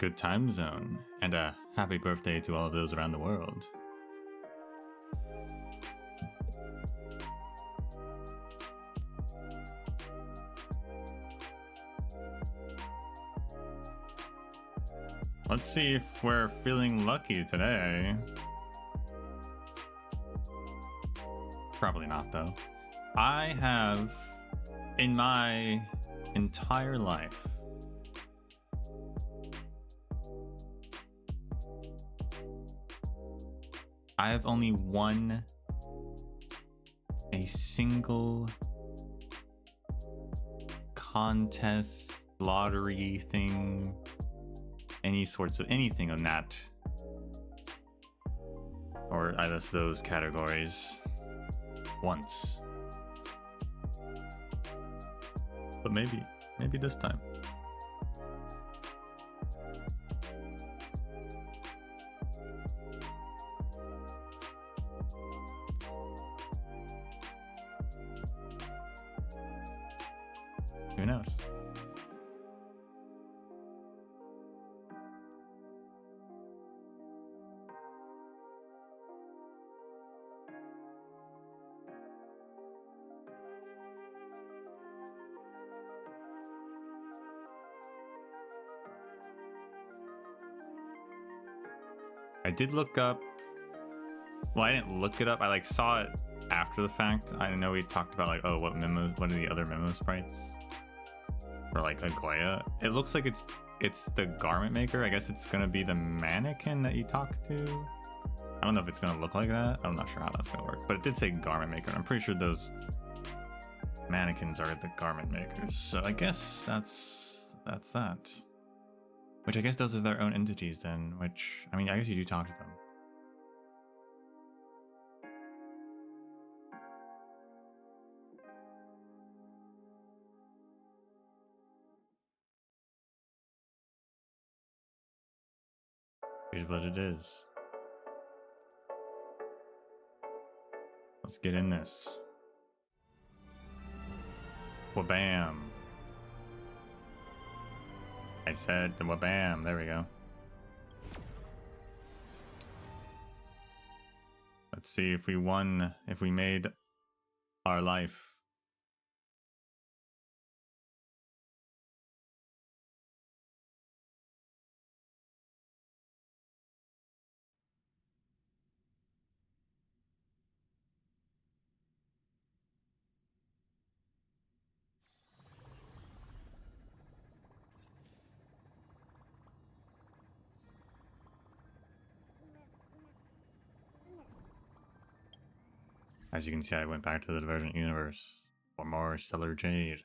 good time zone, and a happy birthday to all of those around the world. Let's see if we're feeling lucky today. Probably not, though. I have, in my entire life, I have only won a single contest, lottery thing, any sorts of anything on that, or either of those categories once. But maybe this time. Who knows? I did look up, well, I didn't look it up, I like saw it after the fact. I know we talked about like, oh, what are the other memo sprites for like Aglaya? It looks like it's the garment maker. I guess it's gonna be the mannequin that you talk to. I don't know if it's gonna look like that. I'm not sure how that's gonna work, but it did say garment maker. I'm pretty sure those mannequins are the garment makers. So I guess that's that. Which I guess those are their own entities then, which, I mean, I guess you do talk to them. Here's what it is. Let's get in this. Wabam. I said wabam, there we go. Let's see if we won, if we made our life. As you can see, I went back to the Divergent Universe for more Stellar Jade.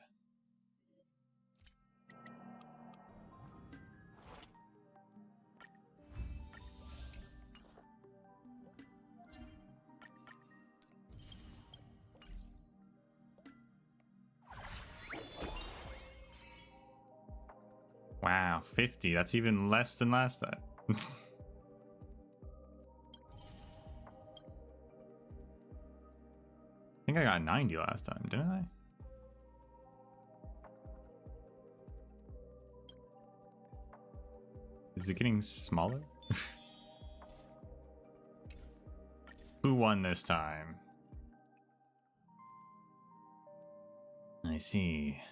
Wow, 50. That's even less than last time. I think I got 90 last time, didn't I? Is it getting smaller? Who won this time? I see.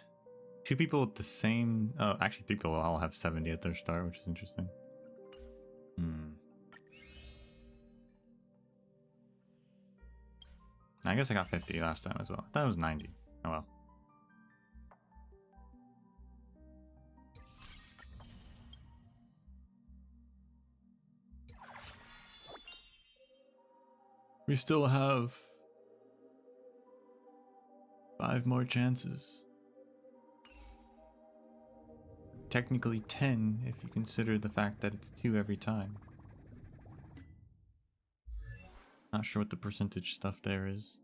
Two people with the same... Oh, actually 3 people all have 70 at their start, which is interesting. I guess I got 50 last time as well. That was 90. Oh well. We still have 5 more chances. Technically 10 if you consider the fact that it's 2 every time. Not sure what the percentage stuff there is.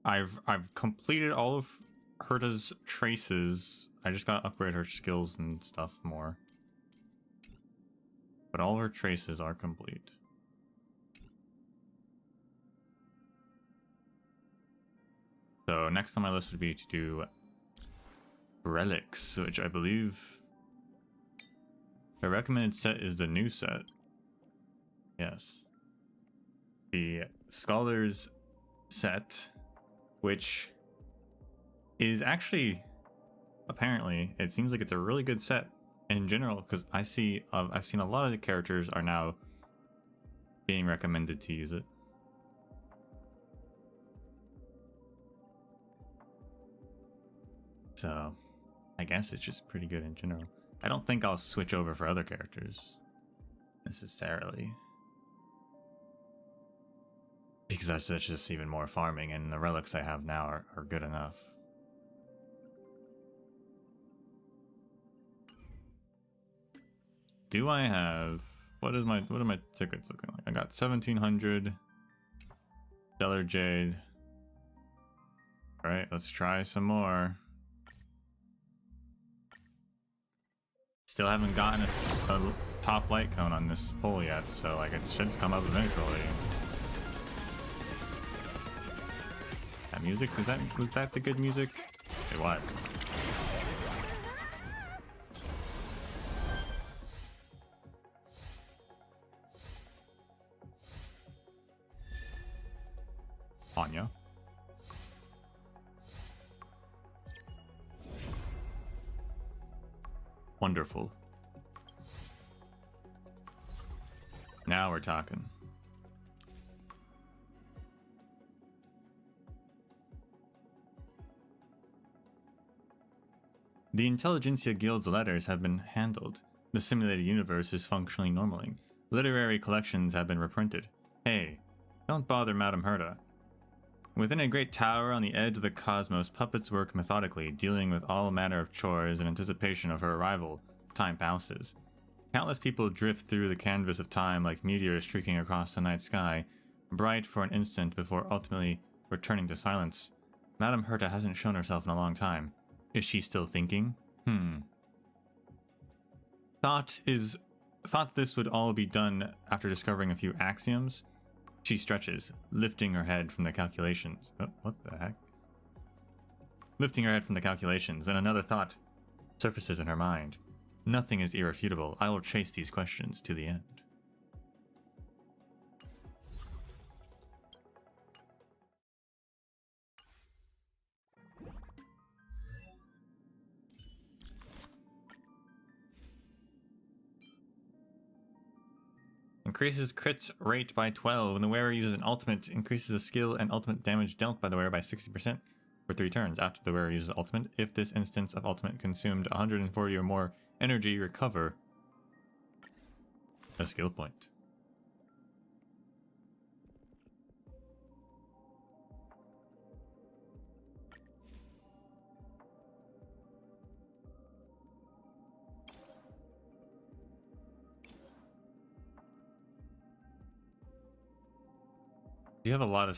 I've completed all of Herta's traces. I just gotta upgrade her skills and stuff more. But all her traces are complete. So next on my list would be to do relics, which I believe the recommended set is the new set. Yes. The Scholars set, which is actually, apparently, it seems like it's a really good set in general, because I've seen a lot of the characters are now being recommended to use it. So I guess it's just pretty good in general. I don't think I'll switch over for other characters necessarily, because that's just even more farming, and the relics I have now are good enough. Do I have, what are my tickets looking like? I got 1700 Stellar Jade. All right, let's try some more. Still haven't gotten a top light cone on this pole yet, so like it should come up eventually. That music, was that the good music? It was. Anya. Wonderful. Now we're talking. The Intelligentsia Guild's letters have been handled. The simulated universe is functioning normally. Literary collections have been reprinted. Hey, don't bother Madame Herta. Within a great tower on the edge of the cosmos, puppets work methodically, dealing with all manner of chores in anticipation of her arrival. Time passes. Countless people drift through the canvas of time like meteors streaking across the night sky, bright for an instant before ultimately returning to silence. Madame Herta hasn't shown herself in a long time. Is she still thinking? Thought this would all be done after discovering a few axioms. She stretches, lifting her head from the calculations. Oh, what the heck? Lifting her head from the calculations, and another thought surfaces in her mind. Nothing is irrefutable. I will chase these questions to the end. Increases crits rate by 12 when the wearer uses an ultimate. Increases the skill and ultimate damage dealt by the wearer by 60% for 3 turns after the wearer uses ultimate. If this instance of ultimate consumed 140 or more energy, recover a skill point. You have a lot of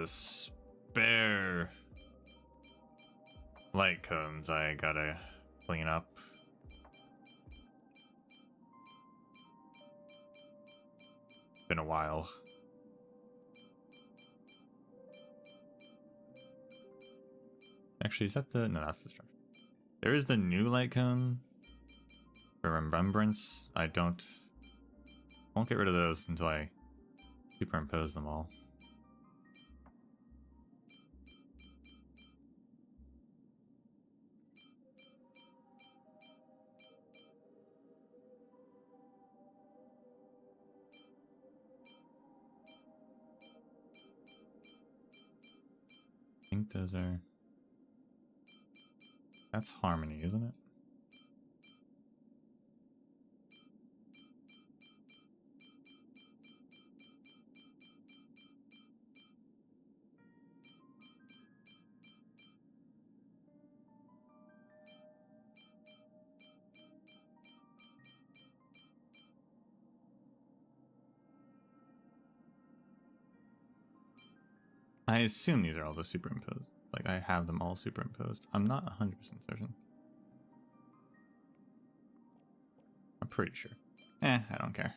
spare light cones I gotta clean up. Been a while. Actually, is that the... No, that's the structure. There is the new light cone for remembrance. I won't get rid of those until I superimpose them all. I think those are... That's harmony, isn't it? I assume these are all the superimposed. Like, I have them all superimposed. I'm not 100% certain. I'm pretty sure. I don't care.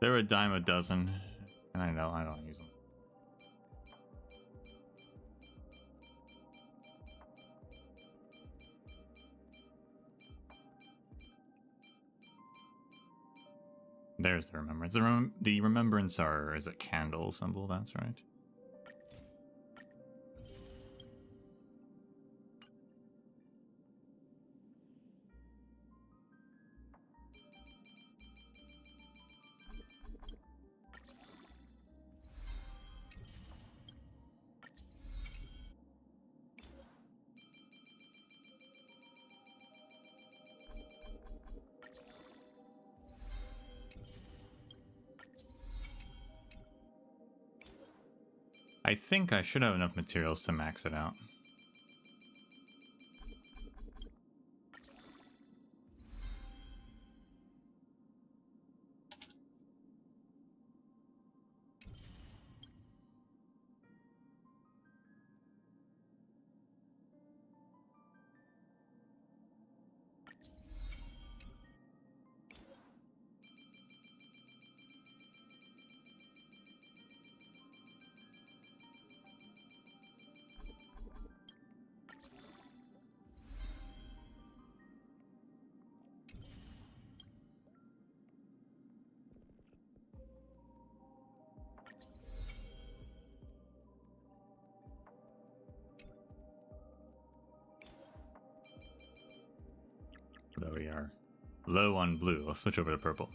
They're a dime a dozen, and I don't use them. There's the remembrance. The remembrancer is a candle symbol, that's right. I think I should have enough materials to max it out. Though we are low on blue, I'll switch over to purple.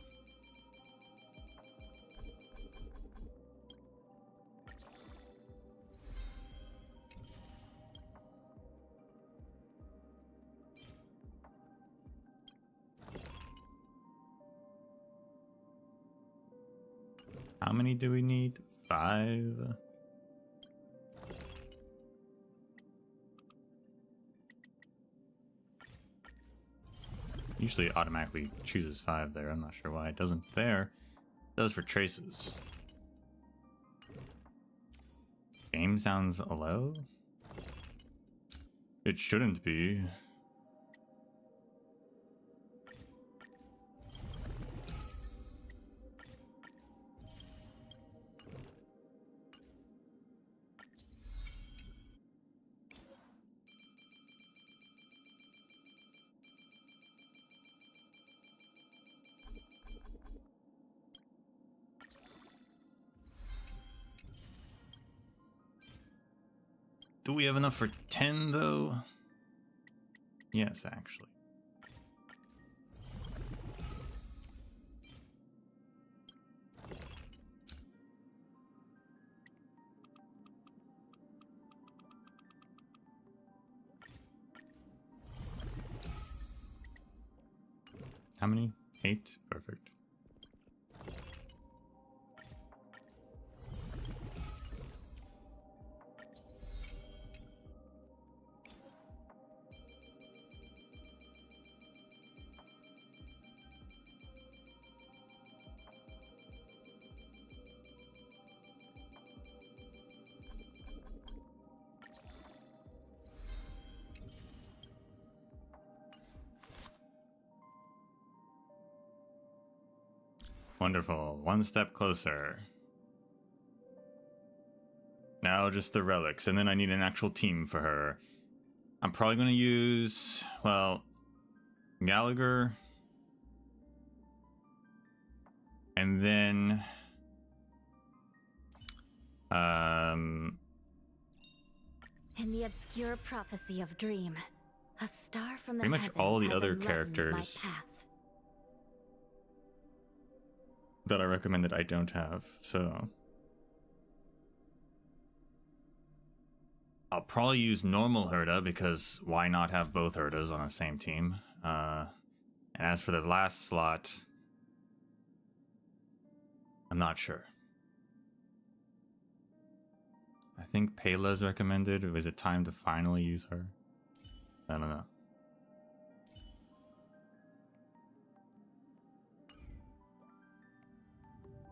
How many do we need? 5? Usually it automatically chooses 5 there. I'm not sure why it doesn't there. It does for traces. Game sounds low? It shouldn't be. Do we have enough for 10 though? Yes, actually. How many? 8? Perfect. Wonderful. One step closer. Now just the relics, and then I need an actual team for her. I'm probably going to use, well, Gallagher. And then... In the obscure prophecy of Dream, a star from the pretty much heavens all the has other enlightened characters my path. that I recommended I don't have, so... I'll probably use normal Herda, because why not have both Herdas on the same team? And as for the last slot, I'm not sure. I think Payla's recommended. Was it time to finally use her? I don't know.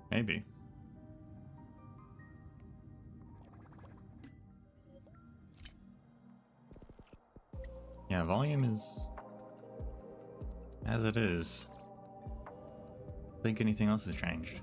Maybe. Yeah, volume is as it is. I think anything else has changed.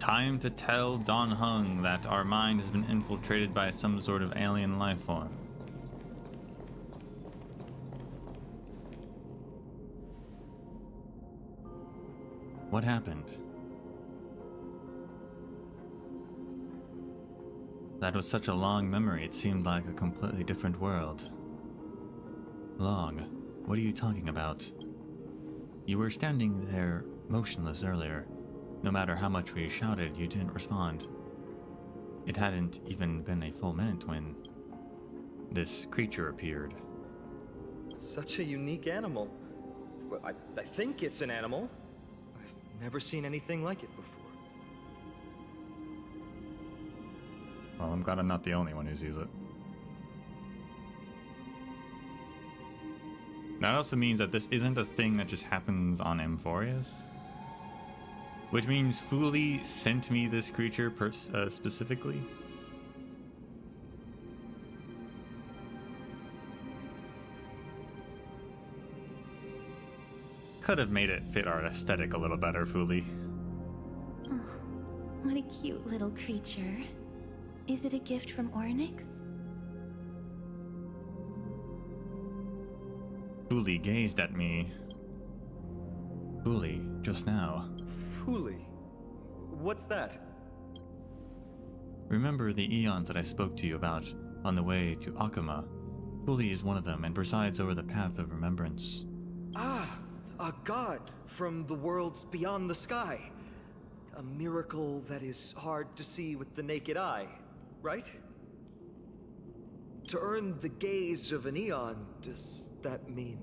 Time to tell Don Hung that our mind has been infiltrated by some sort of alien life form. What happened? That was such a long memory, it seemed like a completely different world. Long? What are you talking about? You were standing there motionless earlier. No matter how much we shouted, you didn't respond. It hadn't even been a full minute when this creature appeared. Such a unique animal. Well, I think it's an animal. I've never seen anything like it before. Well, I'm glad I'm not the only one who sees it. That also means that this isn't a thing that just happens on Amphorius. Which means Fuli sent me this creature specifically. Could have made it fit our aesthetic a little better, Fuli. Oh, what a cute little creature. Is it a gift from Ornyx? Fuli gazed at me. Fuli, just now. Fuli? What's that? Remember the eons that I spoke to you about on the way to Akama? Fuli is one of them and presides over the path of remembrance. Ah, a god from the worlds beyond the sky. A miracle that is hard to see with the naked eye, right? To earn the gaze of an eon, does that mean?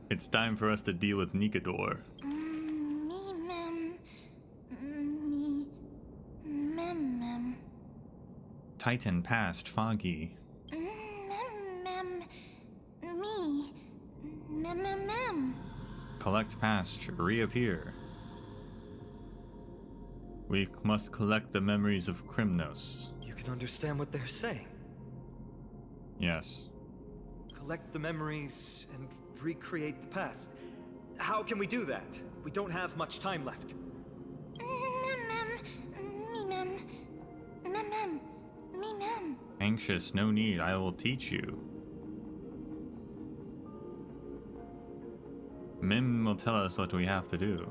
It's time for us to deal with Nikador. Titan past Foggy. Collect past, reappear. We must collect the memories of Krymnos. You can understand what they're saying. Yes. Collect the memories and recreate the past. How can we do that? We don't have much time left. Anxious, no need, I will teach you. Mim will tell us what we have to do.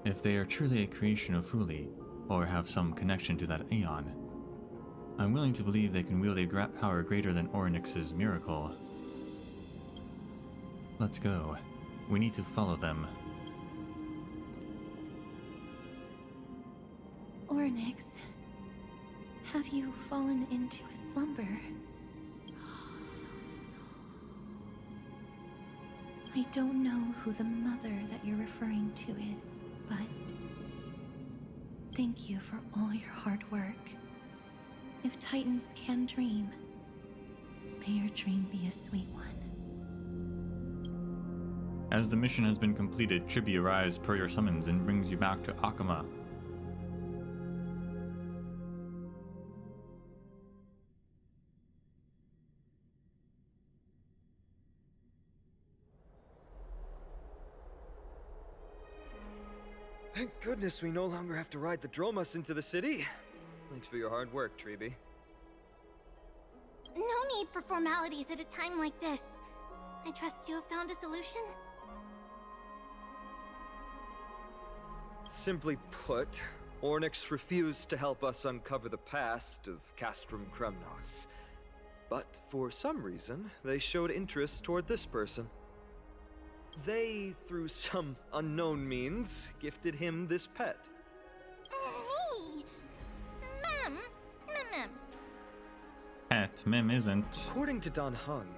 If they are truly a creation of Fuli, or have some connection to that Aeon, I'm willing to believe they can wield a power greater than Ornyx's miracle. Let's go. We need to follow them. Ornyx, have you fallen into a slumber? I don't know who the mother that you're referring to is, but thank you for all your hard work. If Titans can dream, may your dream be a sweet one. As the mission has been completed, Chibi arrives per your summons and brings you back to Akama. Thank goodness we no longer have to ride the Dromas into the city. Thanks for your hard work, Treeby. No need for formalities at a time like this. I trust you have found a solution? Simply put, Ornyx refused to help us uncover the past of Castrum Krymnos. But for some reason, they showed interest toward this person. They, through some unknown means, gifted him this pet. Me? Mem. Pet, Mim isn't. According to Don Hung,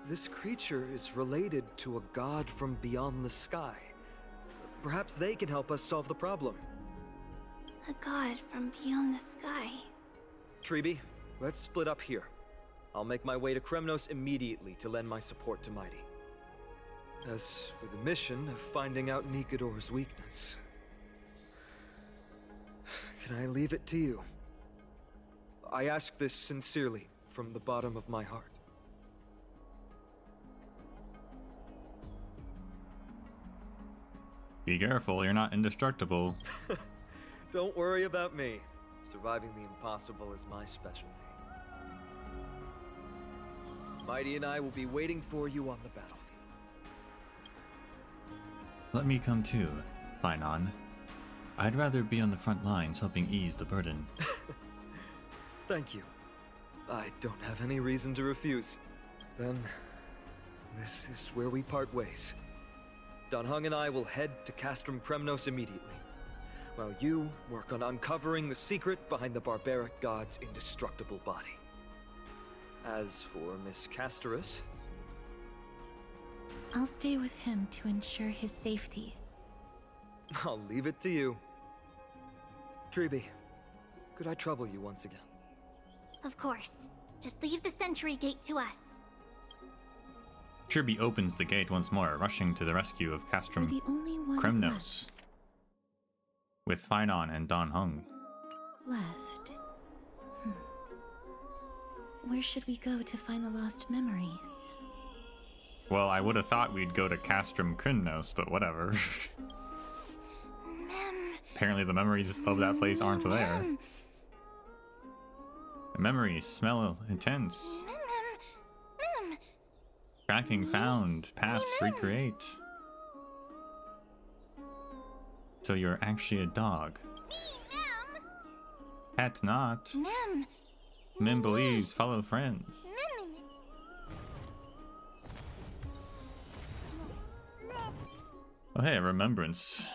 this creature is related to a god from beyond the sky. Perhaps they can help us solve the problem. A god from beyond the sky. Treeby, let's split up here. I'll make my way to Krymnos immediately to lend my support to Mighty. As for the mission of finding out Nikador's weakness, can I leave it to you? I ask this sincerely, from the bottom of my heart. Be careful, you're not indestructible. Don't worry about me. Surviving the impossible is my specialty. Mighty and I will be waiting for you on the battlefield. Let me come too, Finon. I'd rather be on the front lines helping ease the burden. Thank you. I don't have any reason to refuse. Then, this is where we part ways. Don Hung and I will head to Castrum Kremnos immediately, while you work on uncovering the secret behind the barbaric god's indestructible body. As for Miss Casterus, I'll stay with him to ensure his safety. I'll leave it to you. Treeby, could I trouble you once again? Of course. Just leave the sentry gate to us. Kirby opens the gate once more, rushing to the rescue of We're Castrum the only ones Kremnos, with Finon and Don Hung. left. Where should we go to find the lost memories? Well, I would have thought we'd go to Castrum Kremnos, but whatever. Apparently the memories of that place aren't there. The memories smell intense. Tracking found, past recreate. So you're actually a dog. Pet not. Mim believes, follow friends. Oh hey, remembrance.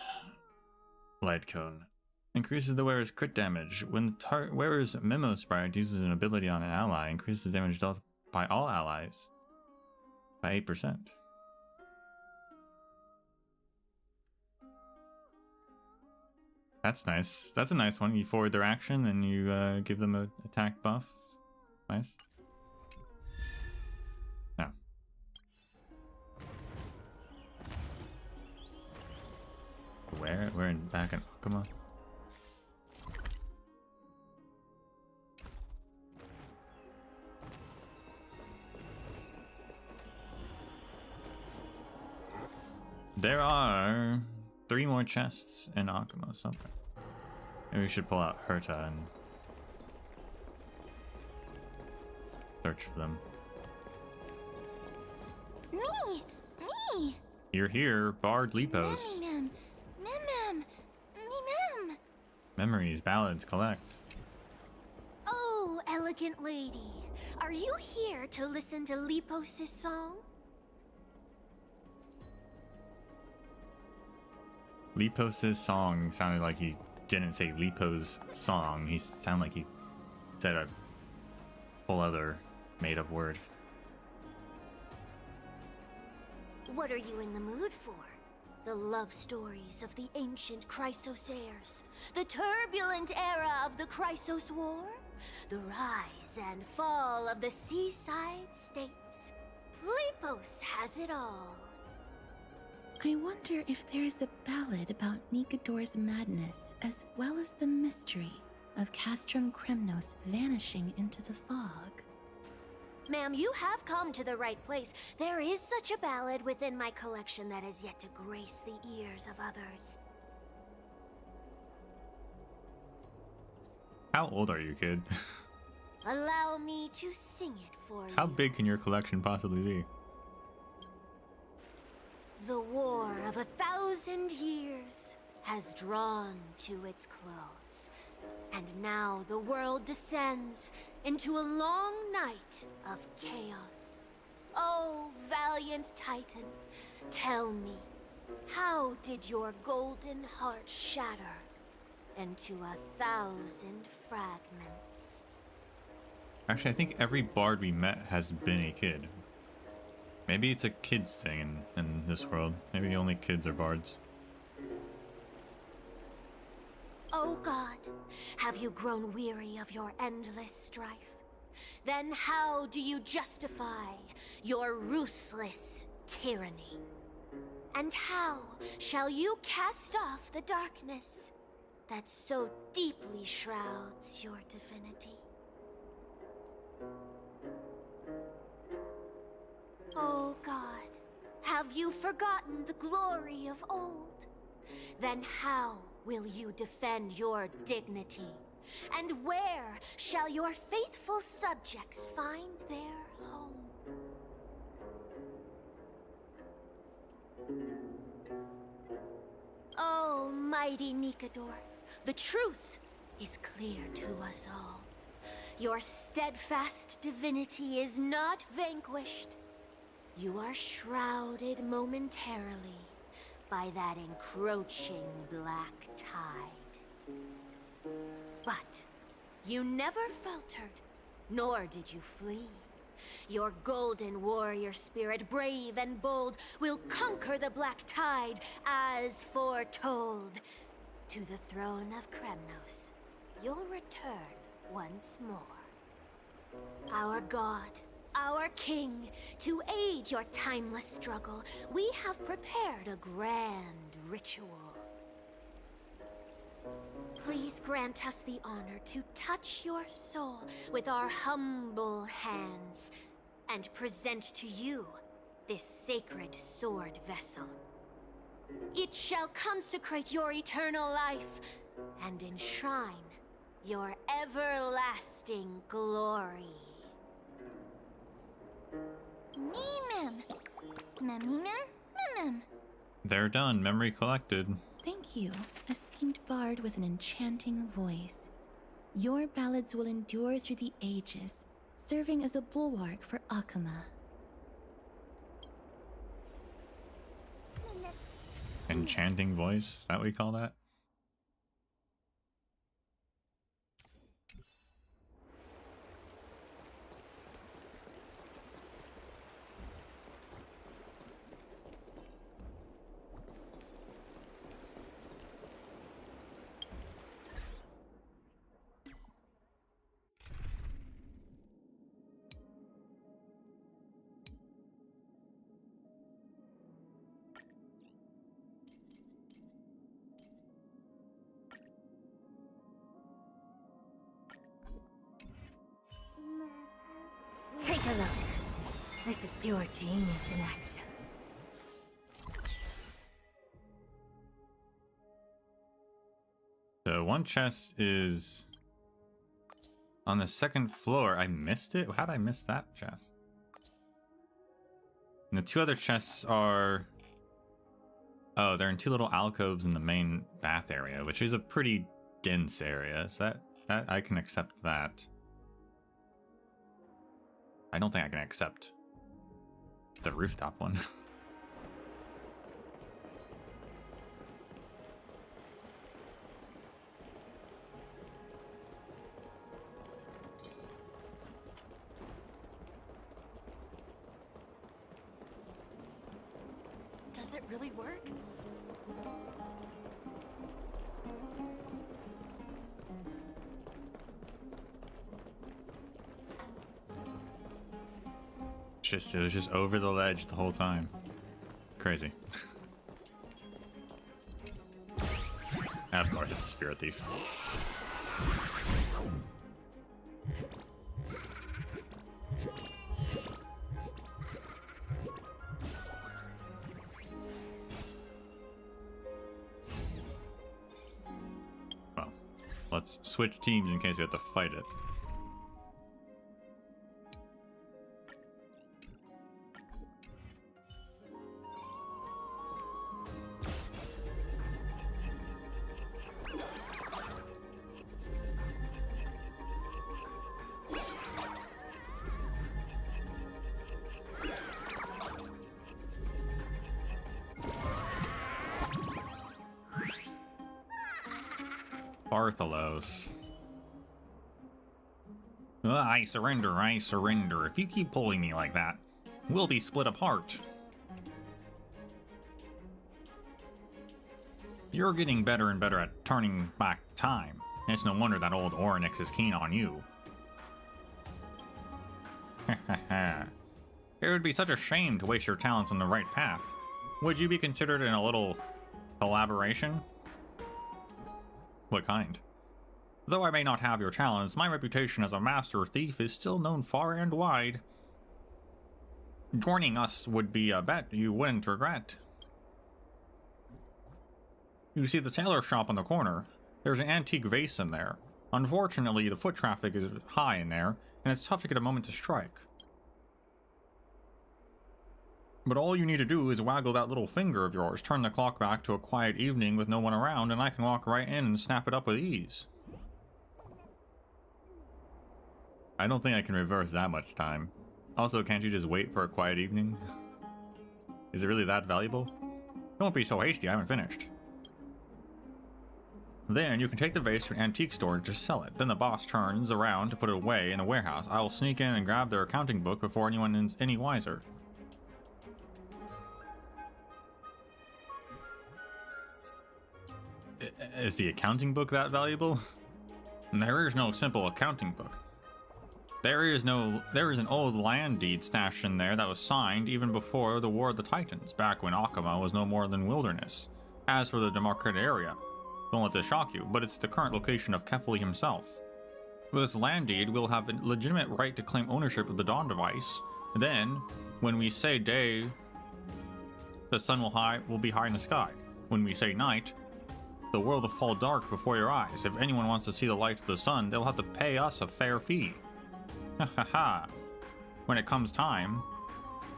Light cone. Increases the wearer's crit damage. When the wearer's Memo Sprite uses an ability on an ally, increases the damage dealt by all allies by 8%. That's nice. That's a nice one. You forward their action and you give them an attack buff. Nice. Now. Where? We're back in Akuma. There are 3 more chests in Akuma something. Maybe we should pull out Herta and search for them. Me! You're here, Bard Lepos. Mem. Memories, ballads, collect. Oh, elegant lady. Are you here to listen to Lepos' song? Lepos' song sounded like he didn't say Lepos' song. He sounded like he said a whole other made-up word. What are you in the mood for? The love stories of the ancient Chrysos heirs? The turbulent era of the Chrysos War? The rise and fall of the seaside states? Lepos has it all. I wonder if there is a ballad about Nikador's madness, as well as the mystery of Castrum Kremnos vanishing into the fog. Ma'am, you have come to the right place. There is such a ballad within my collection that has yet to grace the ears of others. How old are you, kid? Allow me to sing it for you. How big can your collection possibly be? The war of 1,000 years has drawn to its close, and now the world descends into a long night of chaos. Oh, valiant Titan, tell me, how did your golden heart shatter into 1,000 fragments? Actually, I think every bard we met has been a kid. Maybe it's a kids thing in this world. Maybe only kids are bards. Oh God, have you grown weary of your endless strife? Then how do you justify your ruthless tyranny? And how shall you cast off the darkness that so deeply shrouds your divinity? Have you forgotten the glory of old? Then how will you defend your dignity? And where shall your faithful subjects find their home? Oh, mighty Nikador, the truth is clear to us all. Your steadfast divinity is not vanquished. You are shrouded momentarily by that encroaching black tide. But you never faltered, nor did you flee. Your golden warrior spirit, brave and bold, will conquer the black tide as foretold. To the throne of Kremnos, you'll return once more. Our god, our king, to aid your timeless struggle, we have prepared a grand ritual. Please grant us the honor to touch your soul with our humble hands and present to you this sacred sword vessel. It shall consecrate your eternal life and enshrine your everlasting glory. Mem. Mem. They're done. Memory collected. Thank you, esteemed bard with an enchanting voice. Your ballads will endure through the ages, serving as a bulwark for Akama. Enchanting voice? Is that what we call that? Take a look. This is pure genius in action. So one chest is on the second floor. I missed it? How did I miss that chest? And the two other chests are... Oh, they're in two little alcoves in the main bath area, which is a pretty dense area. So that I can accept that. I don't think I can accept the rooftop one. Does it really work? It was just over the ledge the whole time. Crazy. And of course it's a spirit thief. Well, let's switch teams in case we have to fight it. Bartholos. I surrender, I surrender. If you keep pulling me like that, we'll be split apart. You're getting better and better at turning back time. It's no wonder that old Oryx is keen on you. It would be such a shame to waste your talents on the right path. Would you be considered in a little collaboration? What kind? Though I may not have your talents, my reputation as a master thief is still known far and wide. Joining us would be a bet you wouldn't regret. You see the tailor shop on the corner. There's an antique vase in there. Unfortunately, the foot traffic is high in there, and it's tough to get a moment to strike. But all you need to do is waggle that little finger of yours, turn the clock back to a quiet evening with no one around, and I can walk right in and snap it up with ease. I don't think I can reverse that much time. Also, can't you just wait for a quiet evening? Is it really that valuable? Don't be so hasty, I haven't finished. Then you can take the vase to an antique store and just sell it. Then the boss turns around to put it away in the warehouse. I will sneak in and grab their accounting book before anyone is any wiser. Is the accounting book that valuable? There is no simple accounting book. There is an old land deed stashed in there that was signed even before the War of the Titans, back when Akama was no more than wilderness. As for the demarcated area, don't let this shock you, but it's the current location of Kefli himself. With this land deed, we'll have a legitimate right to claim ownership of the Dawn device. Then, when we say day, the sun will be high in the sky. When we say night, the world will fall dark before your eyes. If anyone wants to see the light of the sun, they'll have to pay us a fair fee. Ha ha ha. When it comes time,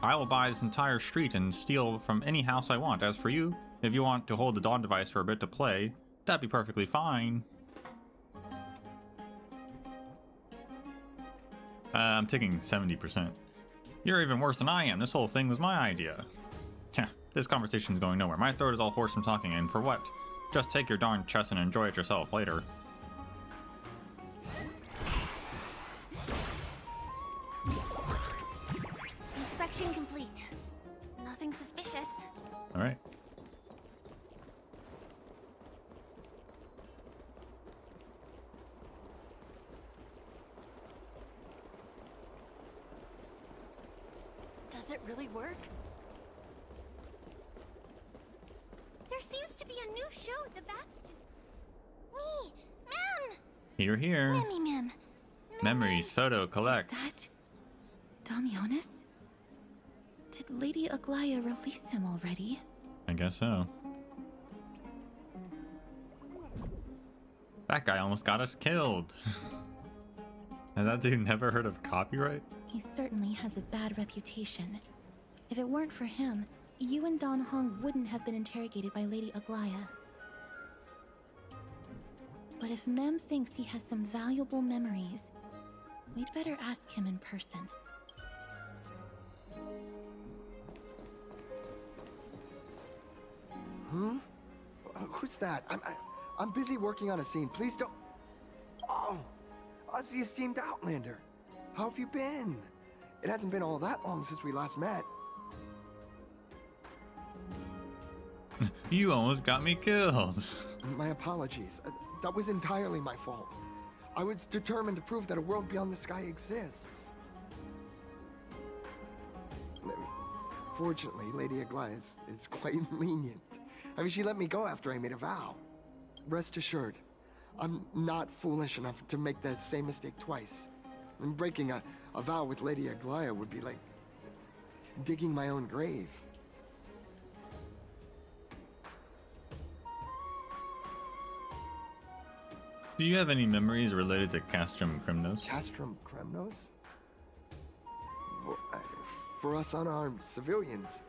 I will buy this entire street and steal from any house I want. As for you, if you want to hold the Dawn device for a bit to play, that'd be perfectly fine. I'm taking 70%. You're even worse than I am. This whole thing was my idea. This conversation's going nowhere. My throat is all hoarse from talking, and for what? Just take your darn chest and enjoy it yourself later. Inspection complete. Nothing suspicious. All right. Does it really work? There seems to be a new show at the Backseating. Me! Mem! Here, here. Memmy Mem. Memories, photo, collect. That Damionis? Did Lady Aglaya release him already? I guess so. That guy almost got us killed. Has that dude never heard of copyright? He certainly has a bad reputation. If it weren't for him, you and Don Hong wouldn't have been interrogated by Lady Aglaya. But if Mem thinks he has some valuable memories, we'd better ask him in person. Who's that? I'm busy working on a scene. Please don't. Oh, us the esteemed Outlander. How have you been? It hasn't been all that long since we last met. You almost got me killed. My apologies. That was entirely my fault. I was determined to prove that a world beyond the sky exists. Fortunately, Lady Aglaya is quite lenient. I mean, she let me go after I made a vow. Rest assured, I'm not foolish enough to make the same mistake twice. And breaking a vow with Lady Aglaya would be like digging my own grave. Do you have any memories related to Castrum Cremnos? Castrum Cremnos? Well, for us unarmed civilians,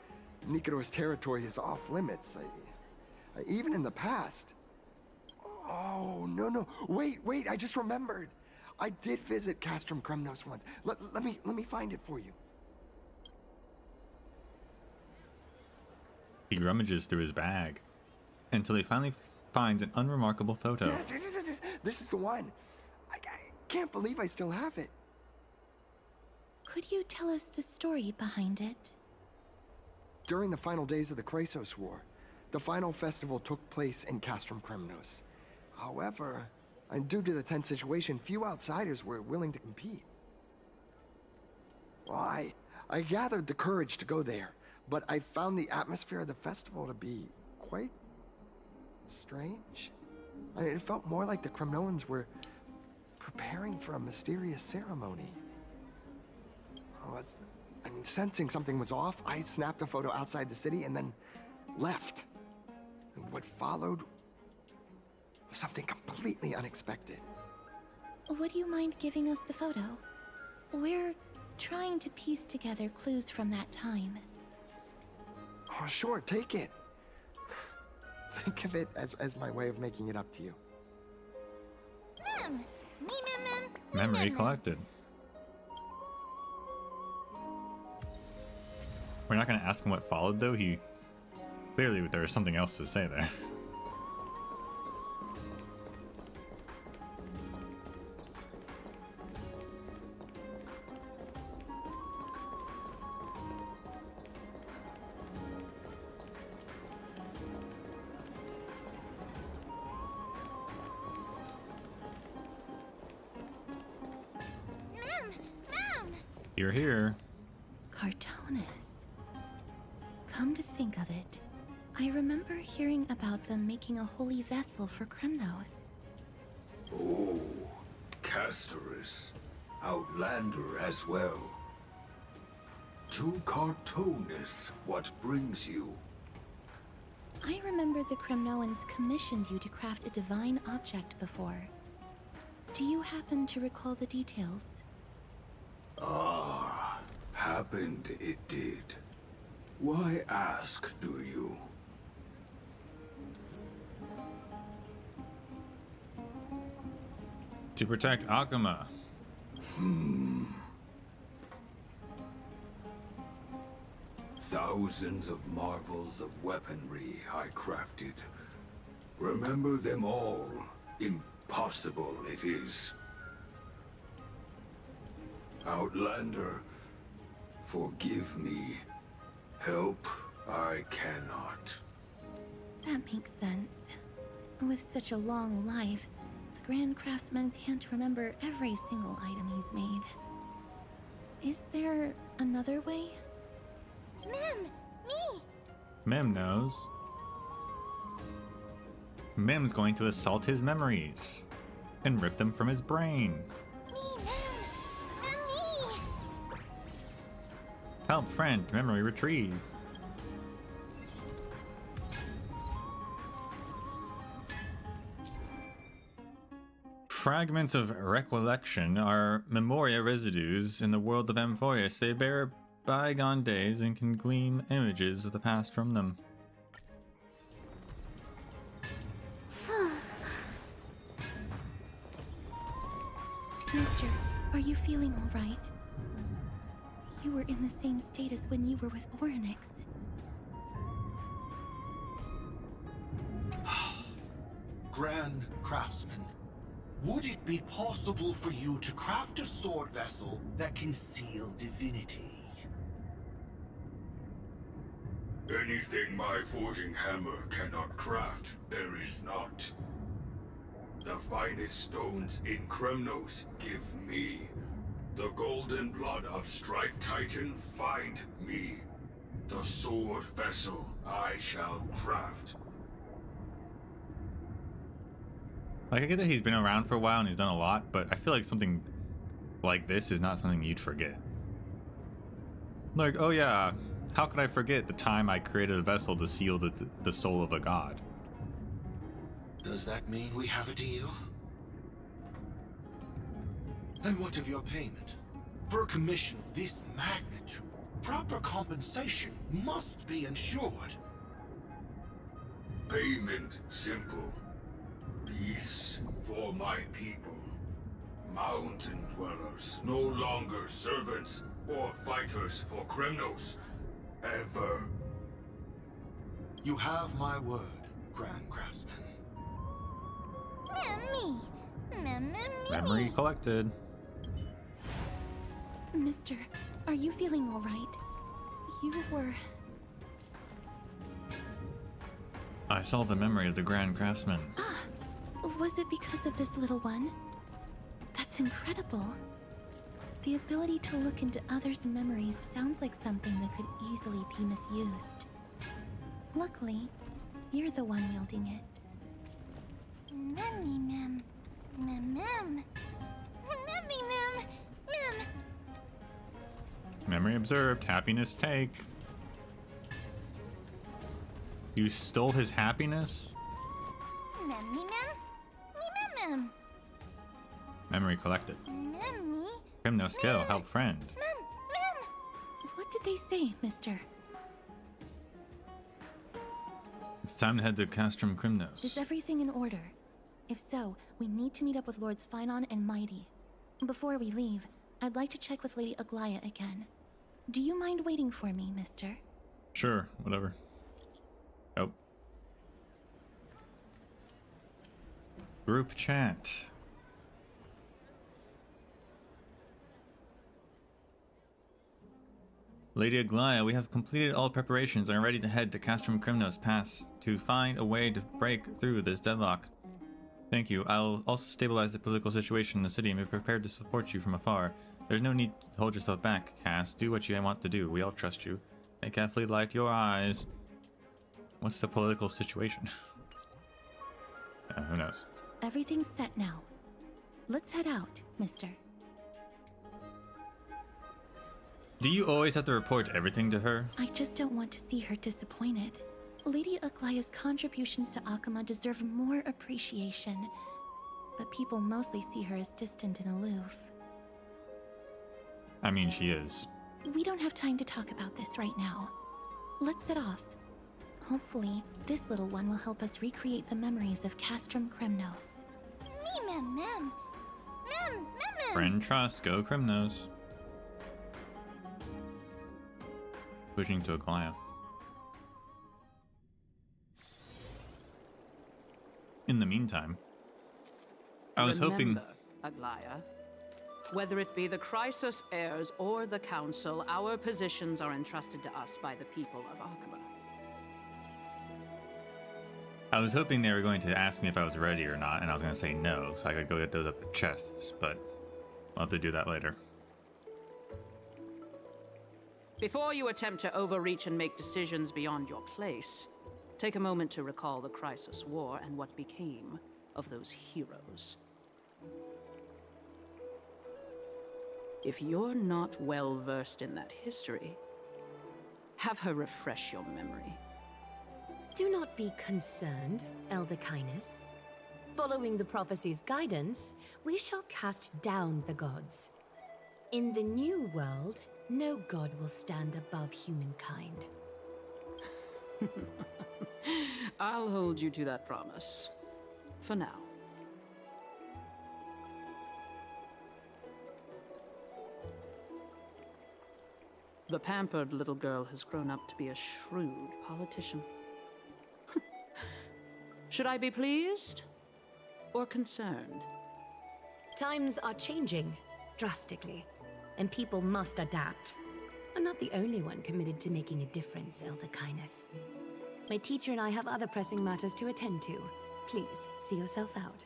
Nikador's territory is off limits. Even in the past. Oh, no. Wait, I just remembered. I did visit Castrum Cremnos once. Let me find it for you. He rummages through his bag until he finally finds an unremarkable photo. Yes. This is the one. I can't believe I still have it. Could you tell us the story behind it? During the final days of the Chrysos War, the final festival took place in Castrum Cremnos. However, due to the tense situation, few outsiders were willing to compete. Well, I gathered the courage to go there, but I found the atmosphere of the festival to be quite strange. It felt more like the Cremnoans were preparing for a mysterious ceremony. Oh, I mean, sensing something was off, I snapped a photo outside the city and then left. And what followed was something completely unexpected. Would you mind giving us the photo? We're trying to piece together clues from that time. Oh, sure, take it. Think of it as my way of making it up to you. Memory collected. We're not going to ask him what followed, though. He clearly there was something else to say there. You're here. Cartoonist. Come to think of it, I remember hearing about them making a holy vessel for Kremnos. Oh, Casterus. Outlander as well. To cartoonists, what brings you? I remember the Kremnoans commissioned you to craft a divine object before. Do you happen to recall the details? Ah, happened it did. Why ask, do you? To protect Akuma. Thousands of marvels of weaponry I crafted. Remember them all. Impossible it is. Outlander, forgive me. Help I cannot. That makes sense. With such a long life, the Grand Craftsman can't remember every single item he's made. Is there another way? Me! Mem knows. Mem's going to assault his memories and rip them from his brain. Me! Help friend, memory retrieve. Fragments of recollection are memoria residues in the world of Amphoreus. They bear bygone days and can glean images of the past from them. Mister, are you feeling all right? You were in the same state as when you were with Orynyx. Grand Craftsman, would it be possible for you to craft a sword vessel that can seal divinity? Anything my forging hammer cannot craft, there is not. The finest stones in Kremnos give me. The golden blood of Strife Titan find me. The sword vessel I shall craft. Like, I get that he's been around for a while and he's done a lot, but I feel like something like this is not something you'd forget. Like, oh yeah, how could I forget the time I created a vessel to seal the soul of a god? Does that mean we have a deal? And what of your payment? For a commission of this magnitude, proper compensation must be ensured. Payment simple. Peace for my people. Mountain dwellers, no longer servants or fighters for Kremnos. Ever. You have my word, Grand Craftsman. Memory collected. Mister, are you feeling all right? You were... I saw the memory of the Grand Craftsman. Was it because of this little one? That's incredible. The ability to look into others' memories sounds like something that could easily be misused. Luckily, you're the one wielding it. Memory observed. Happiness take. You stole his happiness? Mem, me mem? Me mem mem. Memory collected. Mem me? Crimno skill. Help friend. Mem, mem. What did they say, mister? It's time to head to Castrum Crimnos. Is everything in order? If so, we need to meet up with Lords Finon and Mighty. Before we leave, I'd like to check with Lady Aglaya again. Do you mind waiting for me, mister? Sure, whatever. Oh. Group chat. Lady Aglaya, we have completed all preparations and are ready to head to Castrum Crimnos Pass to find a way to break through this deadlock. Thank you. I'll also stabilize the political situation in the city and be prepared to support you from afar. There's no need to hold yourself back, Cass. Do what you want to do. We all trust you. May carefully light your eyes. What's the political situation? Who knows? Everything's set now. Let's head out, mister. Do you always have to report everything to her? I just don't want to see her disappointed. Lady Aglaya's contributions to Akama deserve more appreciation, but people mostly see her as distant and aloof. I mean, she is. We don't have time to talk about this right now. Let's set off. Hopefully, this little one will help us recreate the memories of Castrum Crimnos. Me mem mem. Mem mem mem. Friend trust, go Crimnos. Pushing to Aglaya. In the meantime, I was hoping... Aglaya, whether it be the Chrysos heirs or the Council, our positions are entrusted to us by the people of Akaba. I was hoping they were going to ask me if I was ready or not, and I was going to say no, so I could go get those other chests, but I'll have to do that later. Before you attempt to overreach and make decisions beyond your place, take a moment to recall the Chrysos War and what became of those heroes. If you're not well versed in that history, have her refresh your memory. Do not be concerned, Elder Kynus. Following the prophecy's guidance, we shall cast down the gods. In the new world, no god will stand above humankind. I'll hold you to that promise. For now. The pampered little girl has grown up to be a shrewd politician. Should I be pleased or concerned? Times are changing drastically, and people must adapt. I'm not the only one committed to making a difference, Elder Kynus. My teacher and I have other pressing matters to attend to. Please, see yourself out.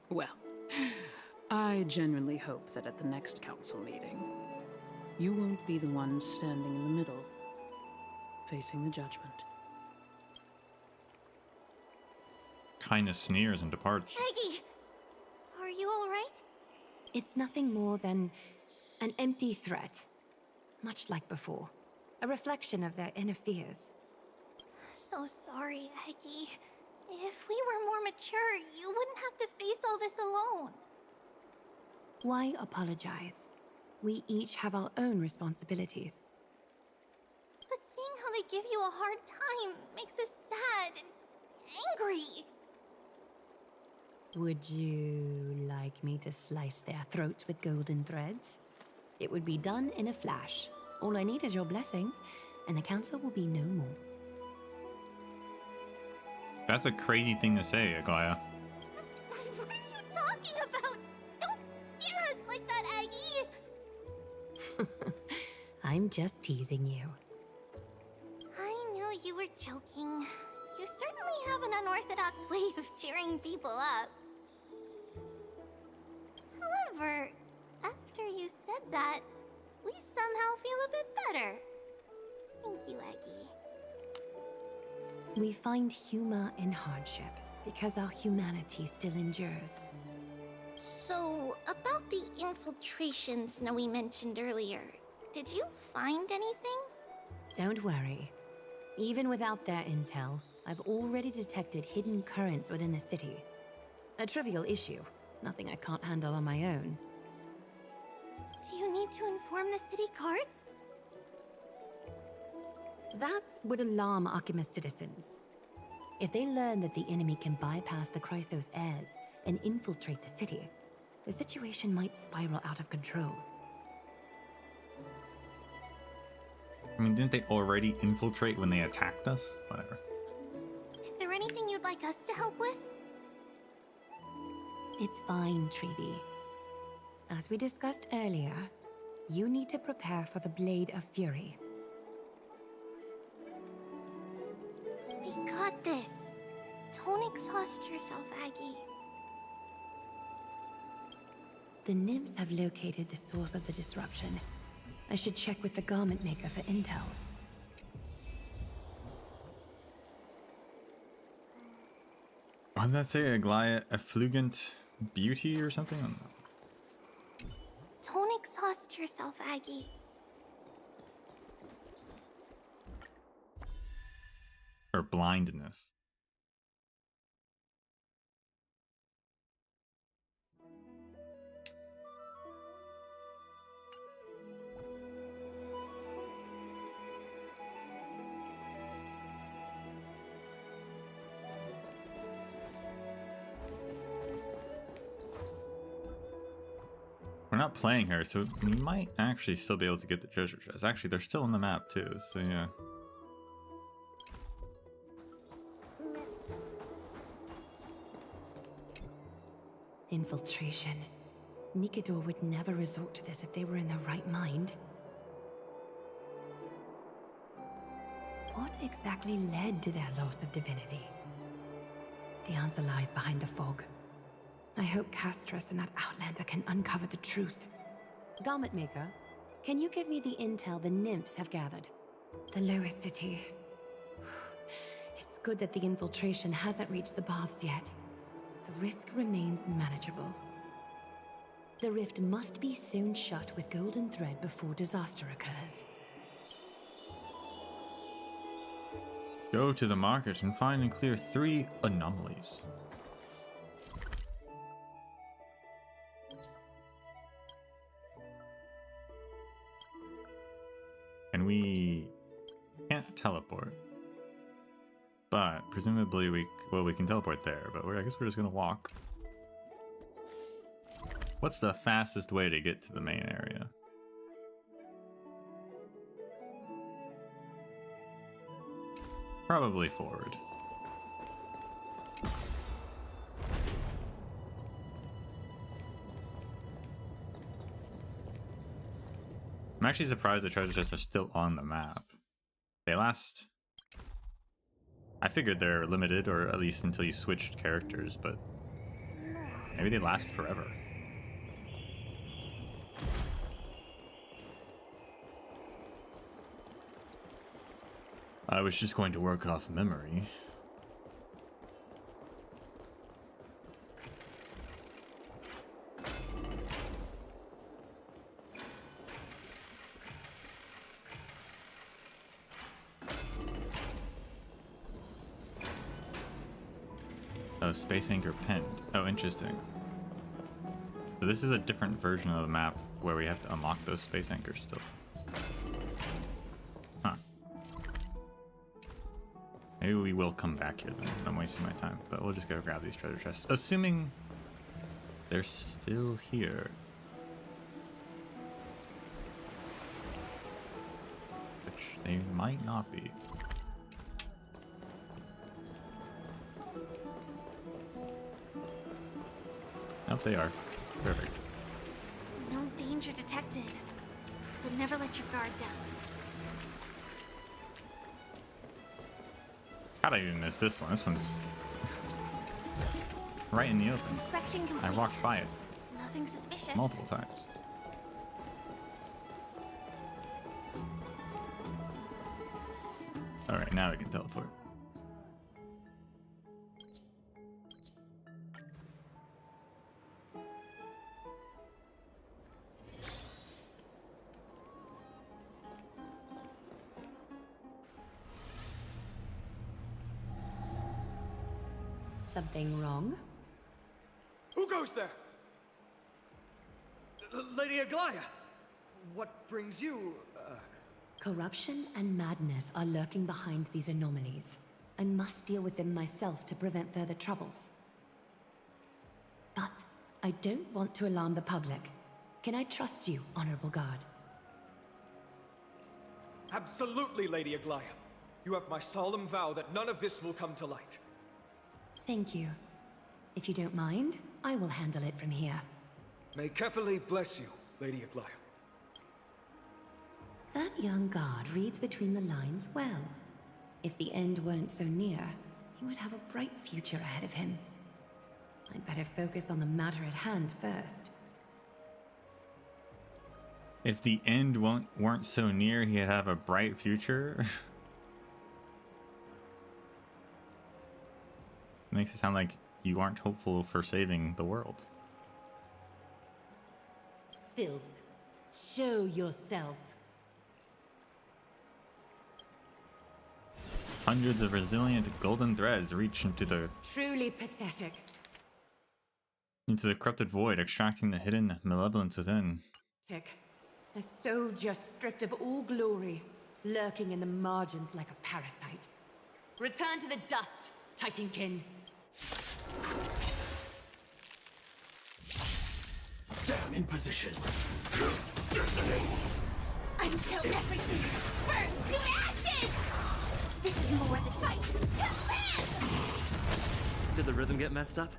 Well, I genuinely hope that at the next council meeting, you won't be the one standing in the middle, facing the judgment. Kindness sneers and departs. Peggy! Are you alright? It's nothing more than an empty threat, much like before. A reflection of their inner fears. So sorry, Eggy. If we were more mature, you wouldn't have to face all this alone. Why apologize? We each have our own responsibilities. But seeing how they give you a hard time makes us sad and angry. Would you like me to slice their throats with golden threads? It would be done in a flash. All I need is your blessing, and the council will be no more. That's a crazy thing to say, Aglaya. What are you talking about? Don't scare us like that, Aggie! I'm just teasing you. I knew you were joking. You certainly have an unorthodox way of cheering people up. However, after you said that, we somehow feel a bit better. Thank you, Eggy. We find humor in hardship because our humanity still endures. So, about the the infiltration Snowy mentioned earlier, did you find anything? Don't worry. Even without their intel, I've already detected hidden currents within the city. A trivial issue, nothing I can't handle on my own. Do you need to inform the city guards? That would alarm Archimus citizens. If they learn that the enemy can bypass the Chrysos heirs and infiltrate the city, the situation might spiral out of control. I mean, didn't they already infiltrate when they attacked us? Whatever. Is there anything you'd like us to help with? It's fine, Treeby. As we discussed earlier, you need to prepare for the Blade of Fury. We got this. Don't exhaust yourself, Aggie. The nymphs have located the source of the disruption. I should check with the garment maker for intel. What did that say? Aglaia effulgent beauty or something? Don't exhaust yourself, Aggie. Or blindness. We're not playing her, so we might actually still be able to get the treasure chest. Actually, they're still on the map too, so yeah. Infiltration. Nikador would never resort to this if they were in their right mind. What exactly led to their loss of divinity? The answer lies behind the fog. I hope Castras and that Outlander can uncover the truth. Garment Maker, can you give me the intel the nymphs have gathered? The lowest city. It's good that the infiltration hasn't reached the baths yet. The risk remains manageable. The rift must be sewn shut with golden thread before disaster occurs. Go to the market and find and clear 3 anomalies. And we can't teleport. But presumably we can teleport there, but I guess we're just gonna walk. What's the fastest way to get to the main area? Probably forward. I'm actually surprised the treasure chests are still on the map. They last... I figured they're limited, or at least until you switched characters, but maybe they last forever. I was just going to work off memory. Oh, space anchor pinned. Oh, interesting. So this is a different version of the map where we have to unlock those space anchors still. Huh. Maybe we will come back here then. I'm wasting my time, but we'll just go grab these treasure chests. Assuming they're still here. Which they might not be. Nope, they are. Perfect. No danger detected. But never let your guard down. How'd I even miss this one? This one's right in the open. Inspection complete. I walked by it Nothing suspicious. multiple times. Alright, now we can teleport. Something wrong? Who goes there? Lady Aglaya! What brings you, Corruption and madness are lurking behind these anomalies. I must deal with them myself to prevent further troubles. But I don't want to alarm the public. Can I trust you, Honorable Guard? Absolutely, Lady Aglaya. You have my solemn vow that none of this will come to light. Thank you. If you don't mind, I will handle it from here. May Kepali bless you, Lady Aglaya. That young guard reads between the lines well. If the end weren't so near, he would have a bright future ahead of him. I'd better focus on the matter at hand first. If the end weren't so near, he'd have a bright future. Makes it sound like you aren't hopeful for saving the world. Filth. Show yourself. Hundreds of resilient golden threads reach into the Truly pathetic. corrupted void, extracting the hidden malevolence within. A soldier stripped of all glory, lurking in the margins like a parasite. Return to the dust, Titankin. Stand in position. Until everything burns to ashes! This is more than fight to live! Did the rhythm get messed up?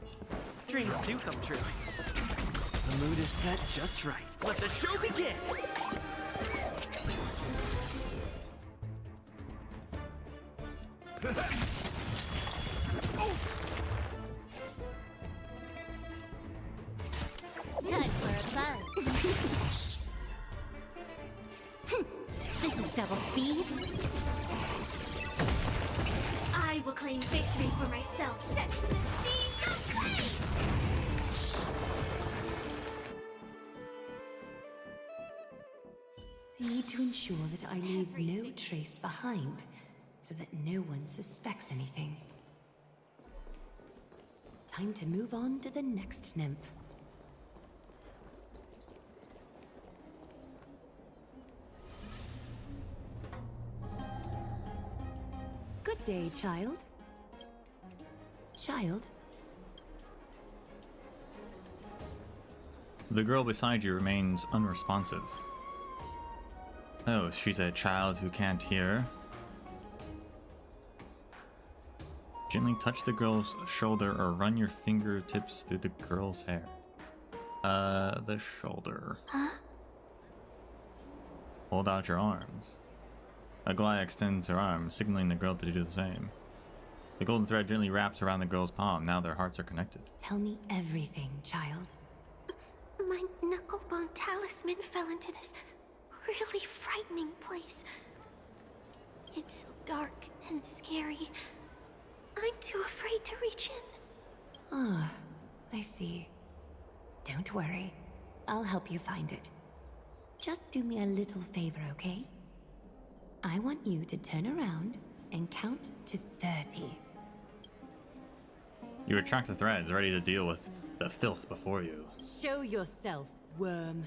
Dreams do come true. The mood is set just right. Let the show begin! Time for a buzz. This is double speed. I will claim victory for myself. Set the scene aflame! I need to ensure that I leave no trace behind, so that no one suspects anything. Time to move on to the next nymph. Good day, child. Child? The girl beside you remains unresponsive. Oh, she's a child who can't hear. Gently touch the girl's shoulder or run your fingertips through the girl's hair. The shoulder. Huh? Hold out your arms. Aglaya extends her arm, signaling the girl to do the same. The golden thread gently wraps around the girl's palm. Now their hearts are connected. Tell me everything, child. My knucklebone talisman fell into this really frightening place. It's so dark and scary. I'm too afraid to reach in. Ah, I see. Don't worry. I'll help you find it. Just do me a little favor, okay? I want you to turn around and count to 30. You attract the threads, ready to deal with the filth before you. Show yourself, worm.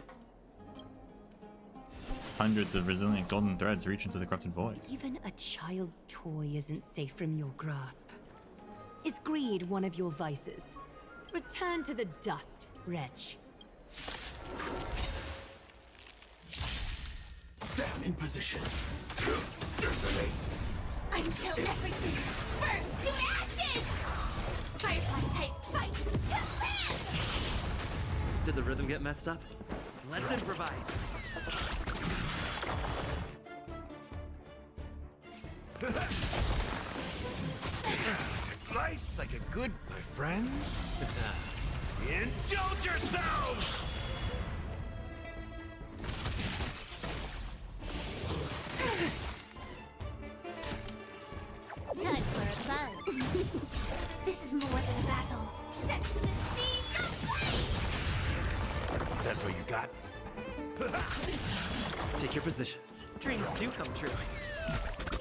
Hundreds of resilient golden threads reach into the corrupted void. Even a child's toy isn't safe from your grasp. Is greed one of your vices? Return to the dust, wretch. Stand in position. Until everything burns to ashes! Firefly type fight to live! Did the rhythm get messed up? Let's improvise. Life's like a good, my friends. Indulge yourselves! Time for a buzz. This is more than a battle. Set the scene aflame! That's what you got? Take your positions. Dreams do come true.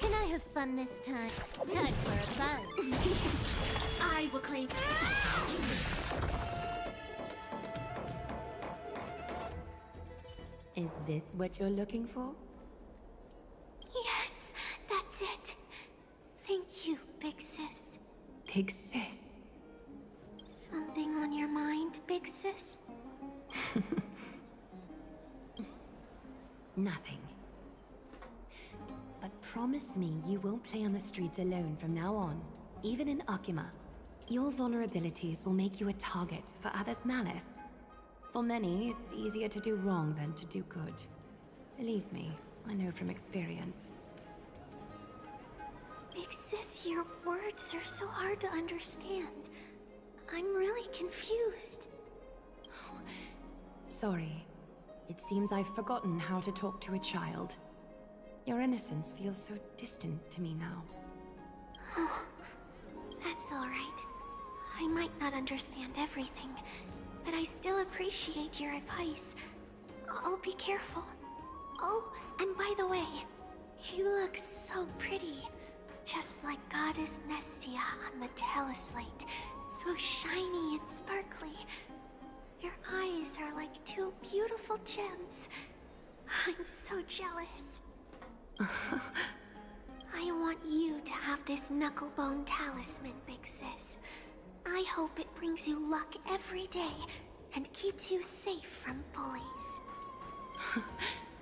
Can I have fun this time? Time for a buzz. I will claim. Is this what you're looking for? Yes, that's it. Thank you, big sis. Big sis. Something on your mind, big sis? Nothing. But promise me you won't play on the streets alone from now on, even in Akima. Your vulnerabilities will make you a target for others' malice. For many, it's easier to do wrong than to do good. Believe me, I know from experience. Big sis, your words are so hard to understand. I'm really confused. Sorry. It seems I've forgotten how to talk to a child. Your innocence feels so distant to me now. Oh, that's all right. I might not understand everything, but I still appreciate your advice. I'll be careful. Oh, and by the way, you look so pretty. Just like Goddess Nestia on the teleslate. So shiny and sparkly. Your eyes are like two beautiful gems. I'm so jealous. I want you to have this knucklebone talisman, big sis. I hope it brings you luck every day and keeps you safe from bullies.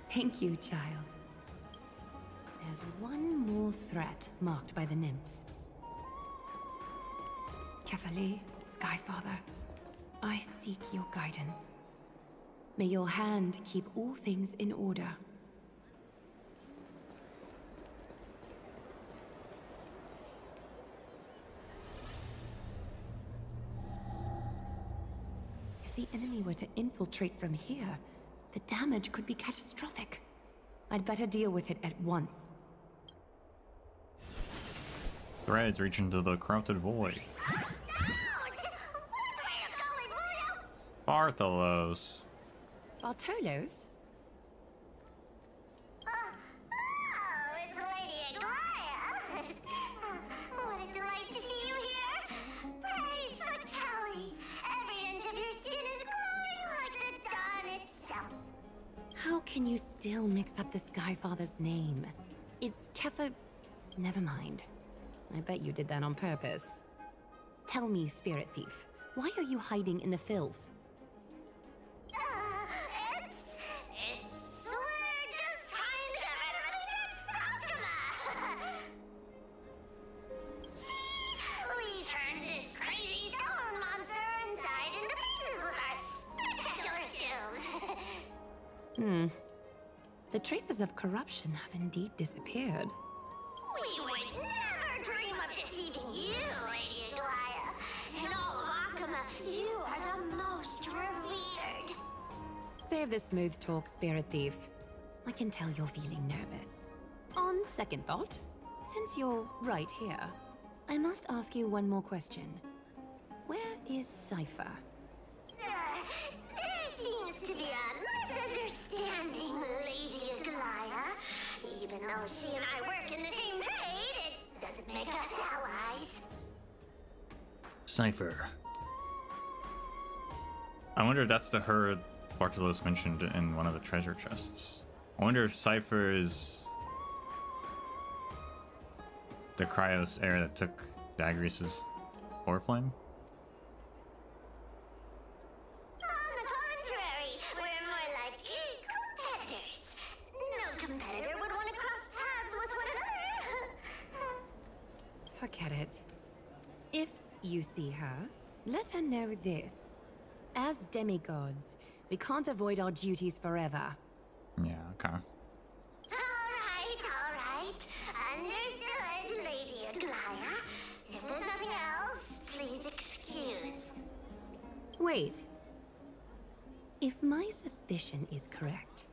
Thank you, child. There's one more threat marked by the nymphs. Kefali, Skyfather, I seek your guidance. May your hand keep all things in order. If the enemy were to infiltrate from here, the damage could be catastrophic. I'd better deal with it at once. Threads reach into the corrupted void. Bartholos. Bartolos? It's Lady Aglaya. What a delight to see you here. Praise for Kelly. Every inch of your skin is glowing like the dawn itself. How can you still mix up the Skyfather's name? It's Kefa... Never mind. I bet you did that on purpose. Tell me, Spirit Thief, why are you hiding in the filth? We're just trying to get rid of anything that's See? We turned this crazy stone monster inside into pieces with our spectacular skills. The traces of corruption have indeed disappeared. We would never dream of deceiving you, Lady Aglaya. In all of Akima, you are the most revered. Save the smooth talk, Spirit Thief. I can tell you're feeling nervous. On second thought, since you're right here, I must ask you one more question. Where is Cypher? There seems to be a misunderstanding, Lady Aglaya. Even though she and I work in the same trade, it doesn't make us allies. Cypher. I wonder if that's the her Bartolos mentioned in one of the treasure chests. I wonder if Cypher is the Cryos heir that took Dagris's Oriflame. On the contrary, we're more like competitors. No competitor would want to cross paths with one another. Forget it. If you see her, let her know this. As demigods, we can't avoid our duties forever. Yeah, okay. All right. Understood, Lady Aglaya. If there's nothing else, please excuse. Wait. If my suspicion is correct,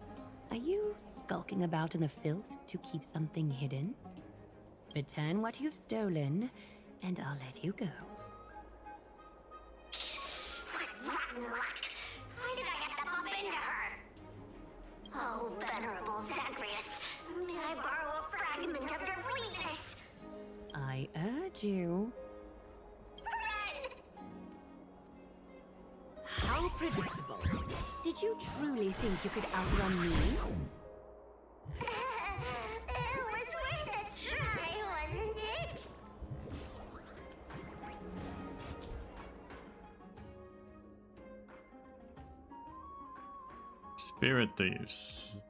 are you skulking about in the filth to keep something hidden? Return what you've stolen, and I'll let you go. What rotten luck! Why did I have to bump into her? Oh, venerable Zagreus, may I borrow a fragment of your I urge you. How predictable. Did you truly think you could outrun me? It was worth a try, wasn't it? Spirit thieves.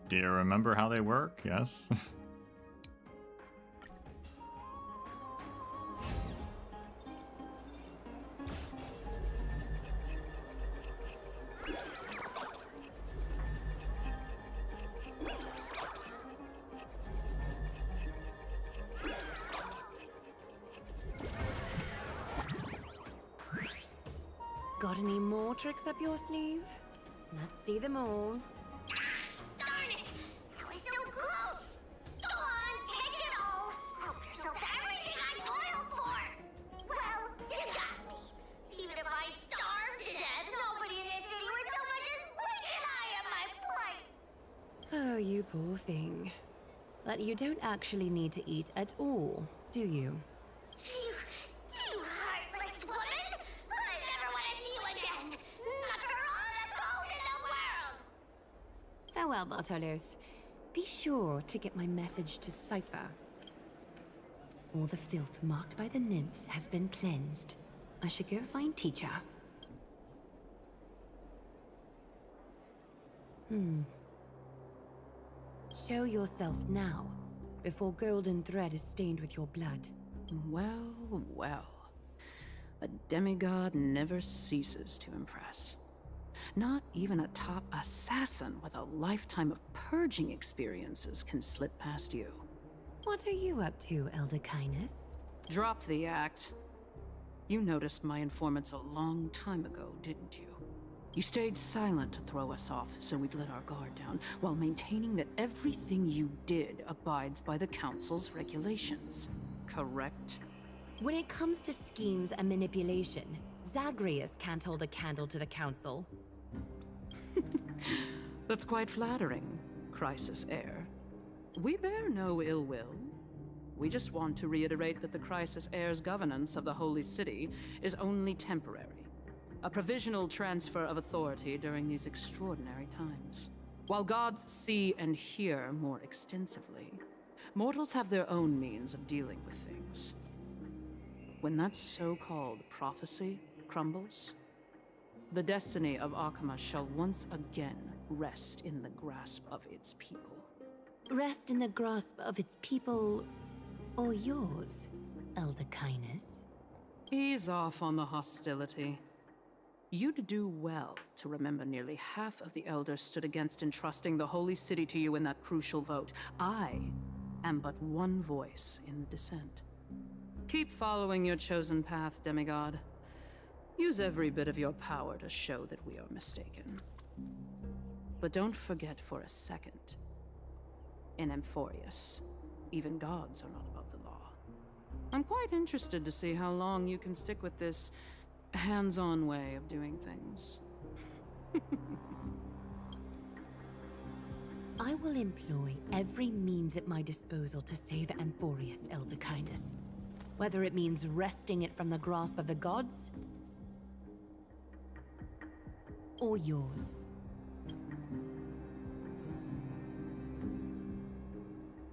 Do you remember how they work? Yes. Got any more tricks up your sleeve? Let's see them all. Darn it! I was so close! Go on, take it all! Help yourself to everything I toiled for! Well, you got me. Even if I starved to death, nobody in this city would so much as blink an eye at my plight! Oh, you poor thing. But you don't actually need to eat at all, do you? You heartless woman! I never want to see you again! Not for all the gold in the world! Farewell, Bartolos. Be sure to get my message to Cypher. All the filth marked by the nymphs has been cleansed. I should go find teacher. Show yourself now, before golden thread is stained with your blood. Well, well. A demigod never ceases to impress. Not even a top assassin with a lifetime of purging experiences can slip past you. What are you up to, Elder Kindness? Drop the act. You noticed my informants a long time ago, didn't you? You stayed silent to throw us off so we'd let our guard down, while maintaining that everything you did abides by the Council's regulations. Correct? When it comes to schemes and manipulation, Zagreus can't hold a candle to the Council. That's quite flattering, Crisis Heir. We bear no ill will. We just want to reiterate that the Crisis Heir's governance of the Holy City is only temporary. A provisional transfer of authority during these extraordinary times. While gods see and hear more extensively, mortals have their own means of dealing with things. When that so-called prophecy crumbles, the destiny of Akama shall once again rest in the grasp of its people. Rest in the grasp of its people, or yours, Elder Kindness? Ease off on the hostility. You'd do well to remember nearly half of the elders stood against entrusting the Holy City to you in that crucial vote. I am but one voice in the dissent. Keep following your chosen path, demigod. Use every bit of your power to show that we are mistaken. But don't forget for a second, in Amphorius, even gods are not above the law. I'm quite interested to see how long you can stick with this hands-on way of doing things. I will employ every means at my disposal to save Amphorius, Elder Kindness. Whether it means wresting it from the grasp of the gods, or yours.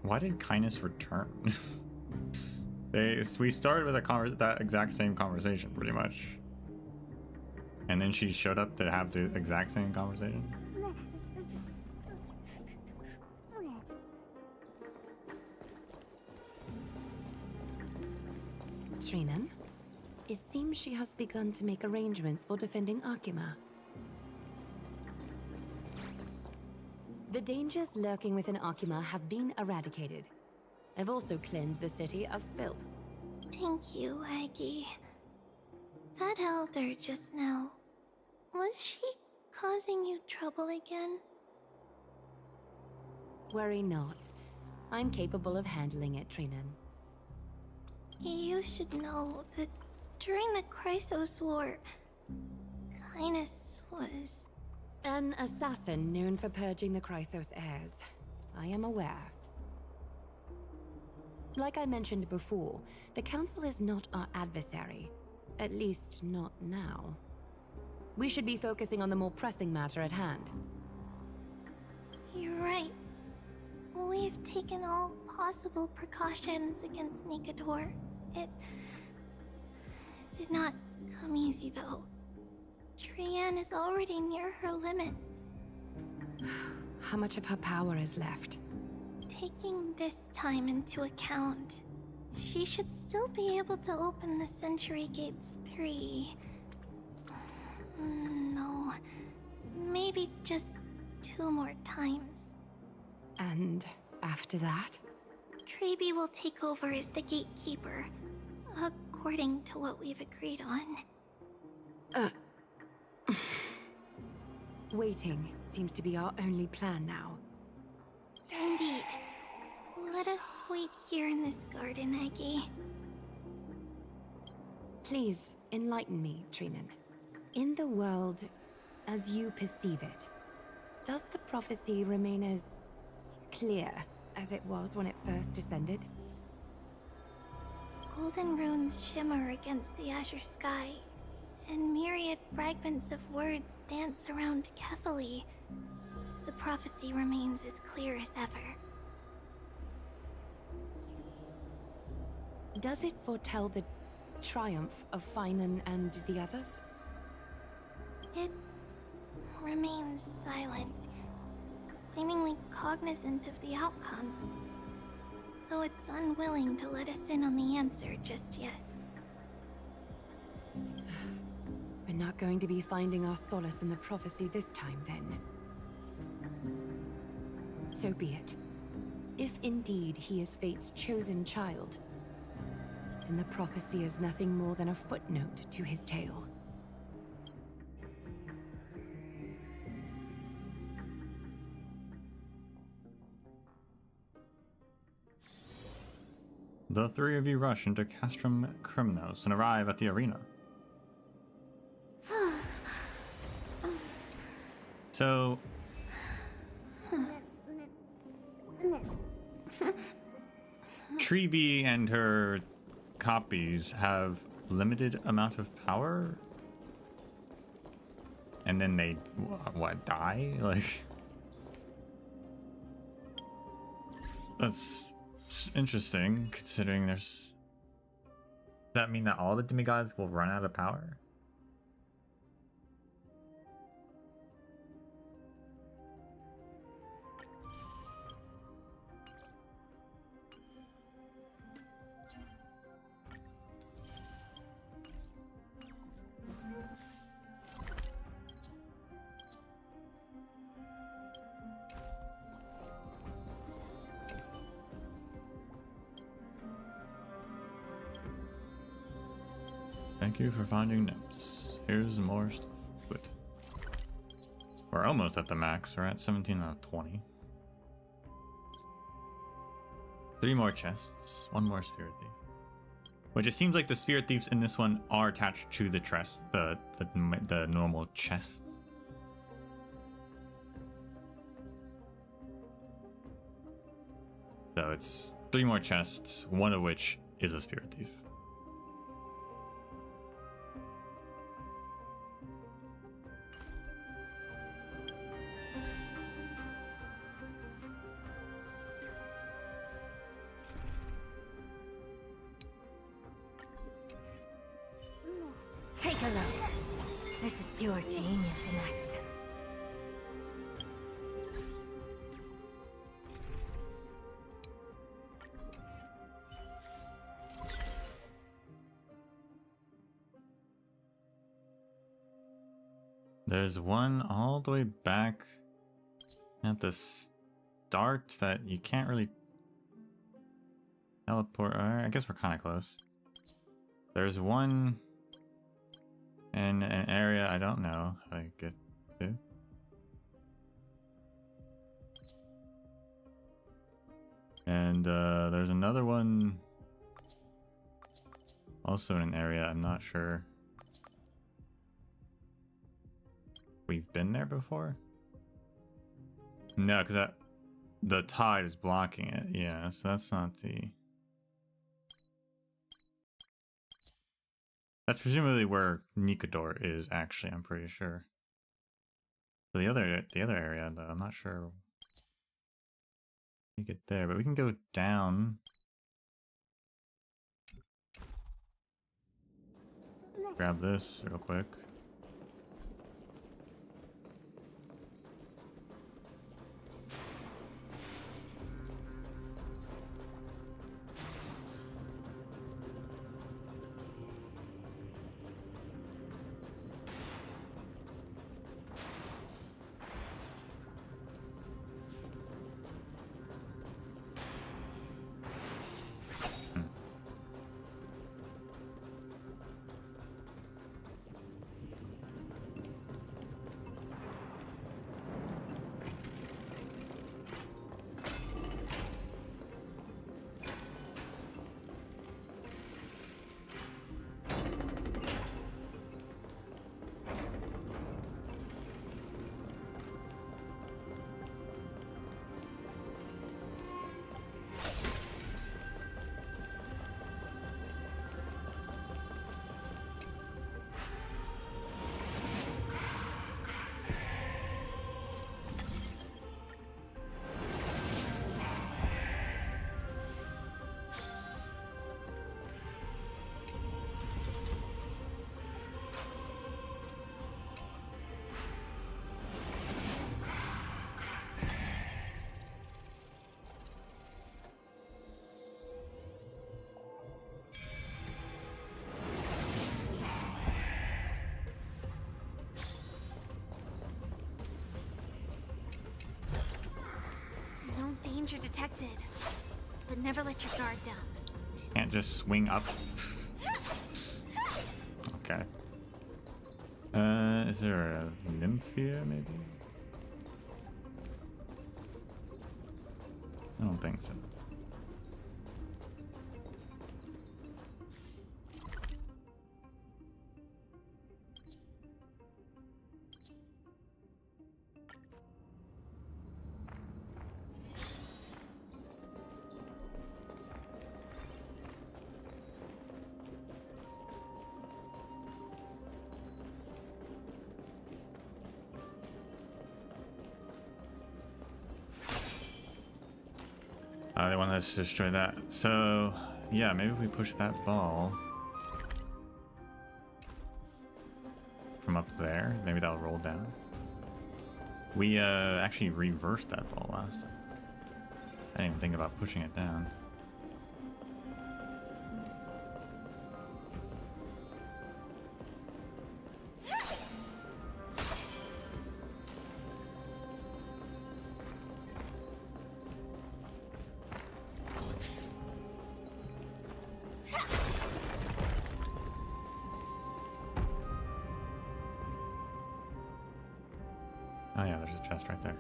Why did Kindness return? We started with that exact same conversation, pretty much. And then she showed up to have the exact same conversation? Trinan, it seems she has begun to make arrangements for defending Akima. The dangers lurking within Akima have been eradicated. I've also cleansed the city of filth. Thank you, Aggie. That elder just now, was she causing you trouble again? Worry not. I'm capable of handling it, Trinan. You should know that during the Chrysos War, Kindness was... An assassin known for purging the Chrysos heirs. I am aware. Like I mentioned before, the Council is not our adversary. At least, not now. We should be focusing on the more pressing matter at hand. You're right. We've taken all possible precautions against Nikador. It did not come easy, though. Trianne is already near her limits. How much of her power is left? Taking this time into account, she should still be able to open the Century Gates 3. No, maybe just 2 more times. And after that? Traby will take over as the gatekeeper, according to what we've agreed on. Waiting seems to be our only plan now. Indeed. Let us wait here in this garden, Aggie. Please, enlighten me, Trinan. In the world, as you perceive it, does the prophecy remain as clear as it was when it first descended? Golden runes shimmer against the azure sky, and myriad fragments of words dance around carefully. The prophecy remains as clear as ever. Does it foretell the triumph of Finan and the others? It remains silent, seemingly cognizant of the outcome, though it's unwilling to let us in on the answer just yet. We're not going to be finding our solace in the prophecy this time, then. So be it. If indeed he is Fate's chosen child, then the prophecy is nothing more than a footnote to his tale. The 3 of you rush into Castrum Crymnos and arrive at the arena. So... Treeby and her copies have limited amount of power? And then they, what, die? Like... That's interesting, considering there's... Does that mean that all the demigods will run out of power? Thank you for finding nymphs. Here's more stuff. Good. We're almost at the max. We're at 17 out of 20. 3 more chests. 1 more spirit thief. Which it seems like the spirit thieves in this one are attached to the chest, the normal chests. So it's 3 more chests, 1 of which is a spirit thief. Take a look. This is pure genius in action. There's one all the way back at the start that you can't really teleport. I guess we're kind of close. There's one in an area I don't know how to get to. And there's another one also in an area I'm not sure we've been there before. No, because the tide is blocking it. Yeah, so that's not the... That's presumably where Nikador is actually, I'm pretty sure. So the other area though, I'm not sure we get there, but we can go down. Grab this real quick. Danger detected. But never let your guard down. Can't just swing up. Okay. Is there a nymph here, maybe? I don't think so. They want us to destroy that. So, yeah, maybe if we push that ball from up there, maybe that'll roll down. We actually reversed that ball last time. I didn't even think about pushing it down. Oh yeah, there's a chest right there.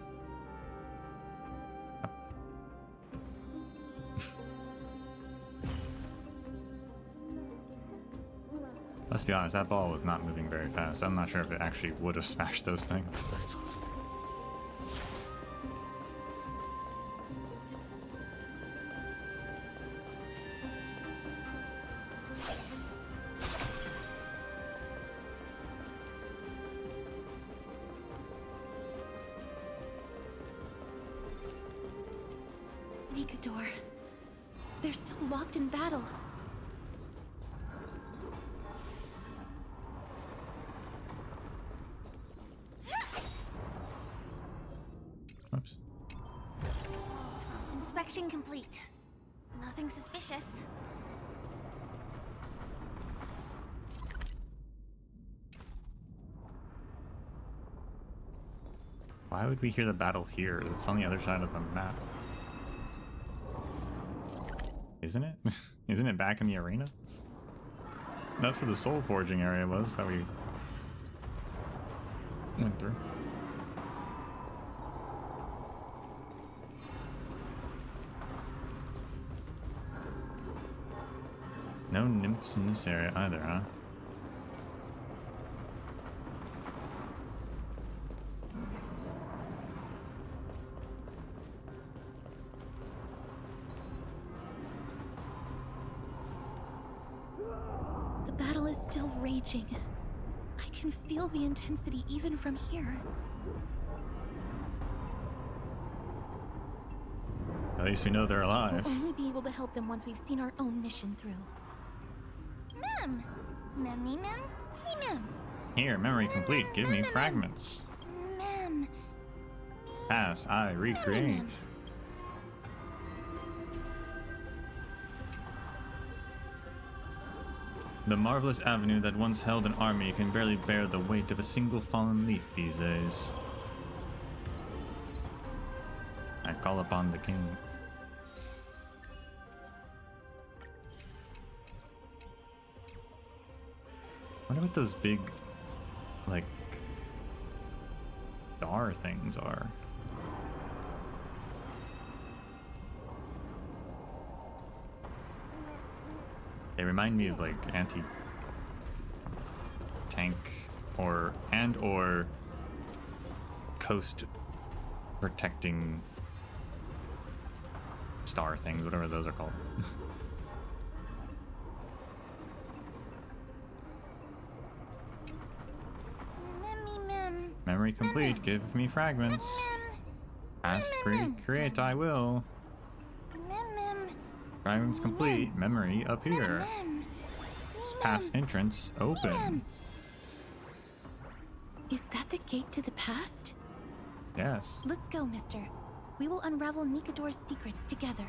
Yep. Let's be honest, that ball was not moving very fast. I'm not sure if it actually would have smashed those things. Nikador. They're still locked in battle. Oops. Inspection complete. Nothing suspicious. Why would we hear the battle here? It's on the other side of the map. Isn't it? Isn't it back in the arena? That's where the soul forging area was that we went through. No nymphs in this area either, huh? The battle is still raging. I can feel the intensity even from here. At least we know they're alive. We'll only be able to help them once we've seen our own mission through. Mem! Mem. Here, memory complete. Give me fragments. Mem. Pass, I recreate. The marvelous avenue that once held an army can barely bear the weight of a single fallen leaf these days. I call upon the king. Wonder what those big, like, star things are. They remind me of like anti-tank or coast protecting star things, whatever those are called. Mem. Memory complete. Give me fragments. Ask, create. I will. Mem. Fragments complete. Memory up here. Past entrance open. Is that the gate to the past? Yes. Let's go, mister. We will unravel Nikador's secrets together.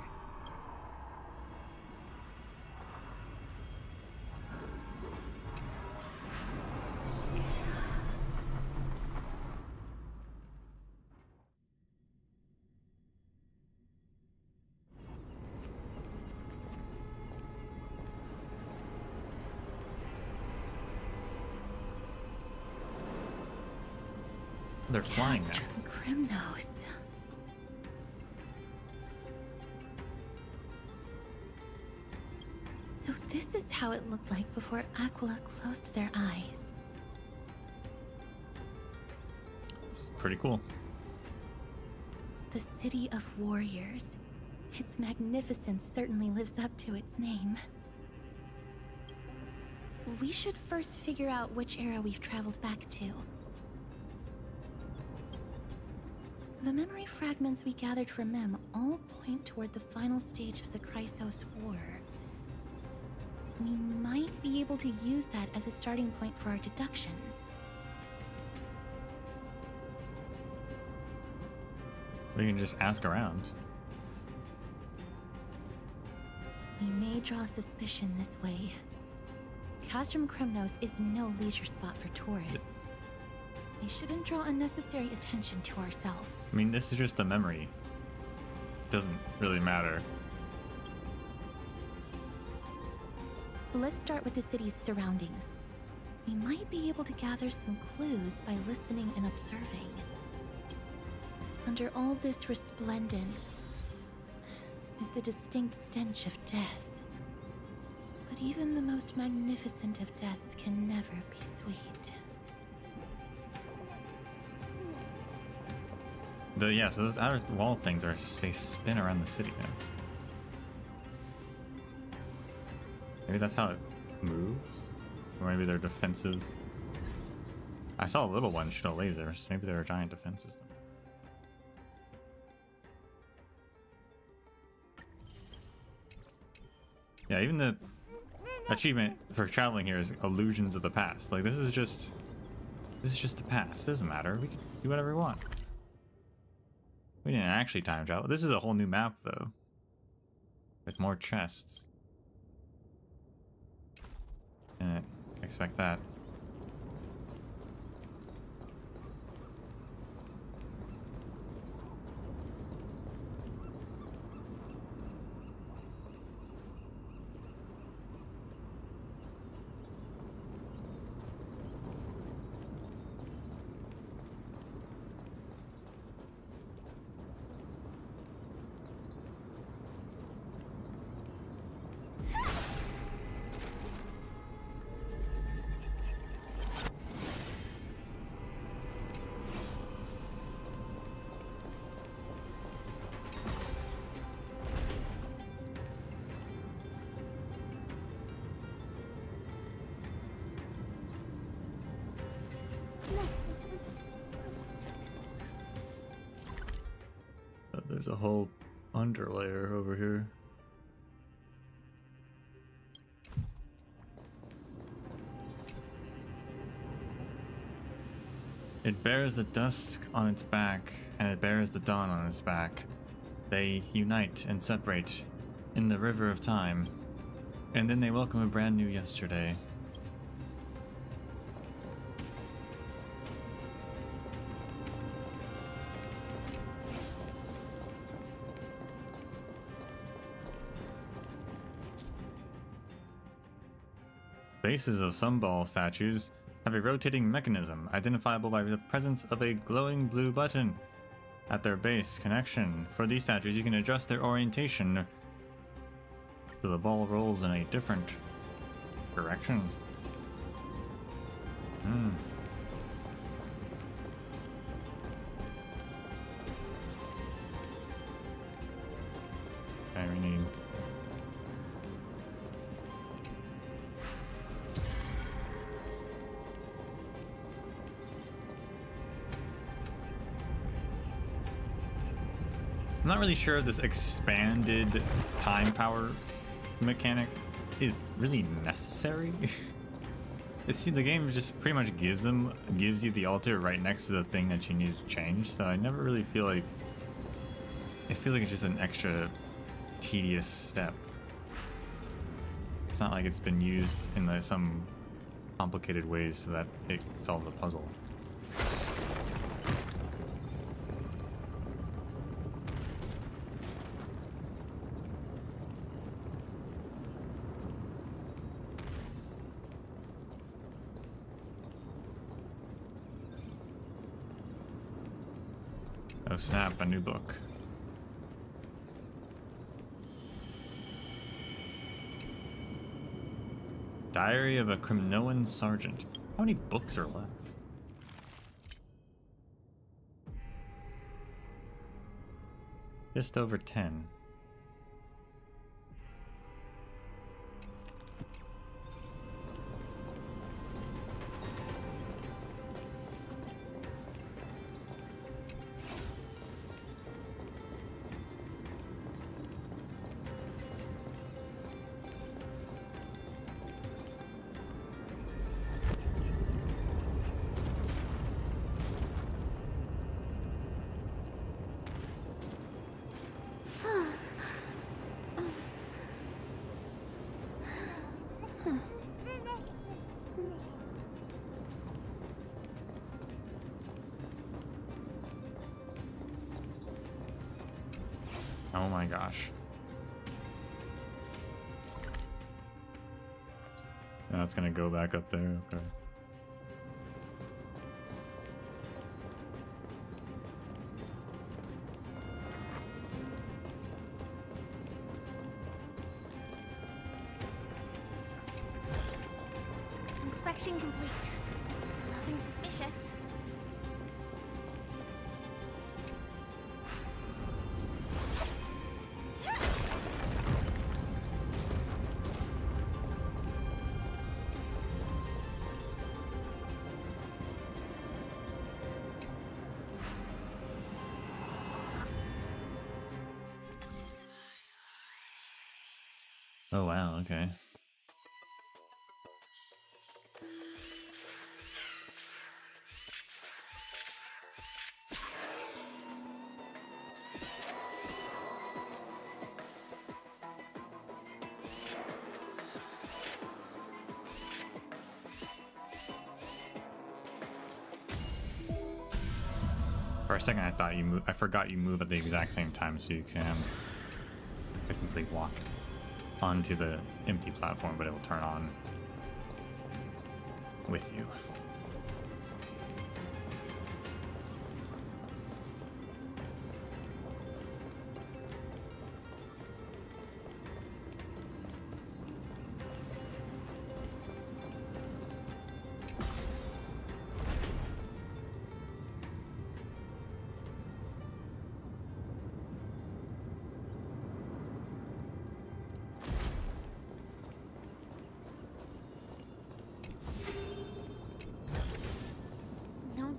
They're flying now. Kremnos. So this is how it looked like before Aquila closed their eyes. Pretty cool. The city of warriors. Its magnificence certainly lives up to its name. We should first figure out which era we've traveled back to. The memory fragments we gathered from Mem all point toward the final stage of the Chrysos War. We might be able to use that as a starting point for our deductions. We can just ask around. We may draw suspicion this way. Castrum Kremnos is no leisure spot for tourists. We shouldn't draw unnecessary attention to ourselves. I mean, this is just a memory. Doesn't really matter. Let's start with the city's surroundings. We might be able to gather some clues by listening and observing. Under all this resplendence is the distinct stench of death. But even the most magnificent of deaths can never be sweet. So those outer wall things they spin around the city now. Maybe that's how it moves? Or maybe they're defensive. I saw a little one shoot a laser, so maybe they're a giant defense system. Yeah, even the achievement for traveling here is illusions of the past. Like this is just the past. It doesn't matter. We can do whatever we want. We didn't actually time travel. This is a whole new map though. With more chests. Didn't expect that. there's a whole underlayer over here. It bears the dusk on its back, and it bears the dawn on its back. They unite and separate in the river of time, and then they welcome a brand new yesterday. Bases of some ball statues have a rotating mechanism identifiable by the presence of a glowing blue button at their base connection. For these statues, you can adjust their orientation so the ball rolls in a different direction. Okay, we need... I'm not really sure if this expanded time power mechanic is really necessary. See, the game just pretty much gives you the altar right next to the thing that you need to change, so I never really feel like... It feels like it's just an extra tedious step. It's not like it's been used in some complicated ways so that it solves a puzzle. Oh snap, a new book. Diary of a Crimnoan Sergeant. How many books are left? Just over 10. Oh my gosh. Now it's gonna go back up there, okay. Inspection complete. Nothing suspicious. Oh wow, okay. For a second I thought I forgot you move at the exact same time, so you can technically walk onto the empty platform, but it will turn on with you.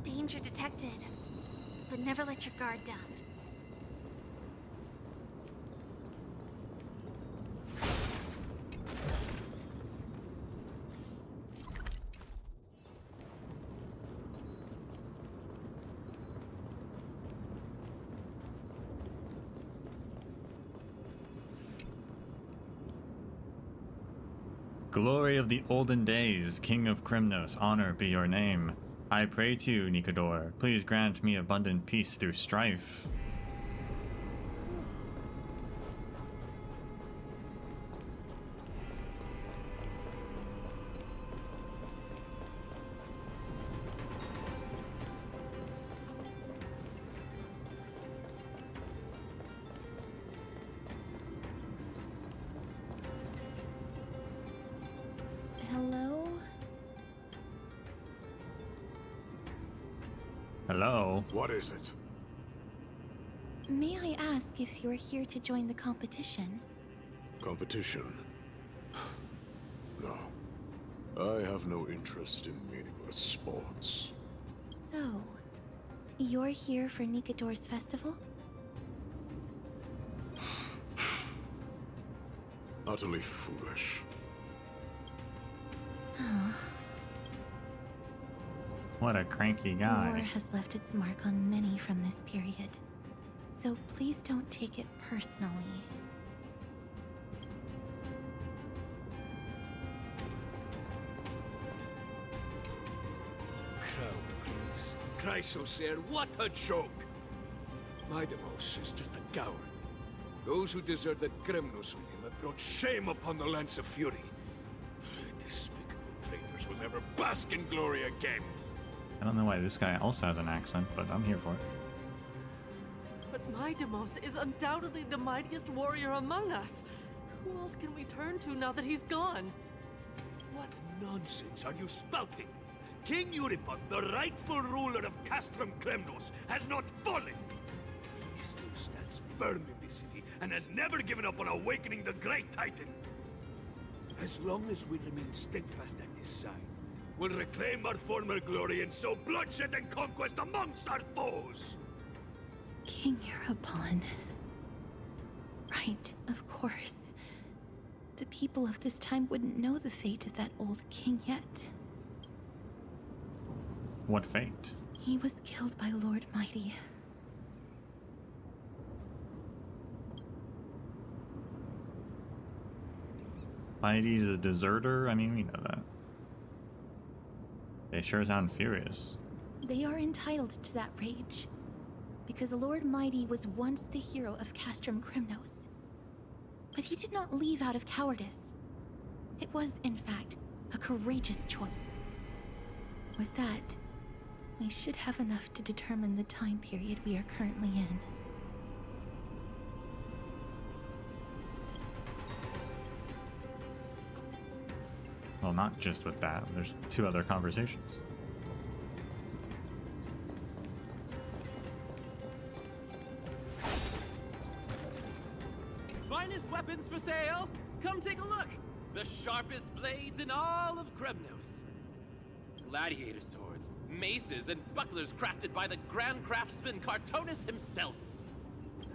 Danger detected, but never let your guard down. Glory of the olden days, King of Krymnos, honor be your name. I pray to you, Nikador, please grant me abundant peace through strife. Hello? Hello? What is it? May I ask if you're here to join the competition? Competition? No. I have no interest in meaningless sports. So, you're here for Nikador's festival? Utterly foolish. What a cranky War guy. has left its mark on many from this period. So please don't take it personally. Crown Prince. Chrysosaur, what a joke! Midamos is just a coward. Those who deserted Krymnos with him have brought shame upon the Lance of Fury. Despicable traitors will never bask in glory again. I don't know why this guy also has an accent, but I'm here for it. But Midamos is undoubtedly the mightiest warrior among us. Who else can we turn to now that he's gone? What nonsense are you spouting? King Euripon, the rightful ruler of Castrum Krymnos, has not fallen. He still stands firm in this city and has never given up on awakening the great Titan. As long as we remain steadfast at his side, we'll reclaim our former glory and sow bloodshed and conquest amongst our foes. King Euripon. Right, of course. The people of this time wouldn't know the fate of that old king yet. What fate? He was killed by Lord Mighty. Mighty's a deserter? I mean, we know that. They sure sound furious. They are entitled to that rage. Because Lord Mighty was once the hero of Castrum Krymnos. But he did not leave out of cowardice. It was, in fact, a courageous choice. With that, we should have enough to determine the time period we are currently in. Well, not just with that. There's two other conversations. Finest weapons for sale! Come take a look! The sharpest blades in all of Krymnos. Gladiator swords, maces, and bucklers crafted by the Grand Craftsman Cartonis himself.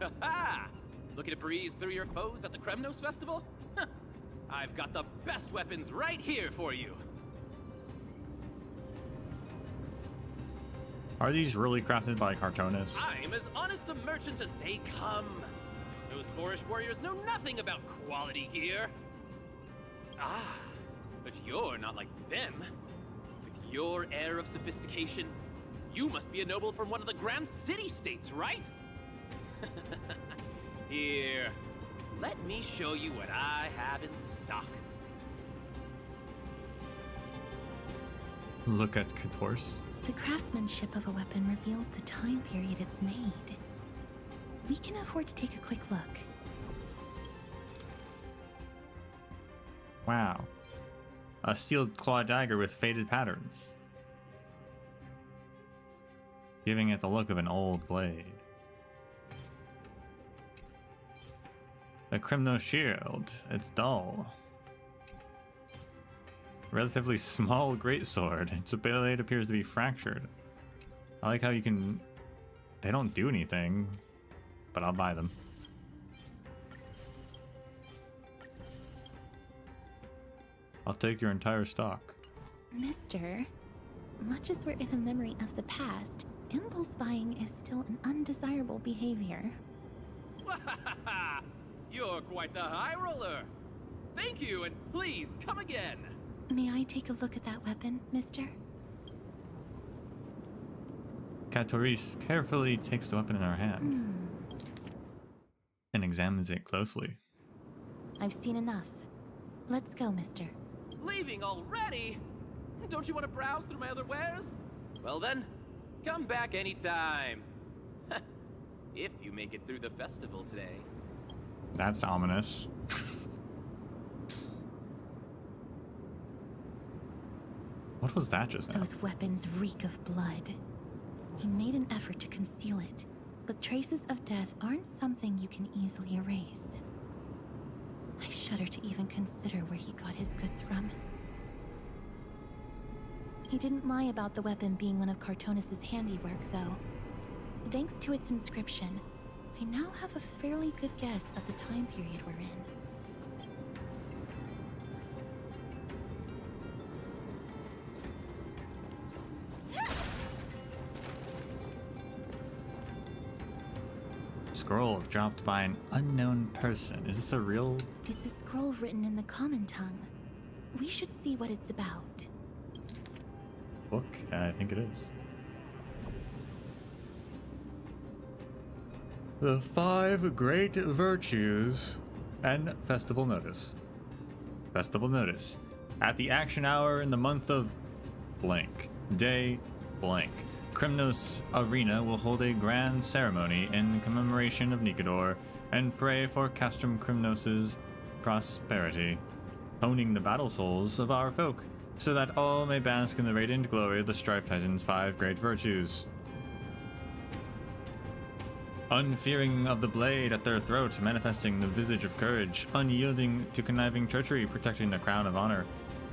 Ha ha! Looking to breeze through your foes at the Krymnos Festival? Huh. I've got the best weapons right here for you. Are these really crafted by Cartonis? I'm as honest a merchant as they come. Those boorish warriors know nothing about quality gear. Ah, but you're not like them. With your air of sophistication, you must be a noble from one of the Grand City-states, right? Here, let me show you what I have in stock. Look at Kators. The craftsmanship of a weapon reveals the time period it's made. We can afford to take a quick look. Wow. A steel claw dagger with faded patterns. Giving it the look of an old blade. A Krymnos shield. It's dull. Relatively small greatsword. Its blade appears to be fractured. I like how you can... They don't do anything, but I'll buy them. I'll take your entire stock. Mister, much as we're in a memory of the past, impulse buying is still an undesirable behavior. You're quite the high roller. Thank you, and please come again. May I take a look at that weapon, mister? Katoris carefully takes the weapon in her hand and examines it closely. I've seen enough. Let's go, mister. Leaving already? Don't you want to browse through my other wares? Well then, come back anytime. If you make it through the festival today. That's ominous. What was that just now? Those weapons reek of blood. He made an effort to conceal it, but traces of death aren't something you can easily erase. I shudder to even consider where he got his goods from. He didn't lie about the weapon being one of Cartonis' handiwork, though. Thanks to its inscription, I now have a fairly good guess of the time period we're in. Scroll dropped by an unknown person. Is this a real? It's a scroll written in the common tongue. We should see what it's about. Book? I think it is. The 5 Great Virtues and Festival Notice. Festival Notice. At the action hour in the month of blank, day blank, Kremnos Arena will hold a grand ceremony in commemoration of Nikador and pray for Castrum Kremnos' prosperity, honing the battle souls of our folk, so that all may bask in the radiant glory of the Strife Titans' 5 great virtues. Unfearing of the blade at their throat, manifesting the visage of courage, unyielding to conniving treachery, protecting the crown of honor,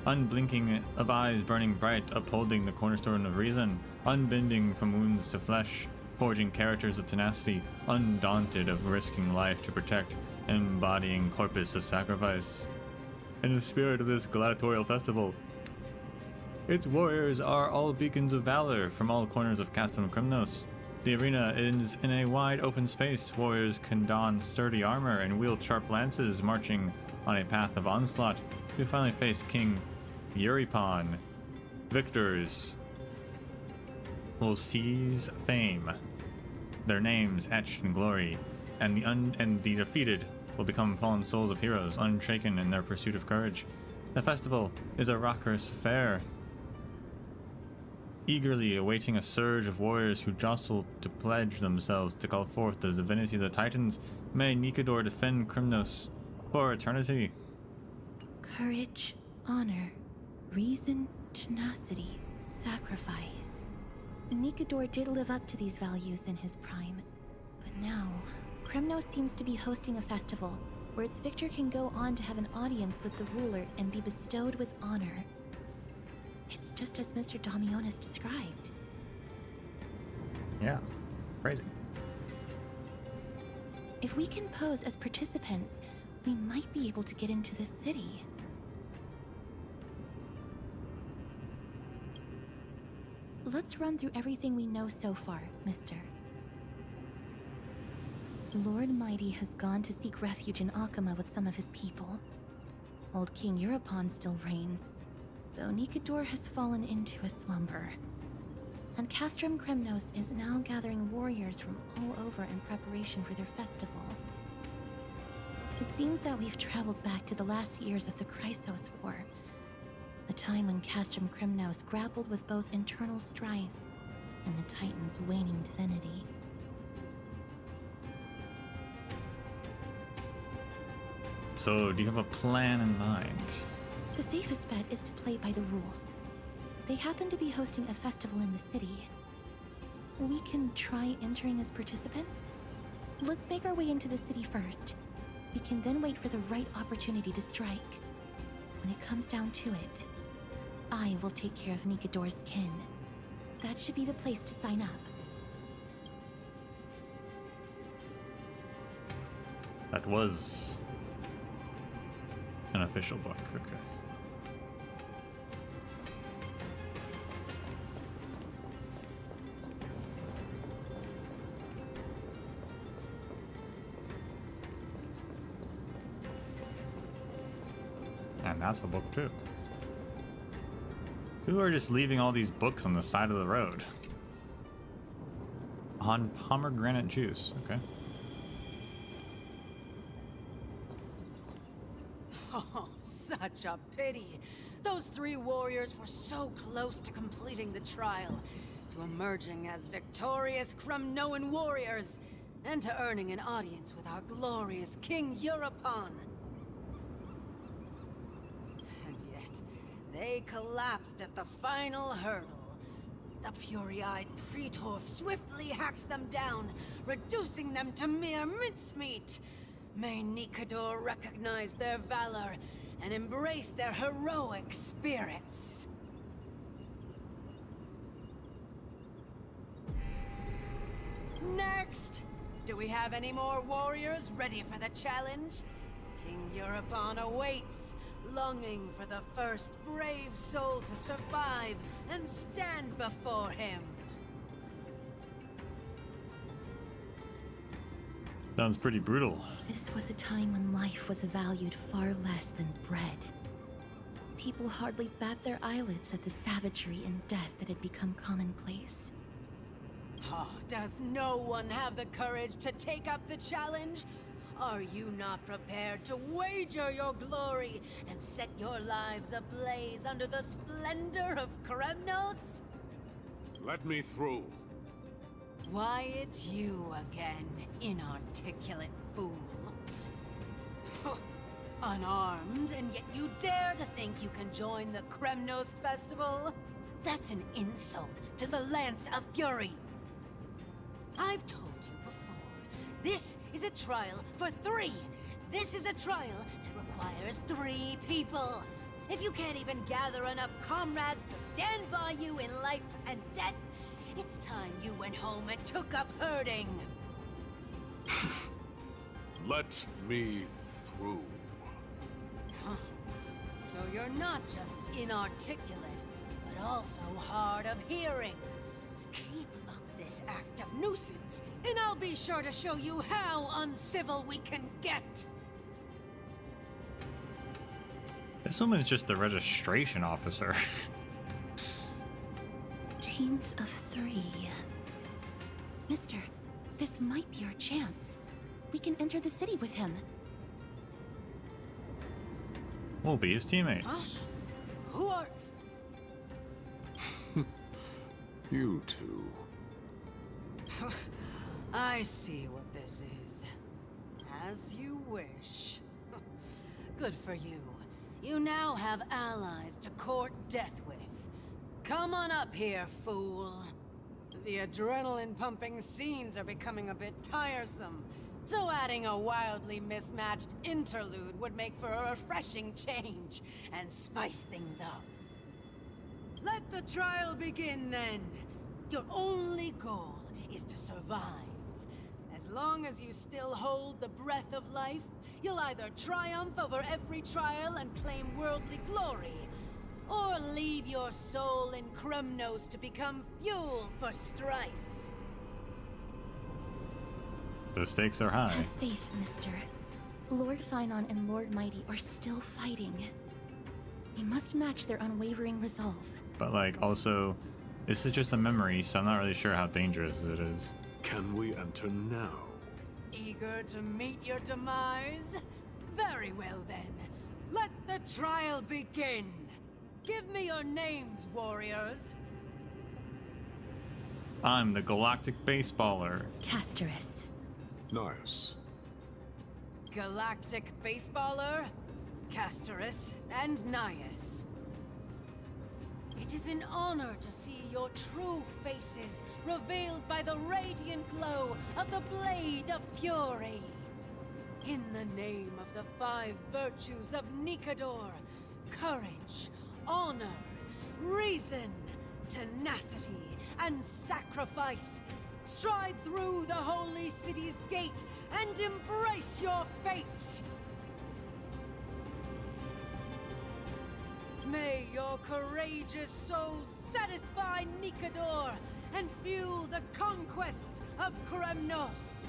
unblinking of eyes burning bright, upholding the cornerstone of reason, unbending from wounds to flesh, forging characters of tenacity, undaunted of risking life to protect, embodying corpus of sacrifice. In the spirit of this gladiatorial festival, its warriors are all beacons of valor from all corners of Castrum Kremnos. The arena is in a wide open space. Warriors can don sturdy armor and wield sharp lances, marching on a path of onslaught to finally face King Euripon. Victors will seize fame, their names etched in glory, and the defeated will become fallen souls of heroes, unshaken in their pursuit of courage. The festival is a raucous fair, eagerly awaiting a surge of warriors who jostle to pledge themselves to call forth the divinity of the Titans. May Nikador defend Kremnos for eternity. Courage, honor, reason, tenacity, sacrifice. Nikador did live up to these values in his prime. But now, Kremnos seems to be hosting a festival where its victor can go on to have an audience with the ruler and be bestowed with honor. It's just as Mr. Damionis described. Yeah, crazy. If we can pose as participants, we might be able to get into the city. Let's run through everything we know so far, mister. Lord Mighty has gone to seek refuge in Akama with some of his people. Old King Euripon still reigns, though Nikador has fallen into a slumber. And Castrum Kremnos is now gathering warriors from all over in preparation for their festival. It seems that we've traveled back to the last years of the Chrysos War, a time when Castrum Kremnos grappled with both internal strife and the Titan's waning divinity. So, do you have a plan in mind? The safest bet is to play by the rules. They happen to be hosting a festival in the city. We can try entering as participants? Let's make our way into the city first. We can then wait for the right opportunity to strike. When it comes down to it, I will take care of Nikador's kin. That should be the place to sign up. That was an official book, okay. And that's a book too. Who are just leaving all these books on the side of the road? On pomegranate juice, okay. Oh, such a pity. Those 3 warriors were so close to completing the trial, to emerging as victorious Kremnoan warriors, and to earning an audience with our glorious King Eurupon. And yet, they collapsed at the final hurdle. The fury-eyed Praetor swiftly hacked them down, reducing them to mere mincemeat. May Nikador recognize their valor and embrace their heroic spirits. Next! Do we have any more warriors ready for the challenge? King Eurupon awaits, longing for the first brave soul to survive and stand before him. Sounds pretty brutal. This was a time when life was valued far less than bread. People hardly bat their eyelids at the savagery and death that had become commonplace. Oh, does no one have the courage to take up the challenge? Are you not prepared to wager your glory and set your lives ablaze under the splendor of Kremnos? Let me through. Why, it's you again, inarticulate fool. Unarmed, and yet you dare to think you can join the Kremnos festival? That's an insult to the Lance of Fury. I've told you before, this is a trial for 3. This is a trial that requires 3 people. If you can't even gather enough comrades to stand by you in life and death, it's time you went home and took up herding. Let me through. Huh. So you're not just inarticulate, but also hard of hearing. Keep up this act of nuisance, and I'll be sure to show you how uncivil we can get. This woman's just the registration officer. Teams of 3. Mister, this might be our chance. We can enter the city with him. We'll be his teammates. Huh? Who are... You two. I see what this is. As you wish. Good for you. You now have allies to court death with. Come on up here, fool. The adrenaline-pumping scenes are becoming a bit tiresome, so adding a wildly mismatched interlude would make for a refreshing change and spice things up. Let the trial begin, then. Your only goal is to survive. As long as you still hold the breath of life, you'll either triumph over every trial and claim worldly glory, or leave your soul in Kremnos to become fuel for strife. The stakes are high. Have faith, mister. Lord Thainon and Lord Mighty are still fighting. We must match their unwavering resolve. But like, also, this is just a memory, so I'm not really sure how dangerous it is. Can we enter now? Eager to meet your demise? Very well then. Let the trial begin. Give me your names, warriors. I'm the Galactic Baseballer. Castorus. Nice. Galactic Baseballer, Castorus, and Nias. It is an honor to see your true faces revealed by the radiant glow of the Blade of Fury. In the name of the 5 virtues of Nikador, courage, honor, reason, tenacity, and sacrifice, stride through the holy city's gate and embrace your fate! May your courageous souls satisfy Nikador and fuel the conquests of Kremnos!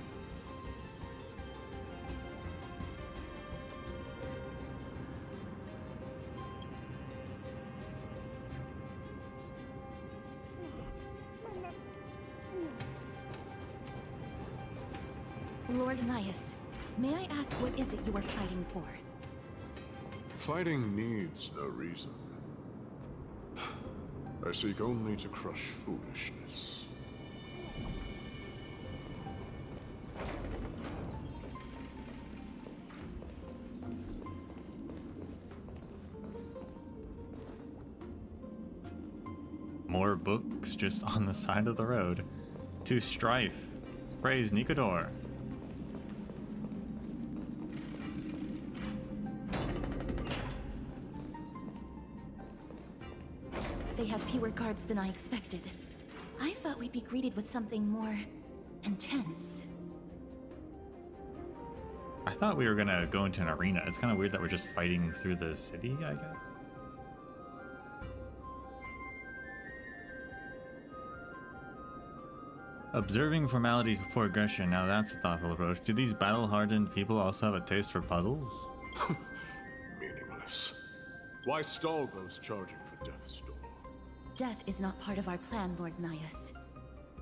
Lord Nias, may I ask what is it you are fighting for? Fighting needs no reason. I seek only to crush foolishness. More books just on the side of the road. To strife. Praise Nikador. They have fewer guards than I expected. I thought we'd be greeted with something more intense. I thought we were gonna go into an arena. It's kind of weird that we're just fighting through the city, I guess. Observing formalities before aggression. Now that's a thoughtful approach. Do these battle-hardened people also have a taste for puzzles? Meaningless. Why stall those charging for Death's Door? Death is not part of our plan, Lord Nias.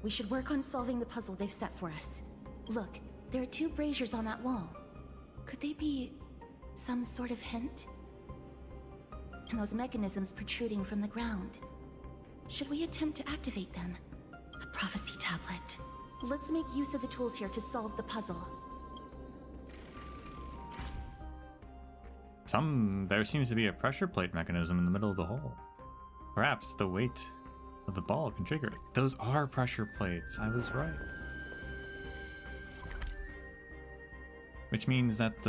We should work on solving the puzzle they've set for us. Look, there are 2 braziers on that wall. Could they be some sort of hint? And those mechanisms protruding from the ground. Should we attempt to activate them? A prophecy tablet. Let's make use of the tools here to solve the puzzle. There seems to be a pressure plate mechanism in the middle of the hole. Perhaps the weight of the ball can trigger it. Those are pressure plates. I was right. Which means that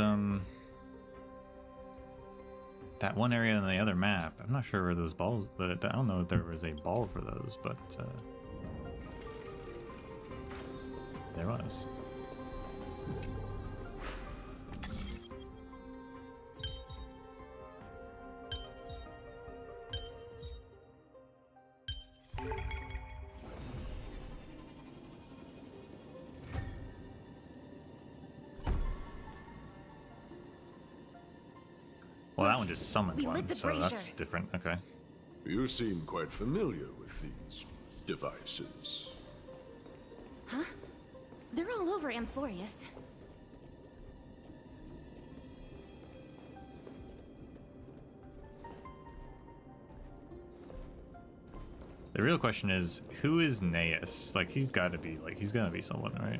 that one area in the other map, I'm not sure where those balls, I don't know if there was a ball for those, but there was. Well, that one just summoned one, so that's different. Okay. You seem quite familiar with these devices. Huh? They're all over Amphorius. The real question is, who is Naeus? Like, he's got to be, like, he's gonna be someone, right?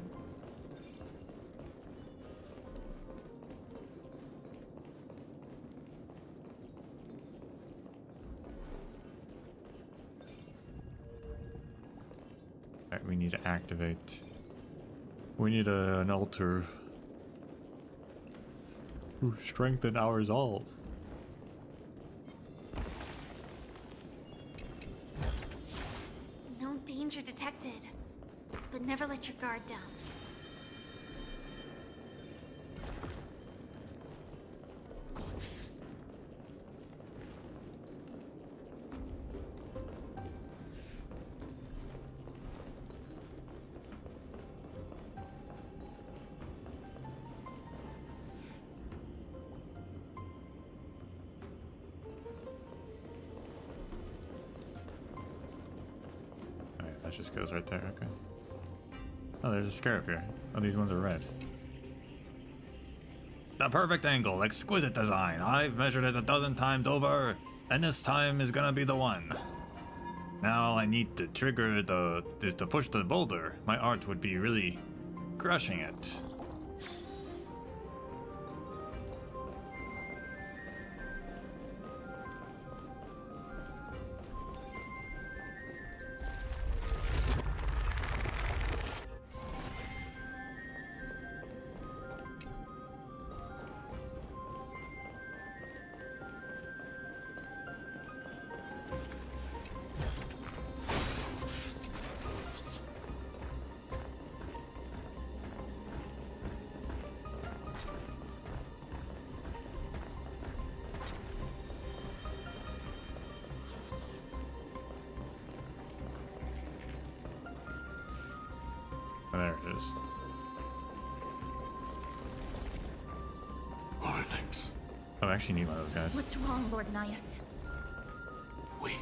Alright, we need to activate. We need an altar. Ooh, strengthen our resolve. No danger detected, but never let your guard down. That just goes right there, okay. Oh, there's a scarab here. Oh, these ones are red. The perfect angle, exquisite design. I've measured it 12 times over, and this time is gonna be the one. Now I need to trigger is to push the boulder. My art would be really crushing it. There it is. Onyx. Oh, I actually need one of those guys. What's wrong, Lord Nias? Weak.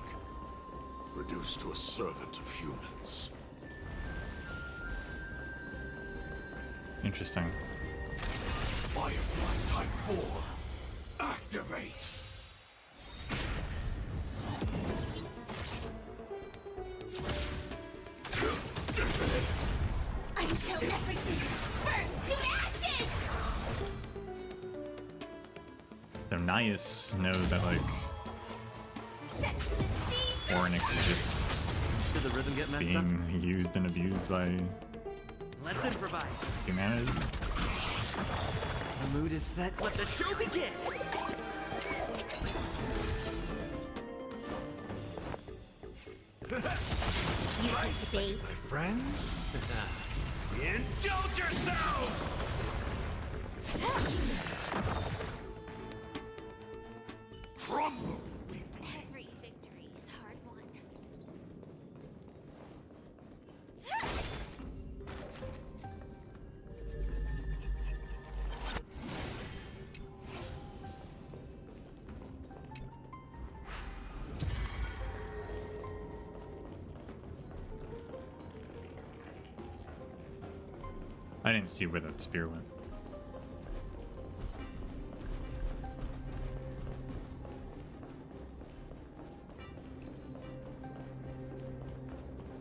Reduced to a servant of humans. Interesting. Firefly Type 4. Activate! Until everything burns to ashes! So Nias knows that like Oryx is just Did the rhythm get messed up? being used and abused by Let's improvise. humanity. The mood is set. Let the show begin! You take the bait. My friends? Indulge yourselves! Crumble! Every victory is hard won. I didn't see where that spear went.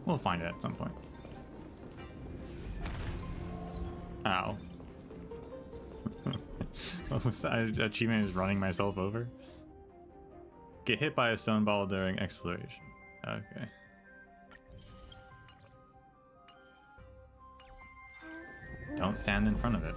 We'll find it at some point. Ow. What was that? Achievement is running myself over? Get hit by a stone ball during exploration. Okay. Don't stand in front of it.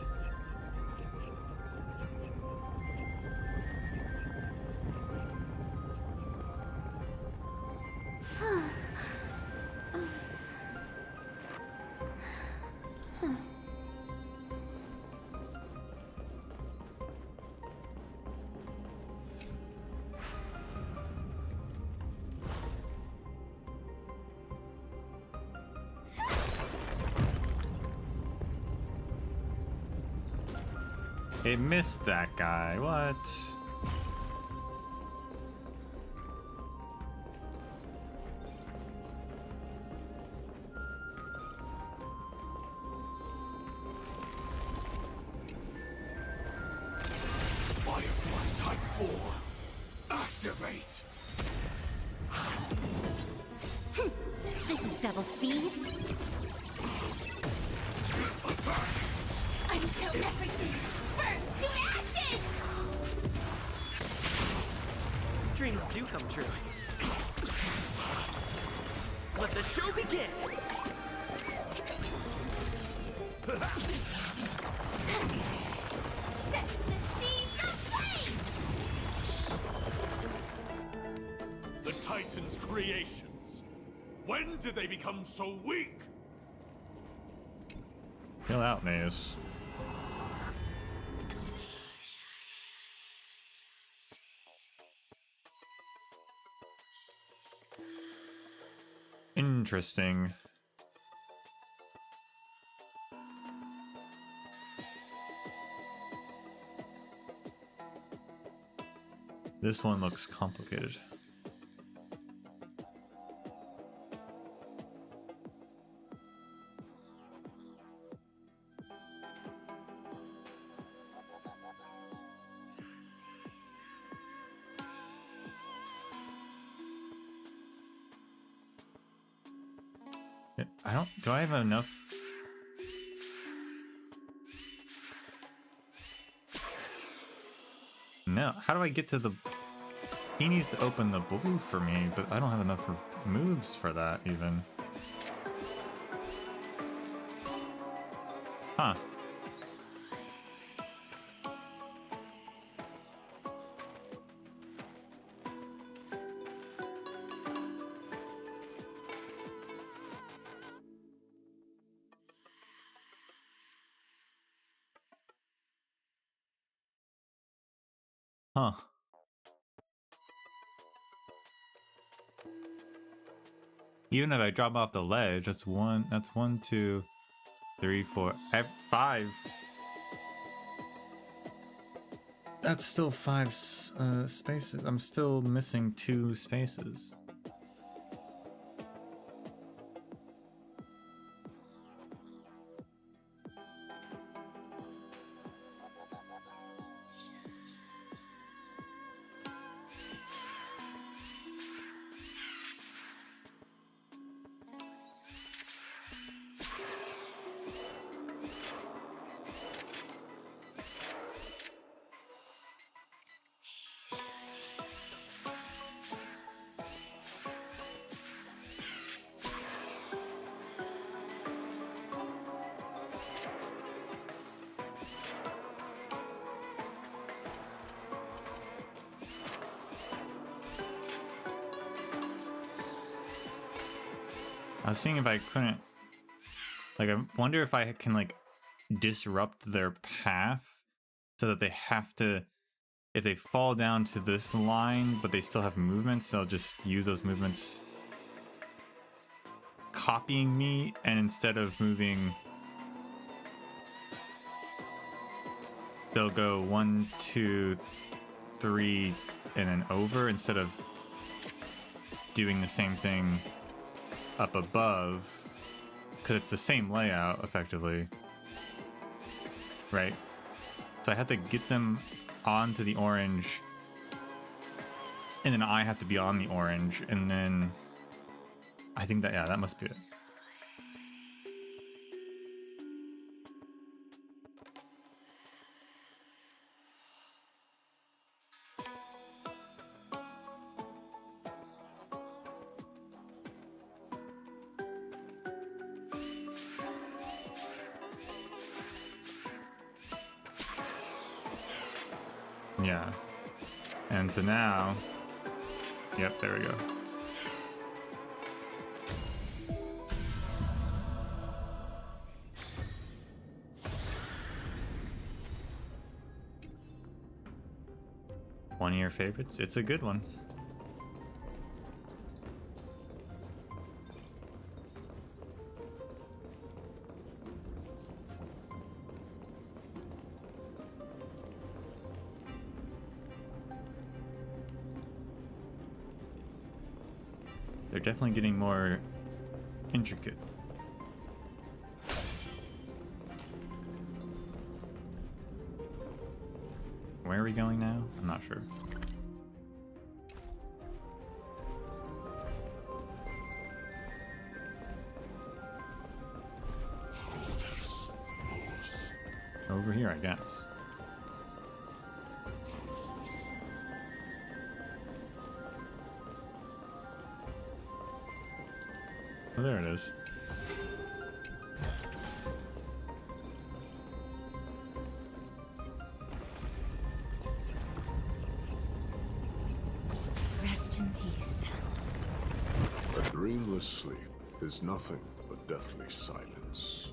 It missed that guy. What? Firefly Type 4. Activate! This is double speed. Attack! Until everything burns to ashes! Dreams do come true. Let the show begin! Set the seas ablaze! The Titan's creations. When did they become so weak? Chill out, Maze. Interesting. This one looks complicated. Do I have enough? No, how do I get to the... He needs to open the blue for me, but I don't have enough moves for that even. Huh. Huh. Even if I drop off the ledge, that's one, 2, 3, 4, 5. That's still 5 spaces. I'm still missing 2 spaces. I was seeing if I couldn't, like, I wonder if I can, like, disrupt their path so that they have to, if they fall down to this line but they still have movements, they'll just use those movements copying me, and instead of moving, they'll go 1, 2, 3 and then over, instead of doing the same thing up above, because it's the same layout effectively, right? So I have to get them onto the orange, and then I have to be on the orange, and then I think that, yeah, that must be it. Yeah. And so now, yep, there we go. One of your favorites? It's a good one. They're definitely getting more intricate. Where are we going now? I'm not sure. Over here, I guess. Oh, there it is. Rest in peace. A dreamless sleep is nothing but deathly silence.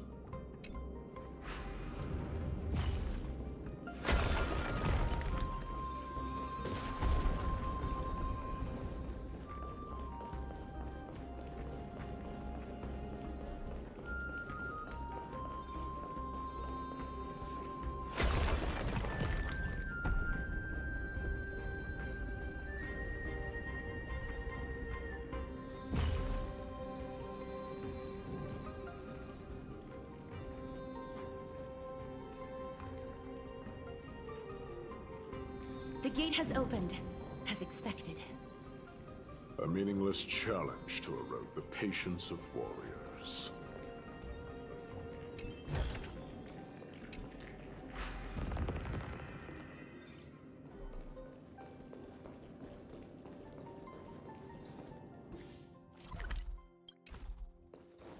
The gate has opened, as expected. A meaningless challenge to erode the patience of warriors.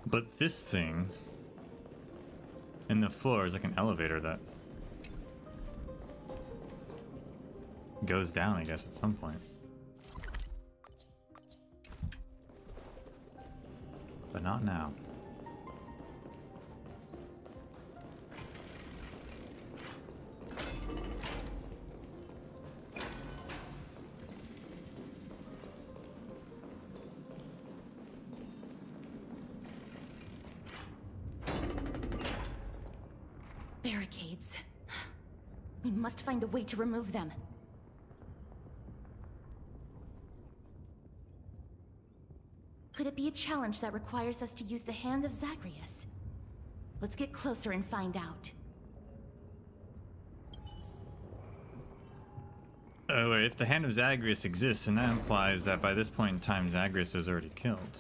But this thing in the floor is like an elevator that goes down, I guess, at some point. But not now. Barricades. We must find a way to remove them. Could it be a challenge that requires us to use the Hand of Zagreus? Let's get closer and find out. Oh, wait, if the Hand of Zagreus exists, then that implies that by this point in time, Zagreus was already killed.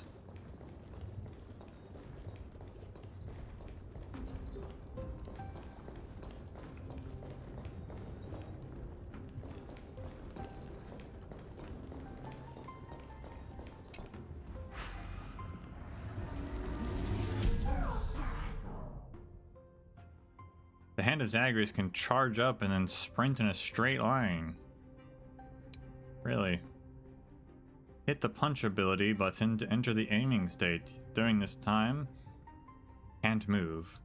The Hand of Zagreus can charge up and then sprint in a straight line. Really? Hit the punch ability button to enter the aiming state. During this time, can't move.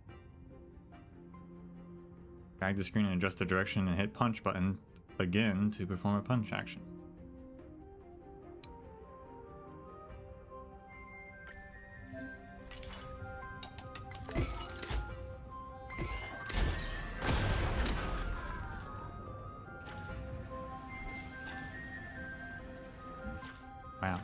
Drag the screen and adjust the direction and hit punch button again to perform a punch action. Wow.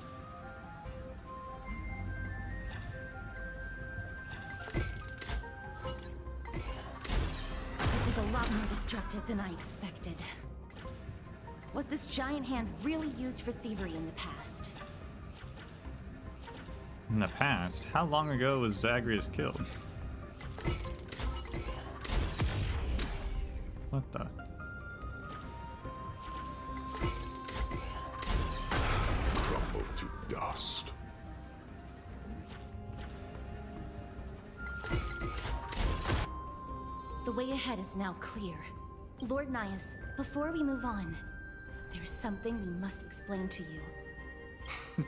This is a lot more destructive than I expected. Was this giant hand really used for thievery in the past? In the past? How long ago was Zagreus killed? What the? Crumble to dust. The way ahead is now clear. Lord Nias, before we move on, there's something we must explain to you.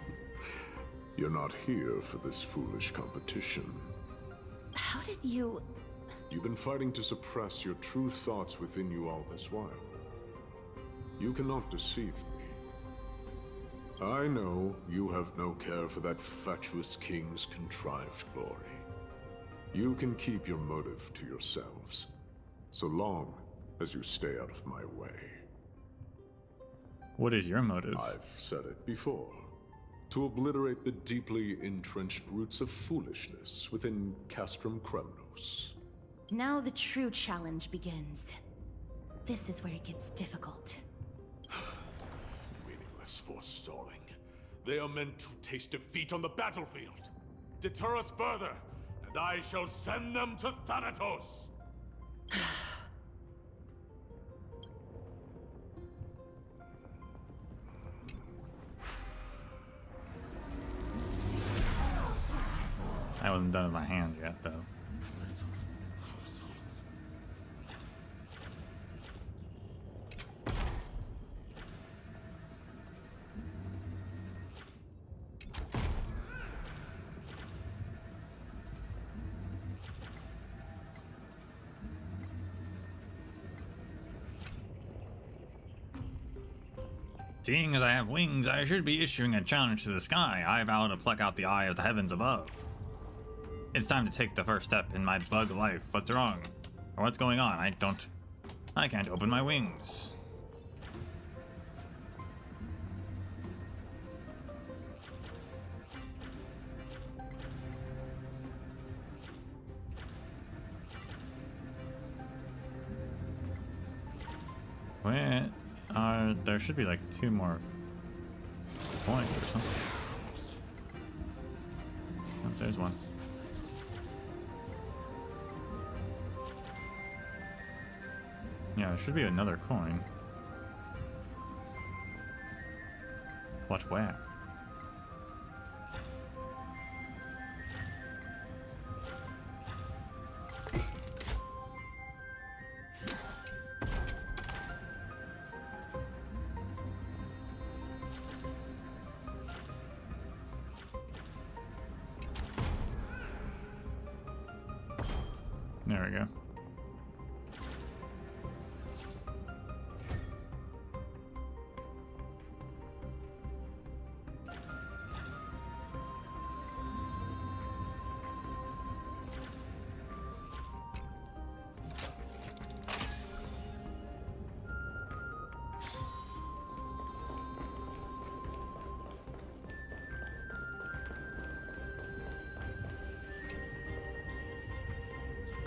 You're not here for this foolish competition. How did you... You've been fighting to suppress your true thoughts within you all this while. You cannot deceive me. I know you have no care for that fatuous king's contrived glory. You can keep your motive to yourselves, so long as you stay out of my way. What is your motive? I've said it before. To obliterate the deeply entrenched roots of foolishness within Castrum Kremnos. Now the true challenge begins. This is where it gets difficult. Meaningless forestalling. They are meant to taste defeat on the battlefield. Deter us further, and I shall send them to Thanatos! I wasn't done with my hand yet, though. Seeing as I have wings, I should be issuing a challenge to the sky. I vow to pluck out the eye of the heavens above. It's time to take the first step in my bug life. What's wrong? Or what's going on? I can't open my wings. Wait, there should be like 2 more coins or something. Oh, there's one. Yeah, there should be another coin. What, where? There we go.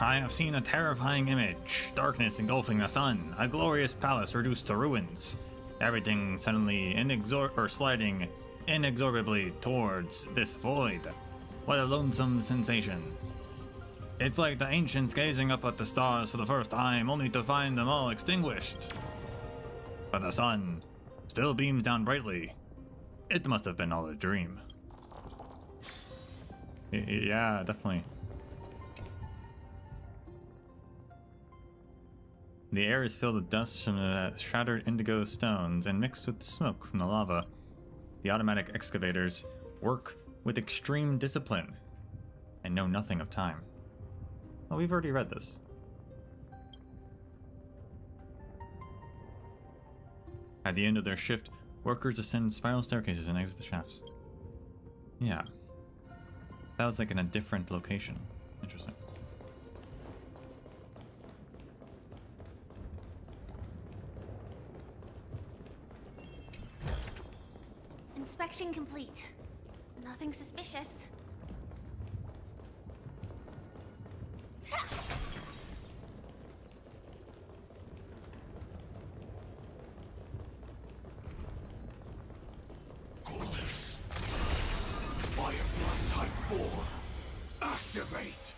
I have seen a terrifying image, darkness engulfing the sun, a glorious palace reduced to ruins, everything suddenly sliding inexorably towards this void. What a lonesome sensation. It's like the ancients gazing up at the stars for the first time, only to find them all extinguished. But the sun still beams down brightly. It must have been all a dream. Yeah, definitely. The air is filled with dust from the shattered indigo stones and mixed with the smoke from the lava. The automatic excavators work with extreme discipline and know nothing of time. Oh, we've already read this. At the end of their shift, workers ascend spiral staircases and exit the shafts. Yeah. That was like in a different location. Interesting. Inspection complete. Nothing suspicious. Firefly Type 4. Activate.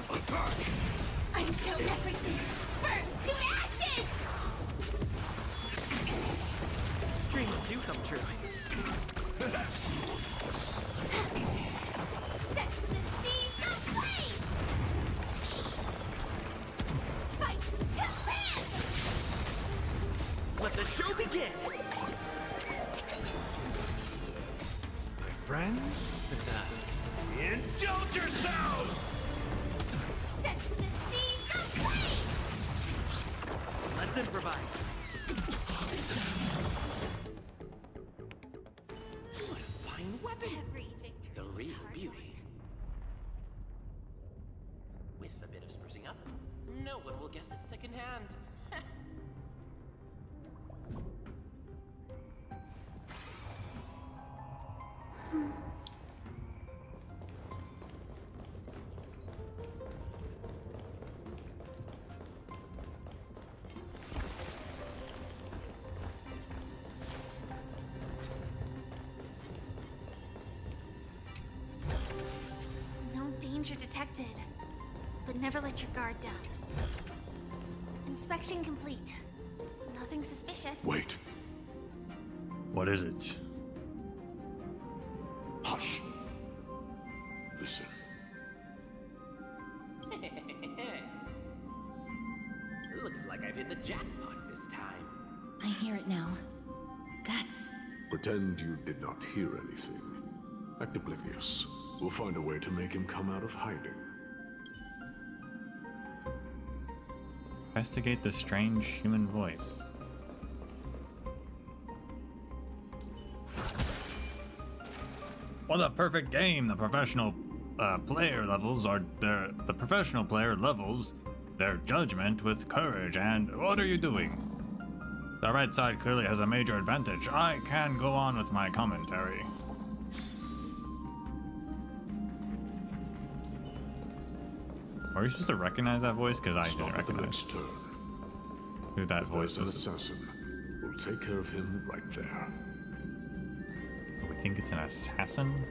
Attack. Until everything burns to ashes! Dreams do come true. Set the seas ablaze! Fight to land! Let the show begin! My friends, indulge yourselves! Set the seas ablaze! Let's improvise. What a fine weapon! Every victory It's a real is hard beauty. With a bit of sprucing up, no one will guess it secondhand. No danger detected. But never let your guard down. Inspection complete. Nothing suspicious. Wait. What is it? Hush. Listen. Looks like I've hit the jackpot this time. I hear it now. That's... Pretend you did not hear anything. Act oblivious. We'll find a way to make him come out of hiding. Investigate the strange human voice. What a perfect game! The professional player levels their judgment with courage. And what are you doing? The right side clearly has a major advantage. I can go on with my commentary. Are you supposed to recognize that voice? Because I didn't recognize who that voice An was. assassin. We'll take care of him right there. We think it's an assassin?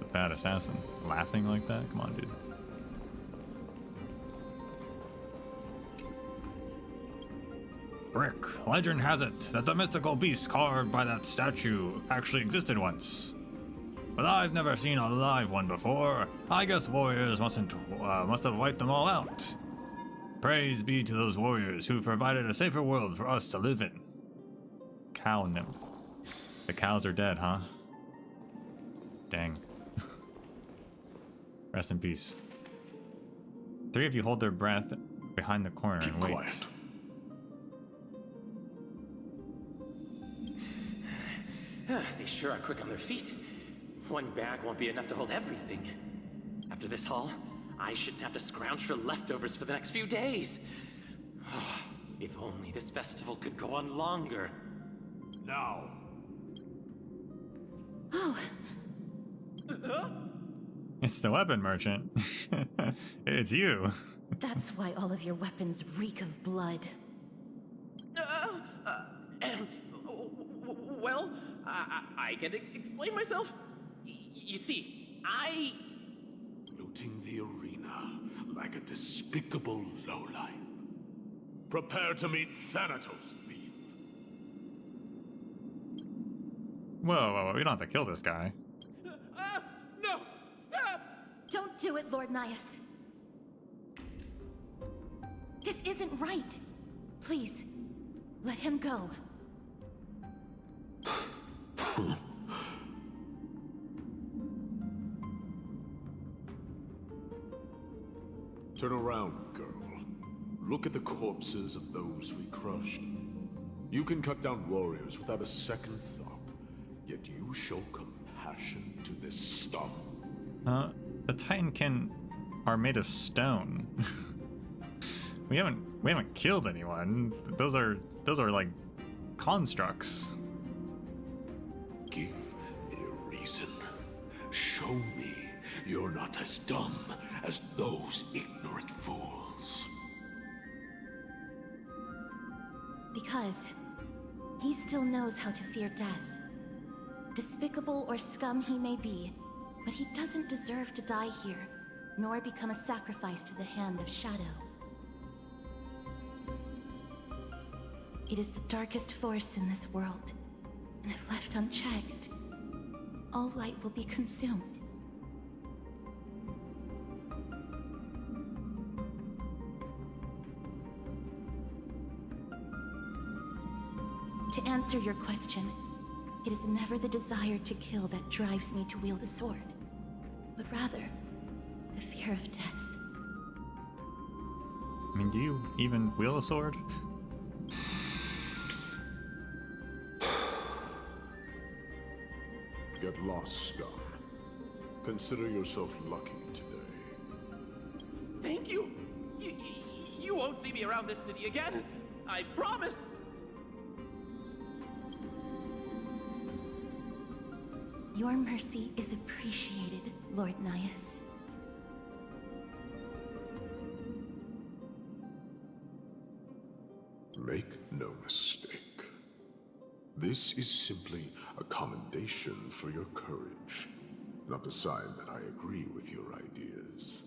A bad assassin. Laughing like that? Come on, dude. Brick, legend has it that the mystical beast carved by that statue actually existed once. But I've never seen a live one before. I guess warriors must have wiped them all out. Praise be to those warriors who provided a safer world for us to live in. Cow nymph. The cows are dead, huh? Dang. Rest in peace. 3 of you hold their breath behind the corner and wait. Quiet. They sure are quick on their feet. One bag won't be enough to hold everything. After this haul, I shouldn't have to scrounge for leftovers for the next few days. If only this festival could go on longer. Now. Oh, It's the weapon merchant. It's you. that's why all of your weapons reek of blood. Well, I can explain myself. You see, Looting the arena like a despicable lowlife. Prepare to meet Thanatos, thief. Whoa, we don't have to kill this guy. No! Stop! Don't do it, Lord Nias. This isn't right. Please, let him go. Turn around, girl. Look at the corpses of those we crushed. You can cut down warriors without a second thought, yet you show compassion to this scum. The Titankin are made of stone. we haven't killed anyone. Those are like constructs. Give me a reason. Show me you're not as dumb as those ignorant fools. Because he still knows how to fear death. Despicable or scum he may be, but he doesn't deserve to die here, nor become a sacrifice to the hand of Shadow. It is the darkest force in this world, and if left unchecked, all light will be consumed. To answer your question, it is never the desire to kill that drives me to wield a sword, but rather the fear of death. I mean, do you even wield a sword? Get lost, scum. Consider yourself lucky today. Thank you. You won't see me around this city again. I promise. Your mercy is appreciated, Lord Nias. Make no mistake. This is simply a commendation for your courage, not a sign that I agree with your ideas.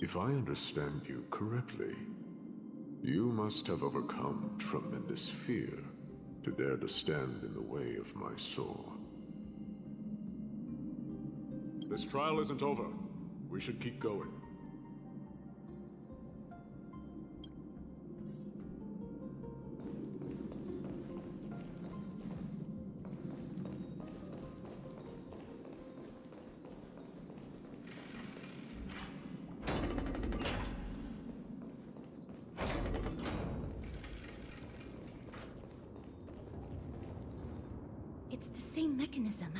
If I understand you correctly, you must have overcome tremendous fear to dare to stand in the way of my sword. This trial isn't over. We should keep going. It's the same mechanism.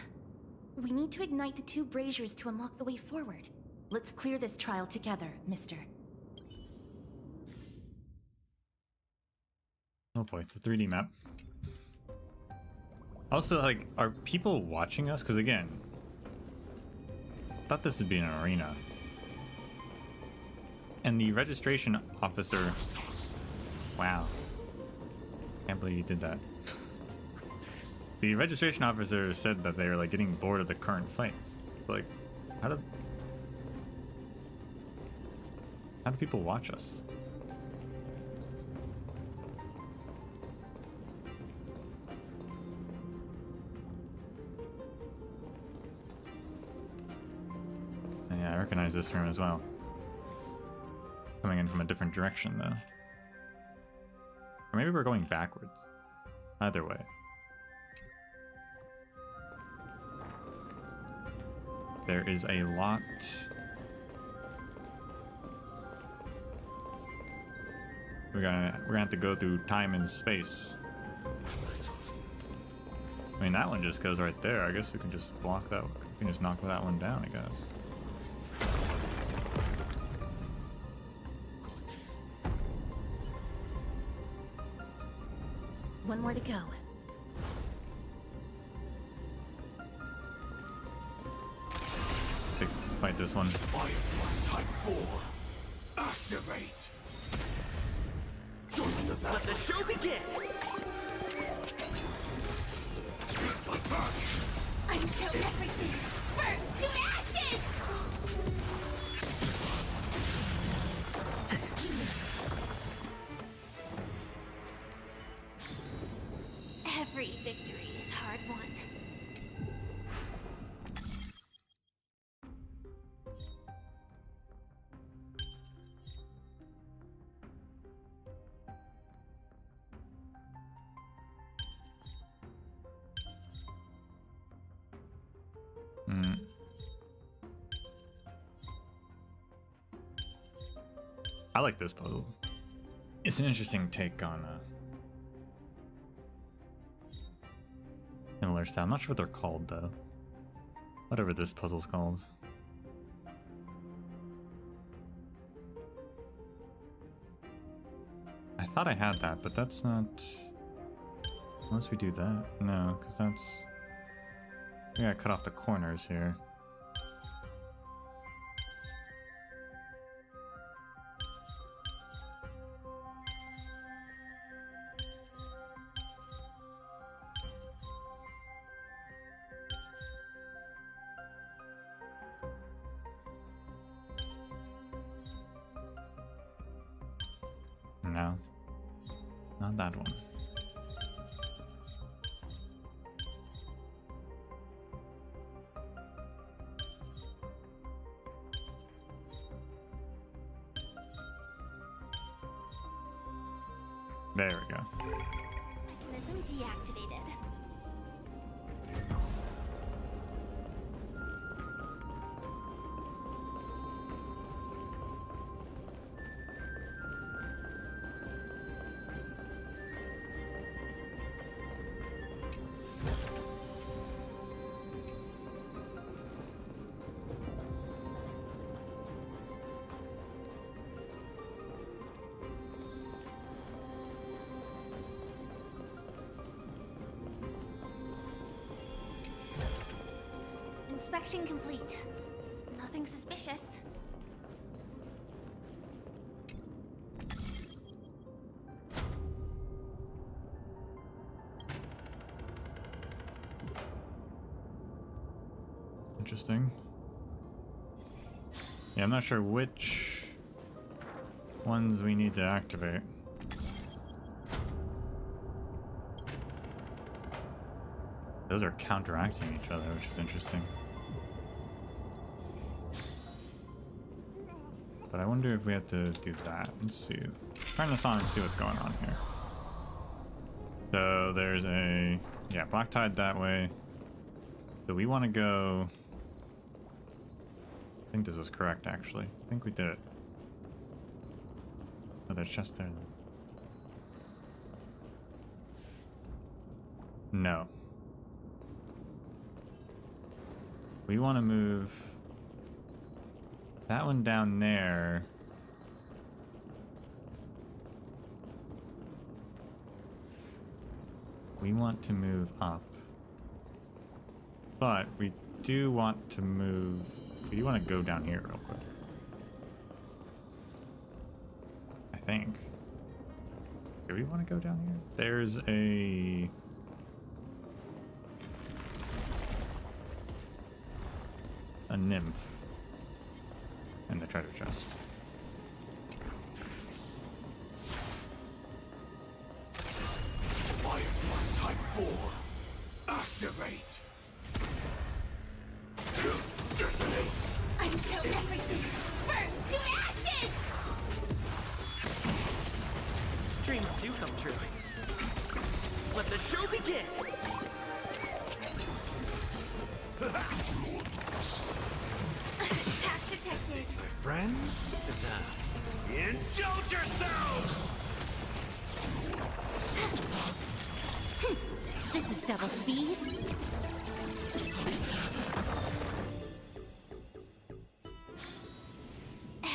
We need to ignite the two braziers to unlock the way forward. Let's clear this trial together, mister. Oh boy, it's a 3D map. Also, like, are people watching us? Because again, I thought this would be an arena. And the registration officer... Wow. Can't believe you did that. The registration officer said that they were like getting bored of the current fights. Like, how do people watch us? And yeah, I recognize this room as well. Coming in from a different direction though. Or maybe we're going backwards. Either way. There is a lot. We're gonna have to go through time and space. I mean, that one just goes right there. I guess we can just block that. We can just knock that one down, I guess. One more to go. Fight this one. Type 4. Activate. Join the battle. Let the show begin. Attack. Until everything burns to ashes! Every victory is hard won. I like this puzzle. It's an interesting take on similar style. I'm not sure what they're called though. Whatever this puzzle's called. I thought I had that, but that's not... Unless we do that. No, because that's... We gotta cut off the corners here. No, not that one. There we go. Mechanism deactivated. Inspection complete. Nothing suspicious. Interesting. Yeah, I'm not sure which ones we need to activate. Those are counteracting each other, which is interesting. But I wonder if we have to do that. Let's see. Turn this on and see what's going on here. So there's a... Yeah, black tide that way. So we want to go... I think this was correct, actually. I think we did it. Oh, there's chest there, then. No. We want to move that one down there. We want to move up. But we do want to move... We do want to go down here real quick. I think. Do we want to go down here? There's a... nymph in the treasure chest. Firefly Type 4. Activate. Detonate. Until everything burns to ashes! Dreams do come true. Let the show begin! Attack detected. Friends? Indulge yourselves! This is double speed.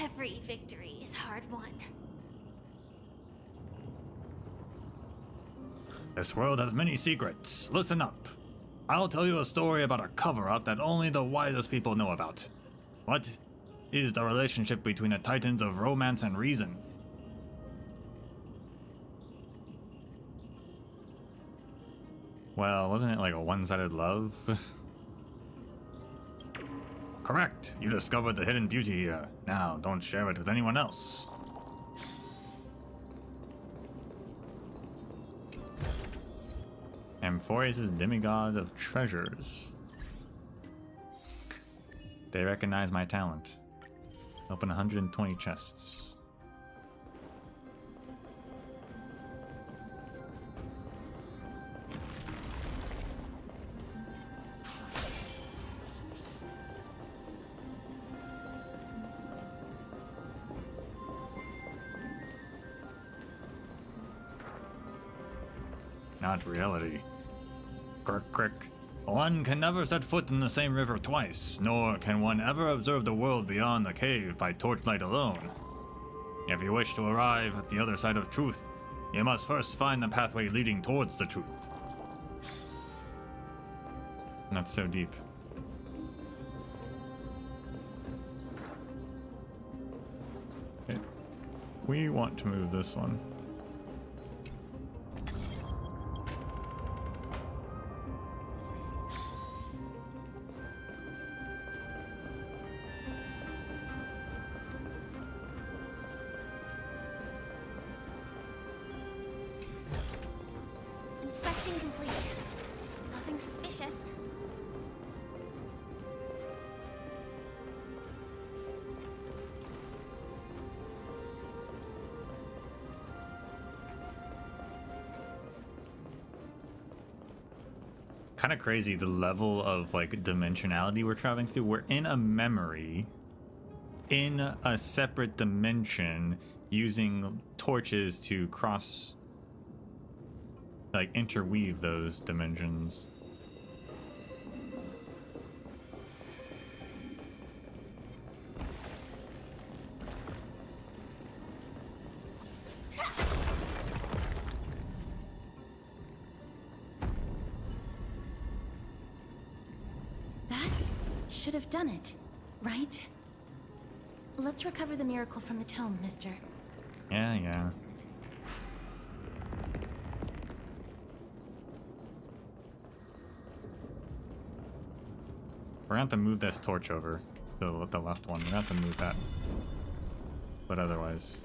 Every victory is hard won. This world has many secrets. Listen up. I'll tell you a story about a cover-up that only the wisest people know about. What is the relationship between the titans of romance and reason? Well, wasn't it like a one-sided love? Correct. You discovered the hidden beauty here. Now, don't share it with anyone else. Amphorius is demigod of treasures. They recognize my talent. Open 120 chests. not reality. Crick, crick. One can never set foot in the same river twice, nor can one ever observe the world beyond the cave by torchlight alone. If you wish to arrive at the other side of truth, you must first find the pathway leading towards the truth. That's so deep. Okay. We want to move this one. Inspection complete. Nothing suspicious. Kind of crazy the level of like dimensionality we're traveling through. We're in a memory in a separate dimension using torches to cross, like interweave those dimensions. Should have done it, right? Let's recover the miracle from the tome, mister. Yeah. We're gonna have to move this torch over, the left one. We're gonna have to move that. But otherwise...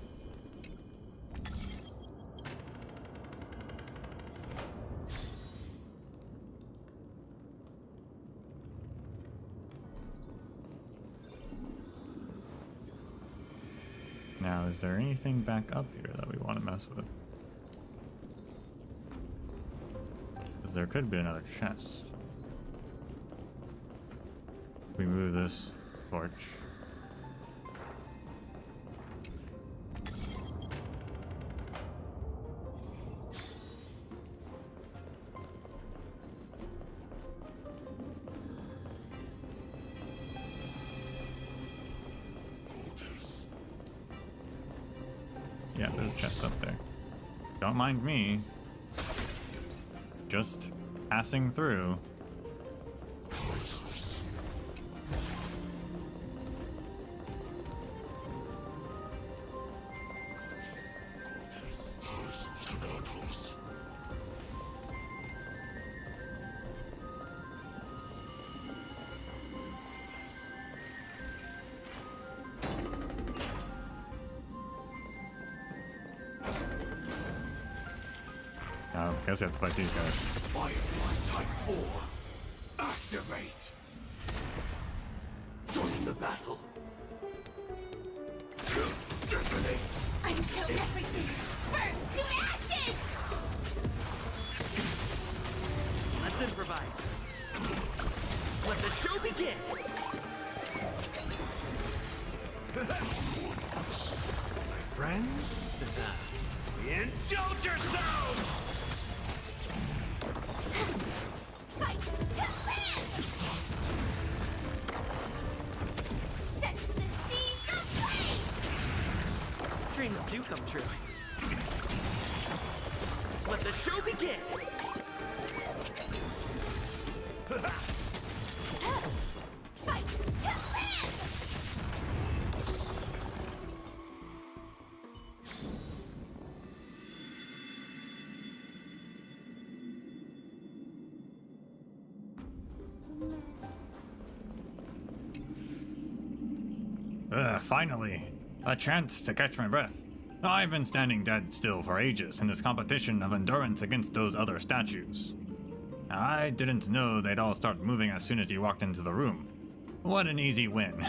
Now, is there anything back up here that we want to mess with? Because there could be another chest. We move this torch. Yeah, there's a chest up there. Don't mind me. Just passing through. I guess we have to fight these guys. Firefly Type 4. Activate. Join the battle. Detonate. Until everything burns to ashes! Let's improvise. Let the show begin! My friends, indulge yourselves! Fight to land! Set the seas aflame! Dreams do come true. Let the show begin! Fight to land! Finally, a chance to catch my breath. I've been standing dead still for ages in this competition of endurance against those other statues. I didn't know they'd all start moving as soon as you walked into the room. What an easy win.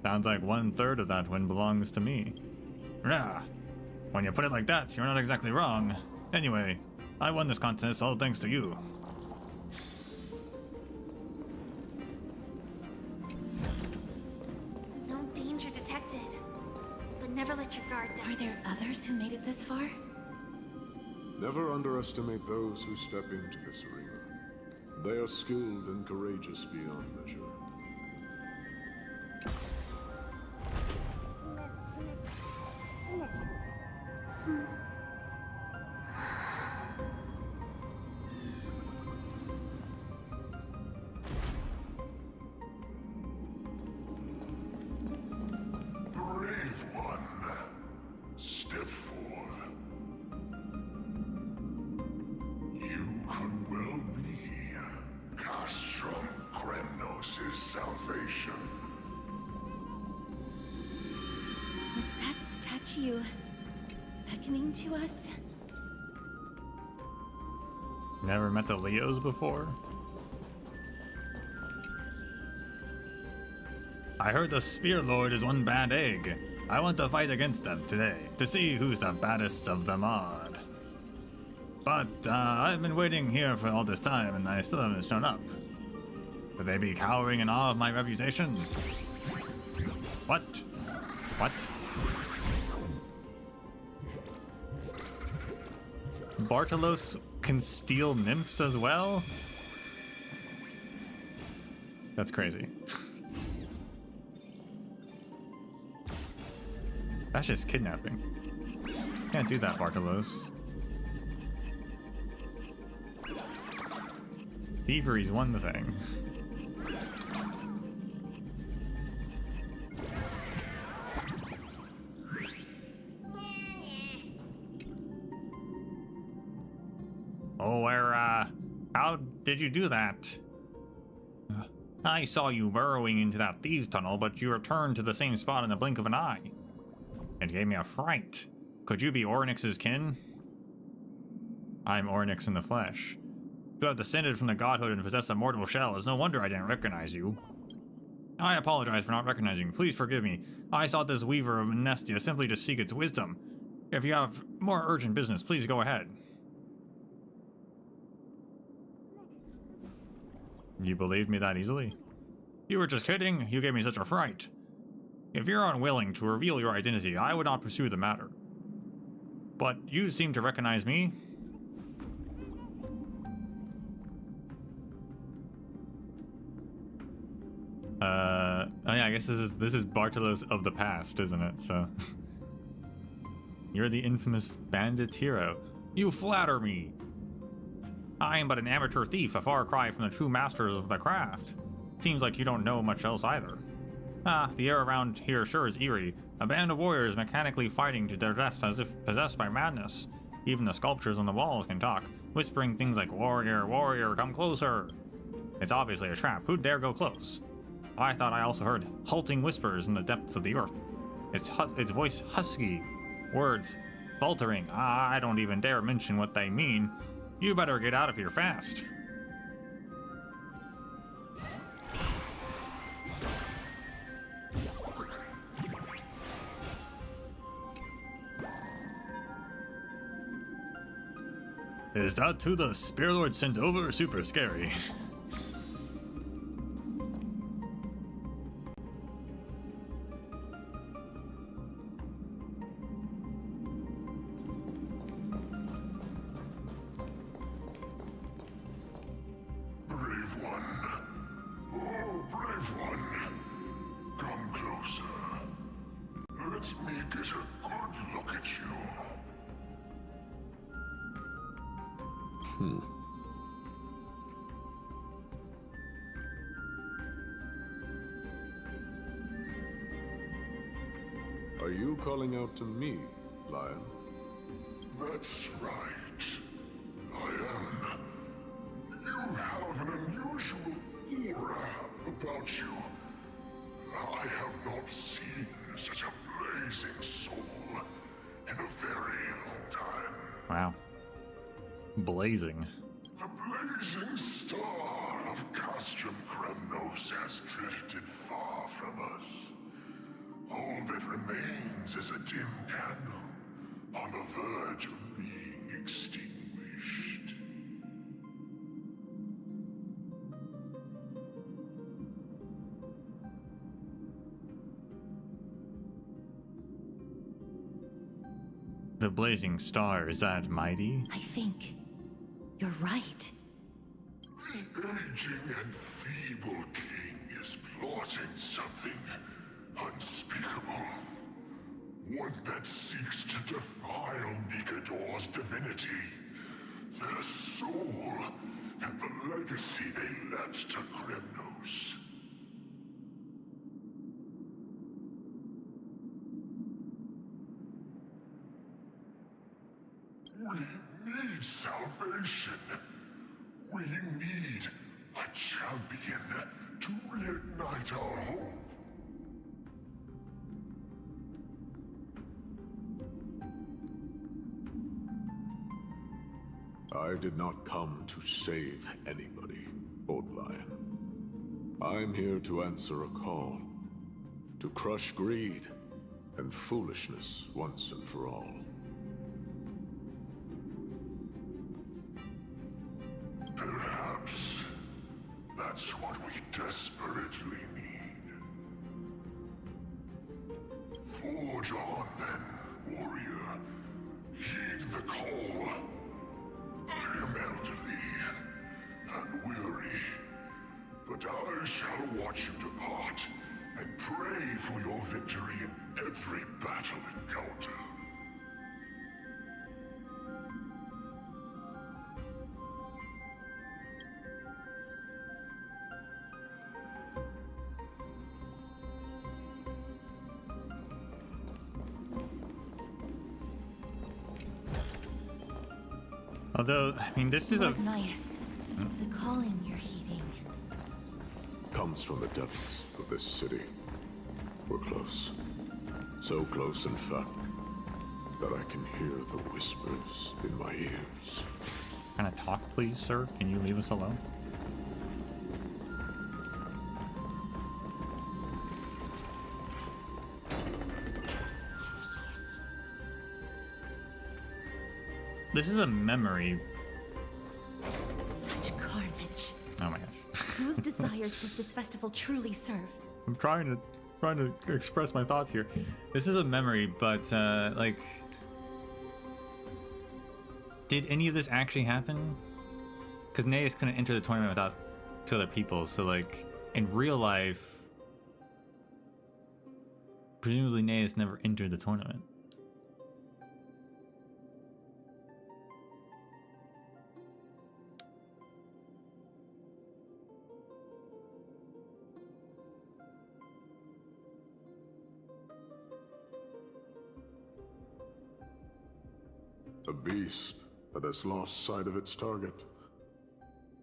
Sounds like 1/3 of that win belongs to me. Yeah, when you put it like that, you're not exactly wrong. Anyway, I won this contest all thanks to you. but never let your guard down. Are there others who made it this far? Never underestimate those who step into this arena. They are skilled and courageous beyond measure. Brave one, step forth. You could well be Castrum Kremnos' salvation. Was that statue beckoning to us? Never met the Leos before? I heard the Spear Lord is one bad egg. I want to fight against them today, to see who's the baddest of them all. But, I've been waiting here for all this time, and I still haven't shown up. Would they be cowering in awe of my reputation? What? What? Bartolos can steal nymphs as well? That's crazy. That's just kidnapping. Can't do that, Bartolos. Thievery's one thing. Oh, how did you do that? I saw you burrowing into that thieves' tunnel, but you returned to the same spot in the blink of an eye. It gave me a fright. Could you be Ornyx's kin? I'm Ornyx in the flesh. You have descended from the godhood and possess a mortal shell. It's no wonder I didn't recognize you. I apologize for not recognizing you. Please forgive me. I sought this weaver of Amnestia simply to seek its wisdom. If you have more urgent business, please go ahead. You believed me that easily? You were just kidding. You gave me such a fright. If you're unwilling to reveal your identity, I would not pursue the matter. But you seem to recognize me. Oh yeah, I guess this is Bartolos of the past, isn't it? So you're the infamous bandit hero. You flatter me. I am but an amateur thief, a far cry from the true masters of the craft. Seems like you don't know much else either. Ah, the air around here sure is eerie. A band of warriors mechanically fighting to their deaths as if possessed by madness. Even the sculptures on the walls can talk, whispering things like, "Warrior, warrior, come closer." It's obviously a trap. Who'd dare go close? I thought I also heard halting whispers in the depths of the earth. Its voice husky, words faltering. I don't even dare mention what they mean. You better get out of here fast. Is that who the Spear Lord sent over? Super scary. Brave one. Oh, brave one. Come closer. Let me get a good look at you. Are you calling out to me, Lion? That's right. I am. You have an unusual aura about you. I have not seen such a blazing soul in a very long time. Wow. Blazing. The blazing star of Castrum Kremnos has drifted far from us. All that remains is a dim candle on the verge of being extinguished. The blazing star, is that mighty? I think you're right. The aging and feeble king is plotting something unspeakable. One that seeks to defile Nikador's divinity, their soul, and the legacy they left to Kremnos. We need salvation. We need a champion to reignite our hope. I did not come to save anybody, Old Lion. I'm here to answer a call. To crush greed and foolishness once and for all. Perhaps that's what we desperately need. Forge on then, warrior. Heed the call. I am elderly and weary, but I shall watch you depart and pray for your victory in every battle encounter. Although, I mean, this is Lord Nias, the calling you're heeding. Comes from the depths of this city. We're close. So close, in fact, that I can hear the whispers in my ears. Can I talk, please, sir? Can you leave us alone? This is a memory. Such carnage. Oh my gosh. Whose desires does this festival truly serve? I'm trying to express my thoughts here. This is a memory, but like, did any of this actually happen? Because Naeus couldn't enter the tournament without two other people, so like in real life, presumably Naeus never entered the tournament. A beast that has lost sight of its target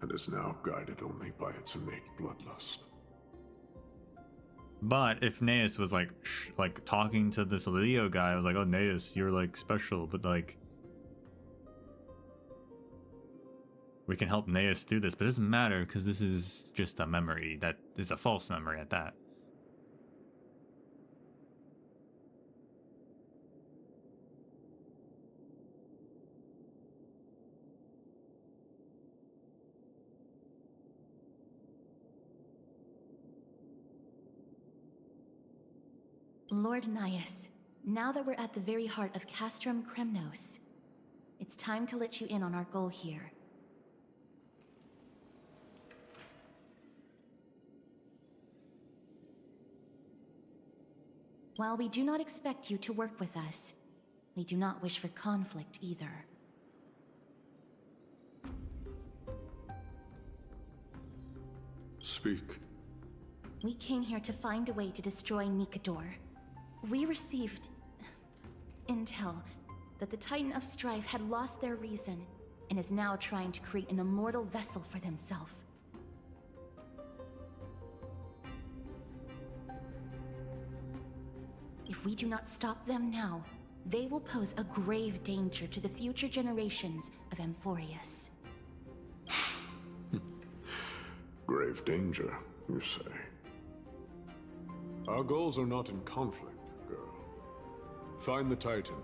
and is now guided only by its innate bloodlust. But if Naeus was like talking to this Leo guy, I was like, oh Naeus, you're like special, but like we can help Naeus do this, but it doesn't matter because this is just a memory that is a false memory at that. Lord Nias, now that we're at the very heart of Castrum Kremnos, it's time to let you in on our goal here. While we do not expect you to work with us, we do not wish for conflict either. Speak. We came here to find a way to destroy Nikador. We received intel that the Titan of Strife had lost their reason and is now trying to create an immortal vessel for themselves. If we do not stop them now, they will pose a grave danger to the future generations of Amphorius. Grave danger, you say? Our goals are not in conflict, girl. Find the Titan,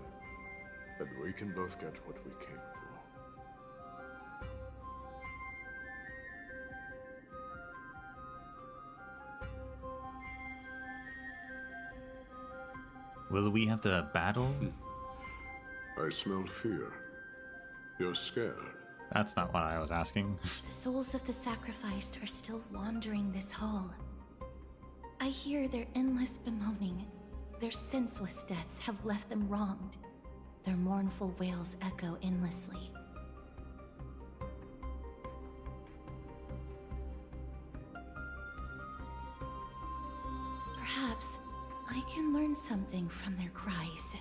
and we can both get what we came for. Will we have to battle? I smell fear. You're scared. That's not what I was asking. The souls of the sacrificed are still wandering this hall. I hear their endless bemoaning. Their senseless deaths have left them wronged. Their mournful wails echo endlessly. Perhaps I can learn something from their cries.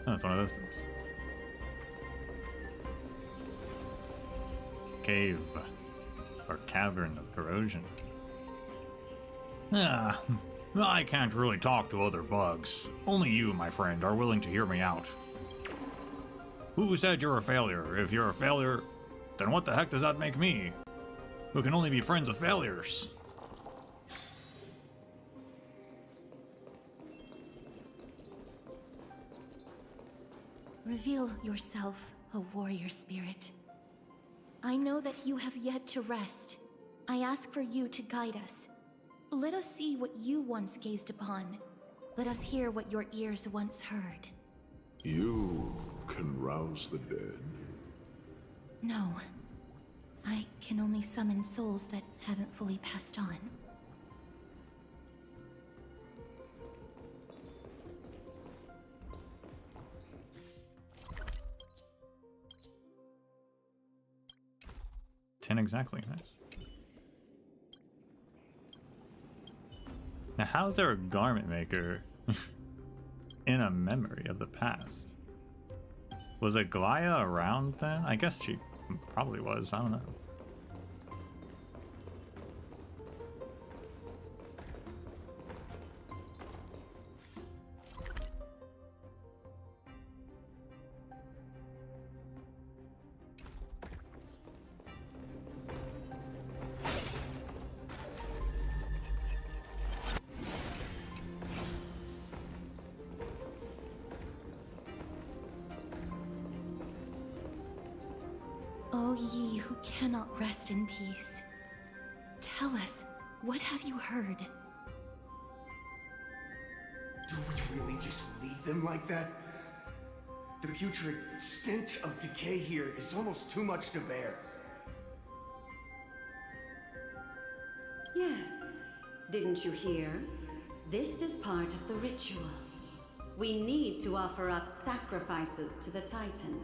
Oh, it's one of those things. Cave. Or cavern of corrosion. Ah, I can't really talk to other bugs. Only you, my friend, are willing to hear me out. Who said you're a failure? If you're a failure, then what the heck does that make me? Who can only be friends with failures? Reveal yourself, a warrior spirit. I know that you have yet to rest. I ask for you to guide us. Let us see what you once gazed upon. Let us hear what your ears once heard. You can rouse the dead. No. I can only summon souls that haven't fully passed on. $10 exactly, nice. Now, how is there a garment maker in a memory of the past? Was Aglaya around then? I guess she probably was, I don't know. O ye who cannot rest in peace, tell us, what have you heard? Do we really just leave them like that? The putrid stench of decay here is almost too much to bear. Yes. Didn't you hear? This is part of the ritual. We need to offer up sacrifices to the Titan.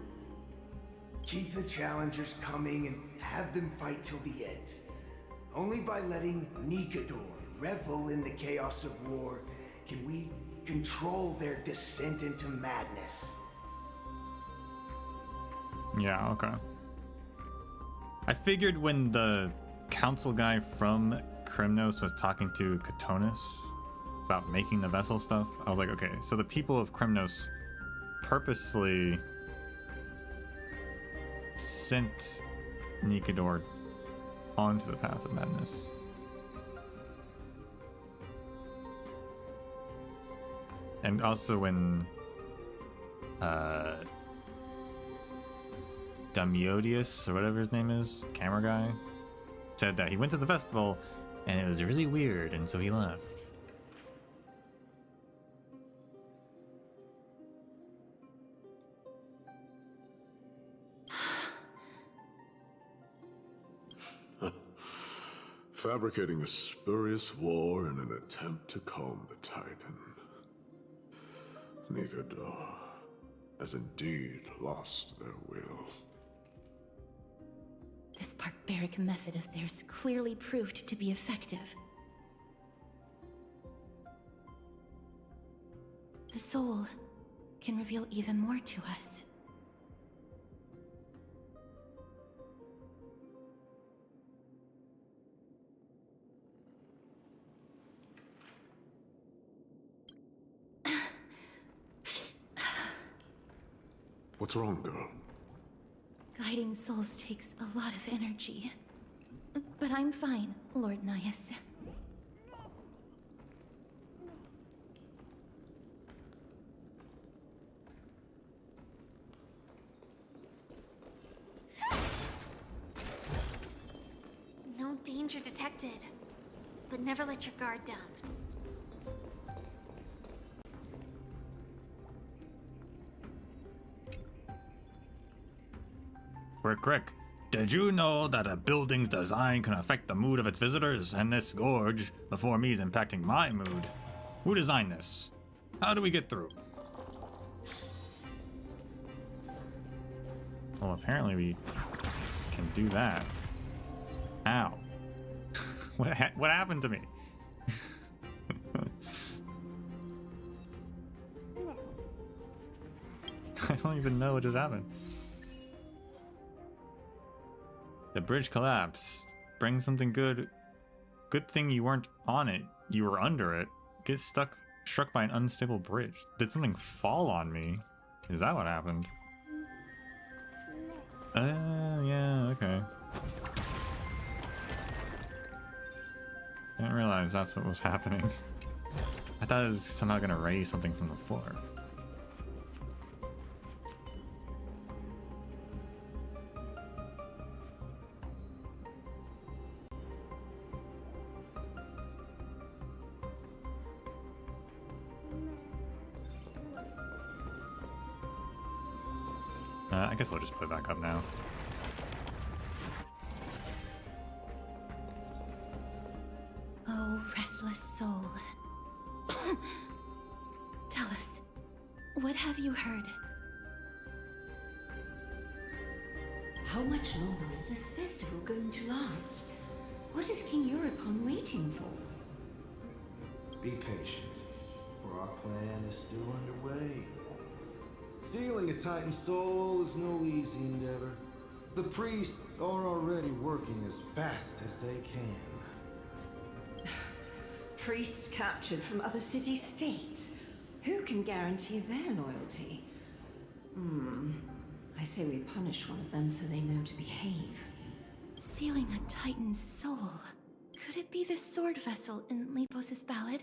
Keep the challengers coming and have them fight till the end. Only by letting Nikador revel in the chaos of war can we control their descent into madness. Yeah, okay. I figured when the council guy from Krymnos was talking to Katonis about making the vessel stuff, I was like, okay, so the people of Krymnos purposefully sent Nikador onto the path of madness. And also when Damiodius, or whatever his name is, camera guy, said that he went to the festival and it was really weird, and so he left. Fabricating a spurious war in an attempt to calm the Titan. Nikador has indeed lost their will. This barbaric method of theirs clearly proved to be effective. The soul can reveal even more to us. What's wrong, girl? Guiding souls takes a lot of energy. But I'm fine, Lord Nias. danger detected, but never let your guard down. Crick, did you know that a building's design can affect the mood of its visitors? And this gorge, before me, is impacting my mood. Who designed this? How do we get through? Well, apparently we can do that. Ow. What happened to me? I don't even know what just happened. The bridge collapsed. Bring something good. Good thing you weren't on it. You were under it. Get struck by an unstable bridge. Did something fall on me? Is that what happened? Yeah, okay. Didn't realize that's what was happening. I thought it was somehow gonna raise something from the floor. I guess I'll just put it back up now. Oh, restless soul. Tell us, what have you heard? How much longer is this festival going to last? What is King Euripon waiting for? Be patient, for our plan is still underway. Stealing a Titan soul is no easy endeavor. The priests are already working as fast as they can. Priests captured from other city-states. Who can guarantee their loyalty? I say we punish one of them so they know to behave. Sealing a Titan's soul. Could it be the sword vessel in Lepos' ballad?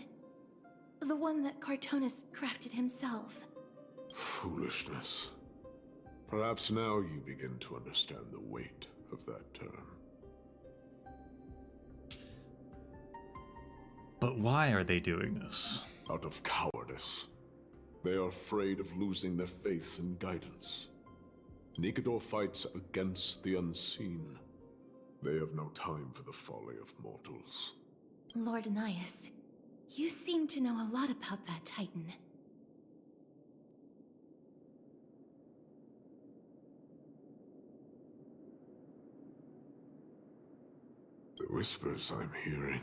The one that Cartonus crafted himself? Foolishness. Perhaps now you begin to understand the weight of that term. But why are they doing this? Out of cowardice. They are afraid of losing their faith and guidance. Nikador fights against the unseen. They have no time for the folly of mortals. Lord Anaias, you seem to know a lot about that Titan. The whispers I'm hearing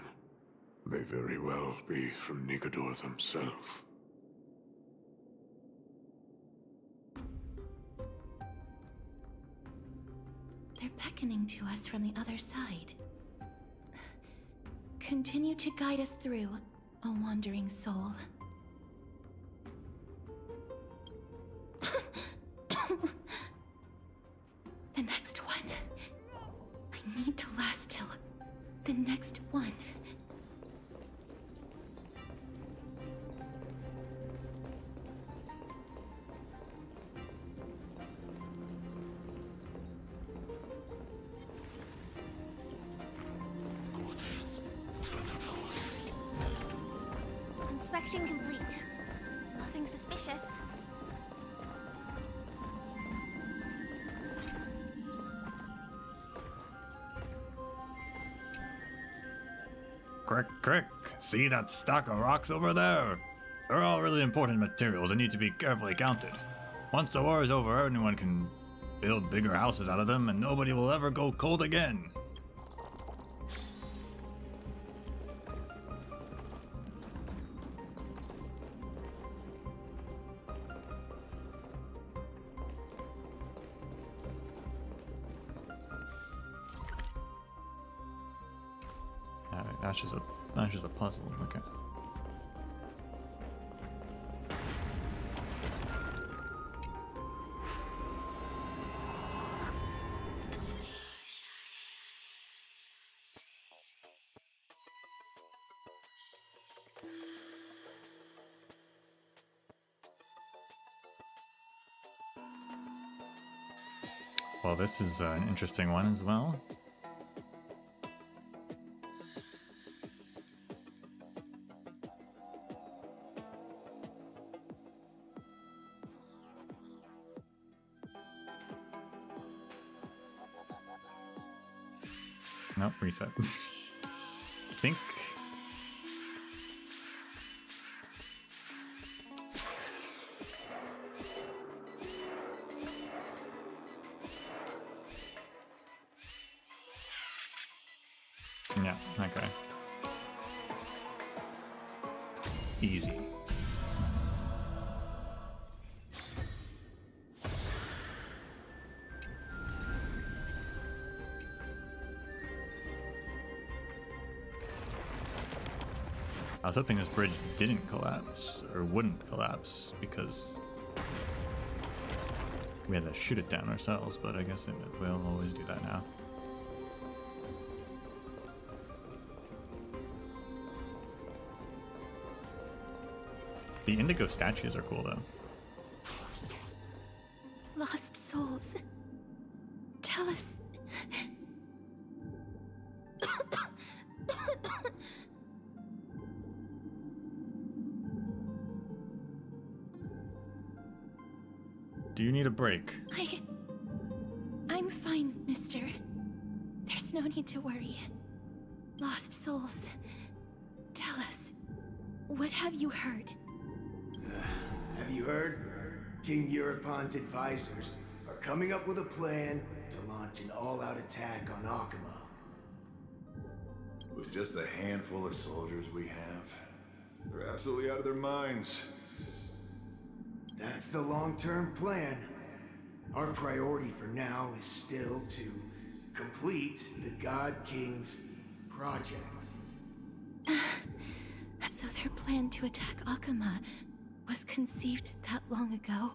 may very well be from Nikador himself. They're beckoning to us from the other side. Continue to guide us through, a wandering soul. The next one. I need to last till the next one. Inspection complete. Nothing suspicious. Crick, see that stack of rocks over there? They're all really important materials and need to be carefully counted. Once the war is over, anyone can build bigger houses out of them and nobody will ever go cold again. That's just a puzzle. Okay. Well, this is an interesting one as well. Nope, reset. I think. Yeah, okay. Easy. I was hoping this bridge didn't collapse, or wouldn't collapse, because we had to shoot it down ourselves, but I guess it will always do that now. The indigo statues are cool, though. Lost souls. Tell us. Do you need a break? I'm fine, mister. There's no need to worry. Lost souls. Tell us. What have you heard? Have you heard? King Eurypon's advisors are coming up with a plan to launch an all-out attack on Akama. With just the handful of soldiers we have, they're absolutely out of their minds. That's the long-term plan. Our priority for now is still to complete the God King's project. So their plan to attack Akama was conceived that long ago?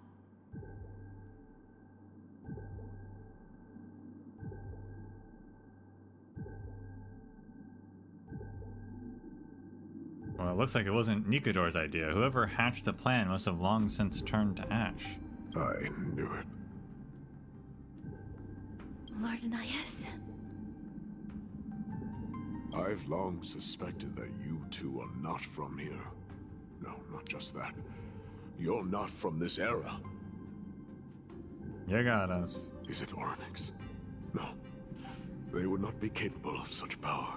Well, it looks like it wasn't Nikador's idea. Whoever hatched the plan must have long since turned to ash. I knew it. Lord Anais? I've long suspected that you two are not from here. No, not just that. You're not from this era. You got us. Is it Onyx? No. They would not be capable of such power.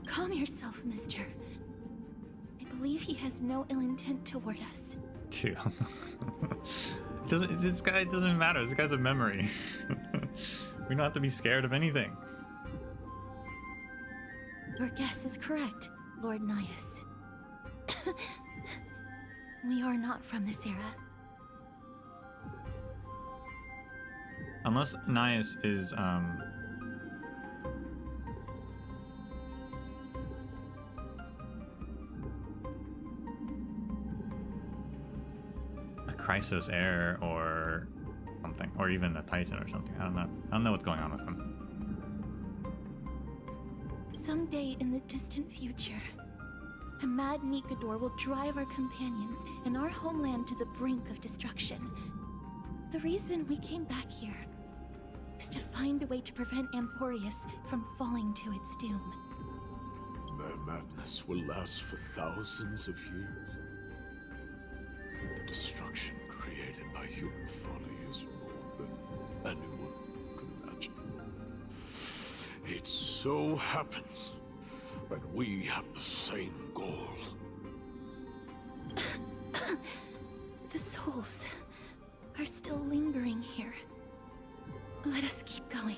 Calm yourself, mister. I believe he has no ill intent toward us. Dude. This guy doesn't matter. This guy's a memory. We don't have to be scared of anything. Your guess is correct, Lord Nias. We are not from this era. Unless Nias is, Chrysos heir or something, or even a Titan or something. I don't know. I don't know what's going on with him. Someday in the distant future, the mad Nikador will drive our companions and our homeland to the brink of destruction. The reason we came back here is to find a way to prevent Amporius from falling to its doom. Their madness will last for thousands of years. The destruction created by human folly is more than anyone could imagine. It so happens that we have the same goal. The souls are still lingering here. Let us keep going.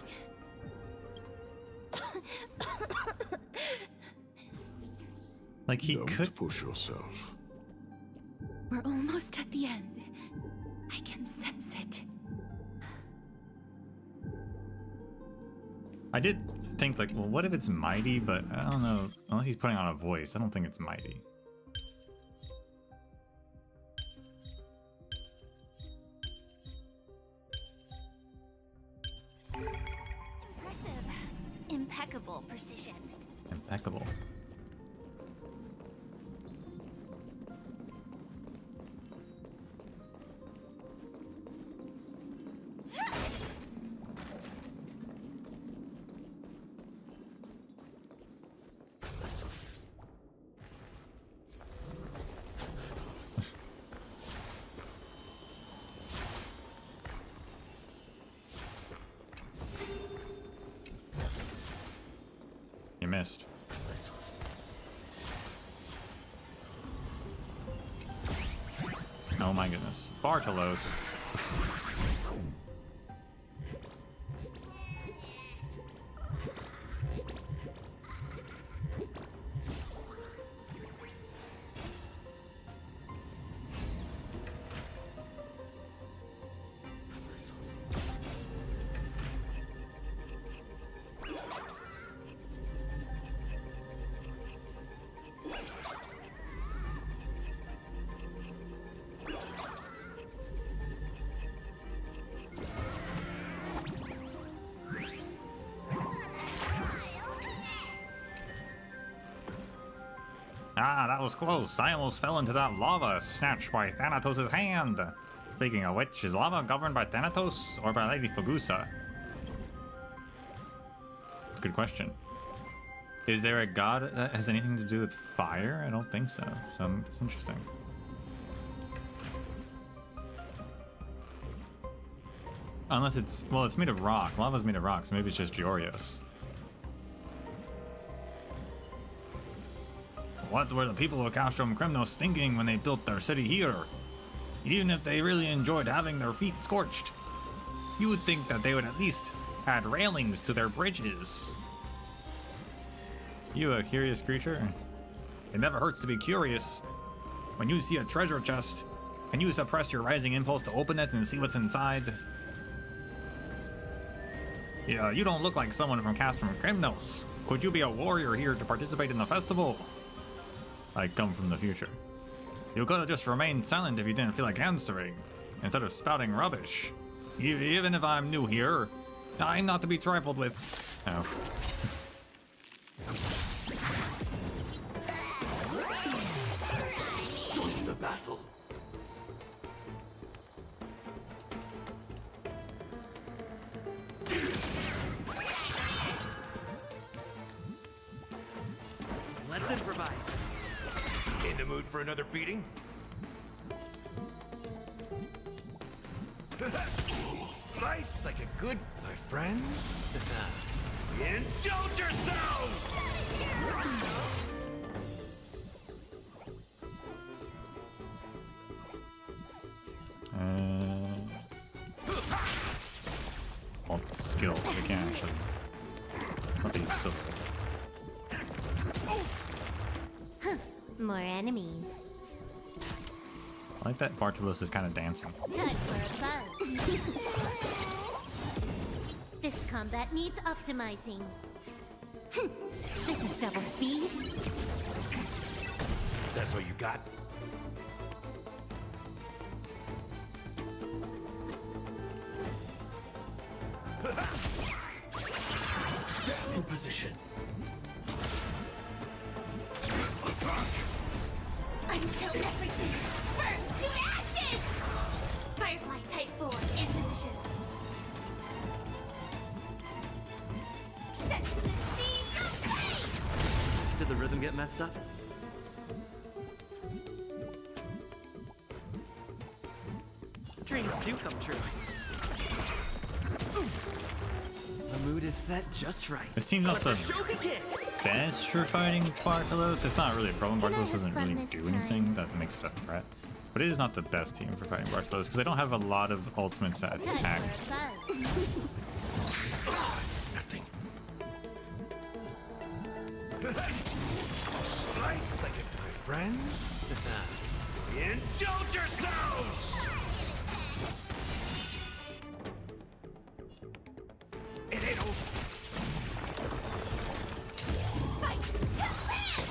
Like he could push yourself. We're almost at the end. I can sense it. I did think like, well, what if it's mighty? But I don't know. Unless he's putting on a voice, I don't think it's mighty. Impressive. Impeccable precision. Impeccable. missed. Oh my goodness. Bartolos. Ah, that was close. I almost fell into that lava snatched by Thanatos' hand. Speaking of which, is lava governed by Thanatos or by Lady Fagusa? That's a good question. Is there a god that has anything to do with fire? I don't think so. So it's interesting. Unless it's, well, it's made of rock. Lava's made of rock, so maybe it's just Georios. What were the people of Castrum Kremnos thinking when they built their city here? Even if they really enjoyed having their feet scorched, you would think that they would at least add railings to their bridges. You a curious creature? It never hurts to be curious. When you see a treasure chest, can you suppress your rising impulse to open it and see what's inside? Yeah, you don't look like someone from Castrum Kremnos. Could you be a warrior here to participate in the festival? I come from the future. You could have just remained silent if you didn't feel like answering, instead of spouting rubbish. Even if I'm new here, I'm not to be trifled with. Oh. Join the battle. Let's improvise. In the mood for another beating? Nice, like a good, my friends. Indulge yourselves! Well, skills, we can't actually. I'll be so. More enemies. I like that Bartolos is kind of dancing. Time for a bow. This combat needs optimizing. This is double speed. That's all you got? Set in position. Until everything burns to ashes! Firefly Type 4 in position. Set to the seas of fate! Did the rhythm get messed up? Dreams do come true. The mood is set just right. This team's not Let the show begin. best for fighting Bartolos. It's not really a problem. Bartolos doesn't really do anything that makes it a threat. But it is not the best team for fighting Bartolos because they don't have a lot of ultimates that attack. Nothing. Slice like it, my friends. Indulge yourselves! It ain't over. Fight to live!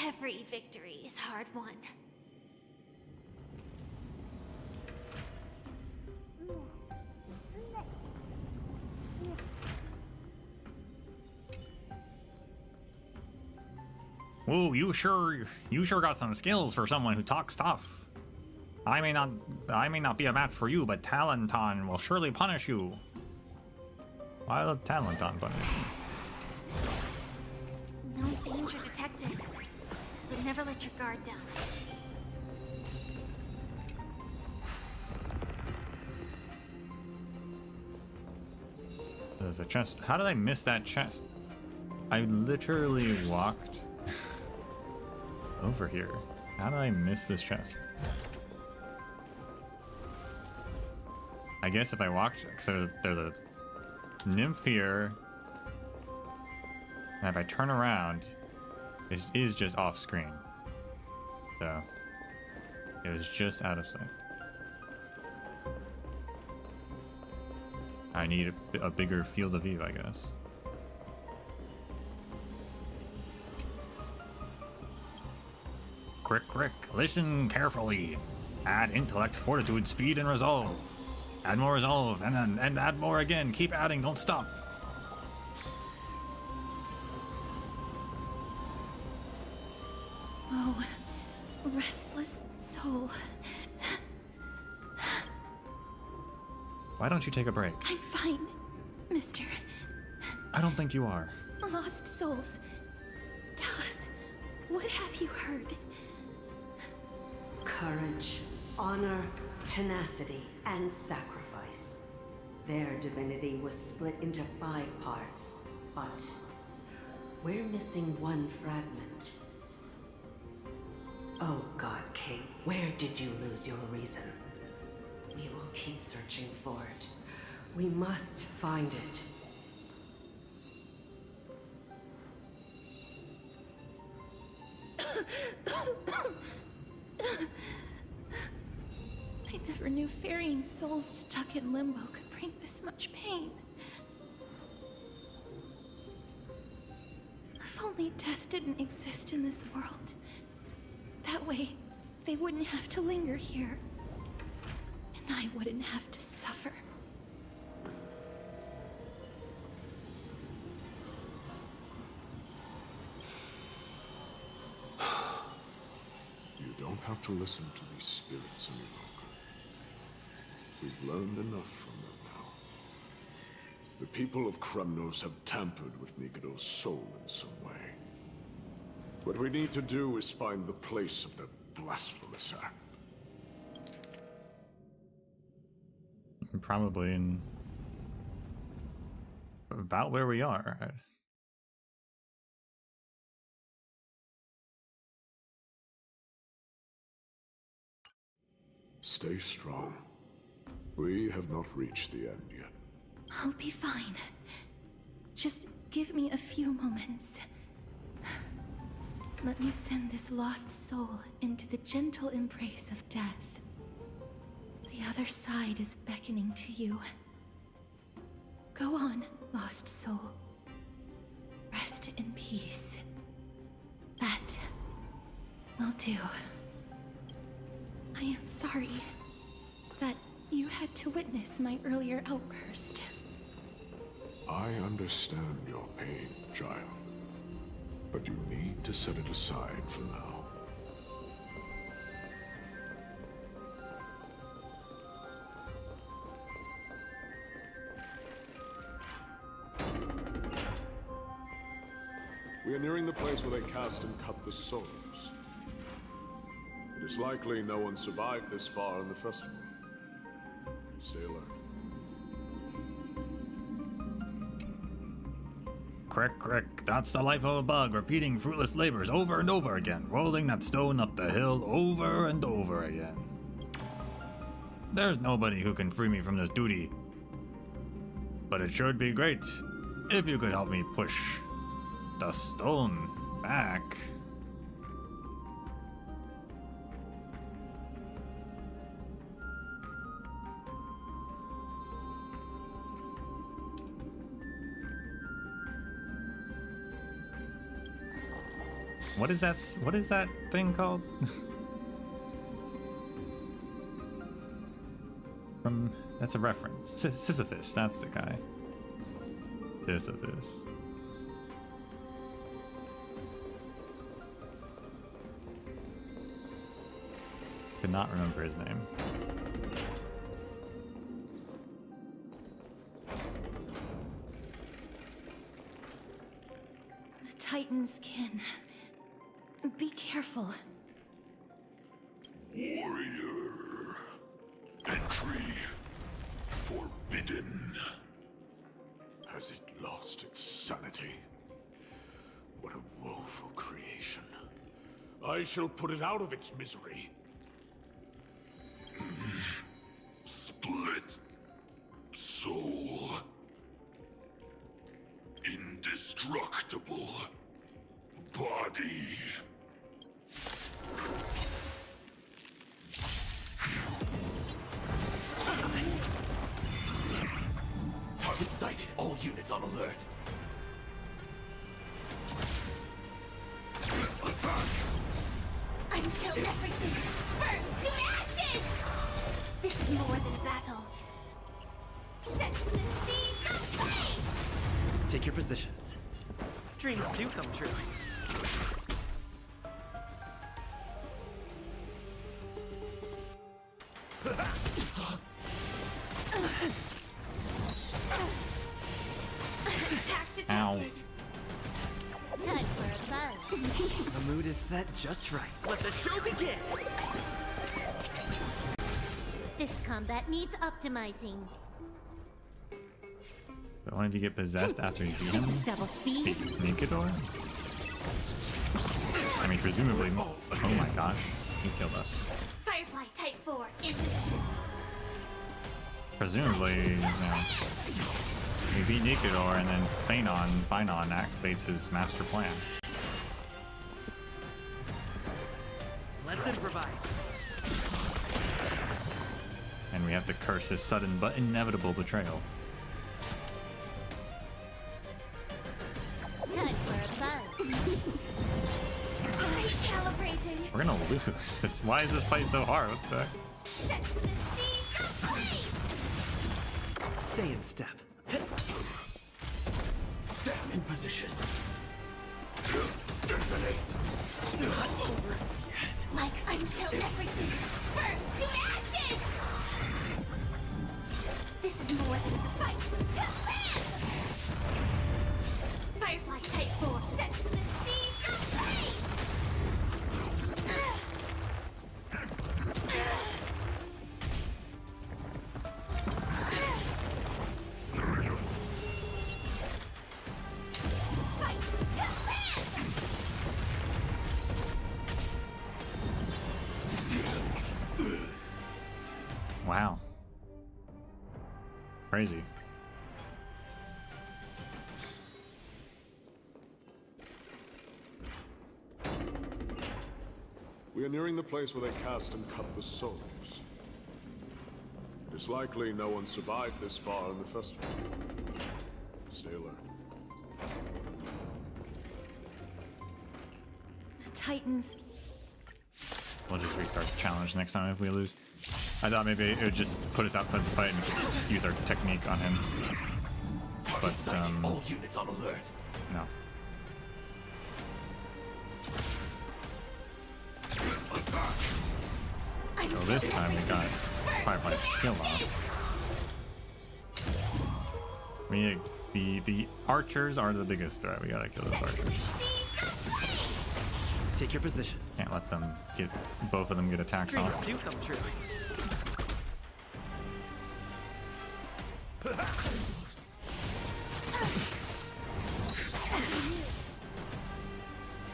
Every victory is hard won. Whoa, you sure got some skills for someone who talks tough. I may not be a match for you, but Talenton will surely punish you. Why will Talenton punish you? No danger detected, but never let your guard down. There's a chest. How did I miss that chest? I literally walked over here. How did I miss this chest? I guess if I walked, because there's a nymph here, and if I turn around, it is just off screen. So it was just out of sight. I need a bigger field of view, I guess. Crick, listen carefully. Add intellect, fortitude, speed, and resolve. Add more resolve, and add more again. Keep adding, don't stop. Oh, restless soul. Why don't you take a break? I'm fine, mister. I don't think you are. Lost souls. Tell us, what have you heard? Courage, honor, tenacity, and sacrifice. Their divinity was split into 5 parts, but we're missing one fragment. Oh God, King, where did you lose your reason? We will keep searching for it. We must find it. I never knew ferrying souls stuck in limbo could bring this much pain. If only death didn't exist in this world. That way, they wouldn't have to linger here. And I wouldn't have to suffer. You don't have to listen to these spirits any longer. We've learned enough from them now. The people of Kremnos have tampered with Nikado's soul in some way. What we need to do is find the place of their blasphemous act. Probably in about where we are. Stay strong. We have not reached the end yet. I'll be fine. Just give me a few moments. Let me send this lost soul into the gentle embrace of death. The other side is beckoning to you. Go on, lost soul. Rest in peace. That will do. I am sorry that you had to witness my earlier outburst. I understand your pain, child. But you need to set it aside for now. We are nearing the place where they cast and cut the souls. It is likely no one survived this far in the festival. Stay alert. Crick, that's the life of a bug, repeating fruitless labors over and over again, rolling that stone up the hill over and over again. There's nobody who can free me from this duty. But it should be great if you could help me push the stone back. What is that thing called? That's a reference. Sisyphus, that's the guy. Sisyphus. Could not remember his name. The Titan's kin. Be careful. Warrior. Entry forbidden. Has Has it lost its sanity? What a woeful creation. I shall put it out of its misery. Split soul. Indestructible body. Target sighted. All units on alert. Attack! Until everything burns to ashes! This is more than a battle. Set the seas aflame! Take your positions. Dreams do come true. Ow. Time for a buzz. The mood is set just right. Let the show begin! This combat needs optimizing. But one of you get possessed after you beat him? This is double speed. Beat Nikador? I mean, presumably. Oh my gosh, he killed us. Firefly Type 4 in position. Presumably, you know, we beat Nikador and then Phanon activates his master plan. Let's improvise. And we have to curse his sudden but inevitable betrayal. Time for a buzz. Recalibrating. We're gonna lose. Why is this fight so hard? What the heck? Set the seas aflame. Stay in step. Stand in position. Detonate. Not over yet. Like until everything burns to ashes. This is more than a fight to land. Firefly Type 4 set to the seas aflame. Fight to land. Wow. Crazy. We are nearing the place where they cast and cut the souls. It's likely no one survived this far in the festival. Stay alert. The Titans. We'll just restart the challenge next time if we lose. I thought maybe it would just put us outside the fight and we could use our technique on him. But, all units on alert. no. So this time we got Firefly's skill off. We need the archers are the biggest threat. We gotta kill those archers. Take your positions. Can't let them get both of them get attacks Dreams off. do come true.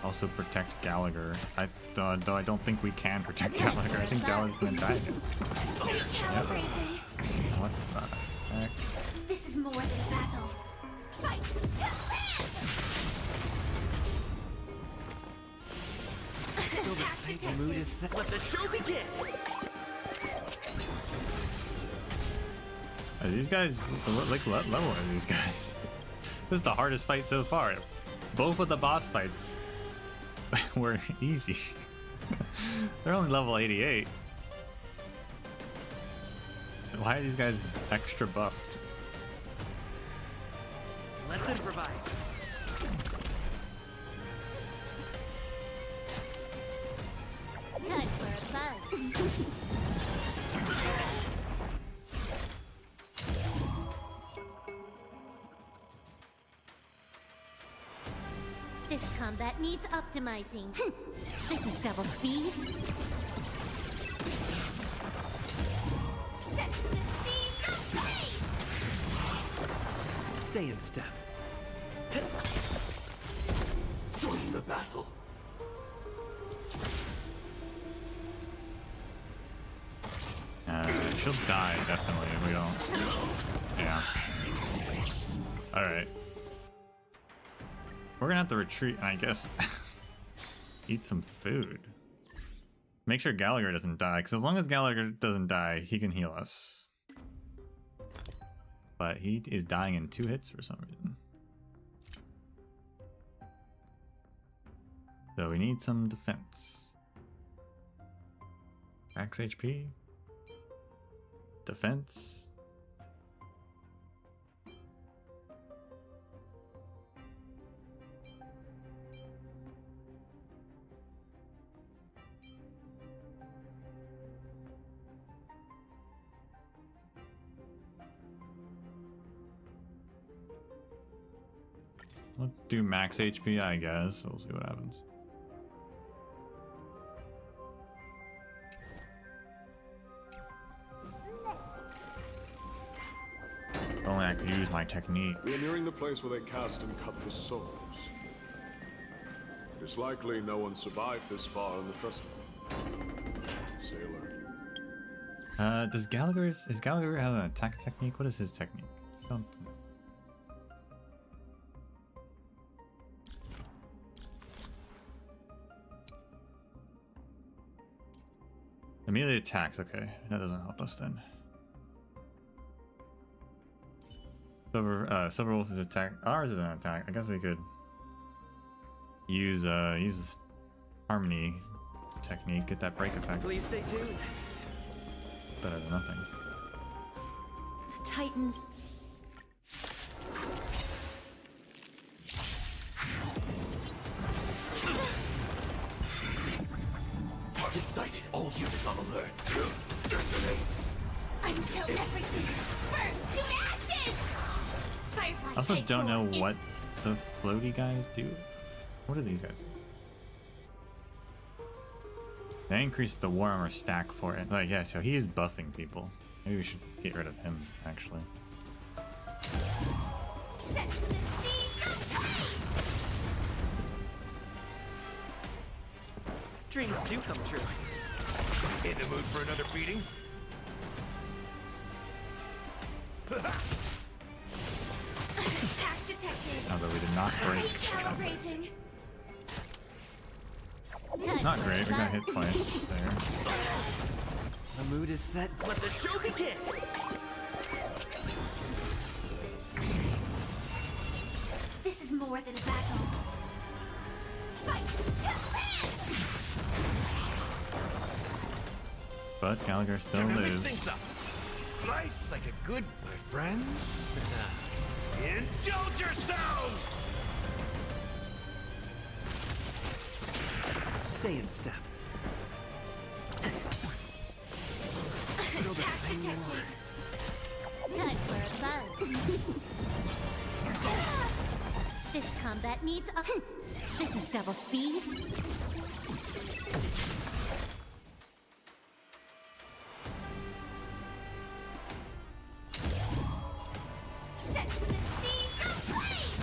Also protect Gallagher. Though I don't think we can protect Gallagher. I think Gallagher's gonna die again. Yep. What the heck? This is more than a battle. Fight to land. Feel the same mood is set. Let the show begin. These guys, like, what level are these guys? This is the hardest fight so far. Both of the boss fights were easy. They're only level 88. Why are these guys extra buffed? Let's improvise. Time for a buzz. This combat needs optimizing. This is double speed. Set the seas aflame. Stay in step. Join the battle. She'll die, definitely, if we don't. Yeah. Alright. We're gonna have to retreat and I guess eat some food. Make sure Gallagher doesn't die, because as long as Gallagher doesn't die, he can heal us. But he is dying in 2 hits for some reason. So we need some defense. Max HP. Defense. We'll do max HP, I guess. We'll see what happens. If only I could use my technique. We are nearing the place where they cast and cut the souls. It's likely no one survived this far in the festival. Stay alert. Does Gallagher have an attack technique? What is his technique? Don't know. Immediately attacks, okay. That doesn't help us then. Silver Wolf is attack. Ours is an attack. I guess we could use use harmony technique, get that break effect. Please stay tuned. Better than nothing. The Titans. Target sighted. All units on alert. Detonate. I'm so everything burns to ashes! Firefly I also type don't know 4 what the floaty guys do. What do these guys do? They increased the war armor stack for it. Like, yeah, so he is buffing people. Maybe we should get rid of him, actually. Set the sea complete! Dreams do come true. In the mood for another beating? Attack detected. Although we did not break. Recalibrating. Not great, we got hit twice there. The mood is set. Let the show begin! This is more than a battle. Fight to live! But Gallagher still lives. Slice like a good, my friends. Indulge yourselves! Stay in step. Attack detected. Time for a bug. This combat needs a... This is double speed. Set the speed complete!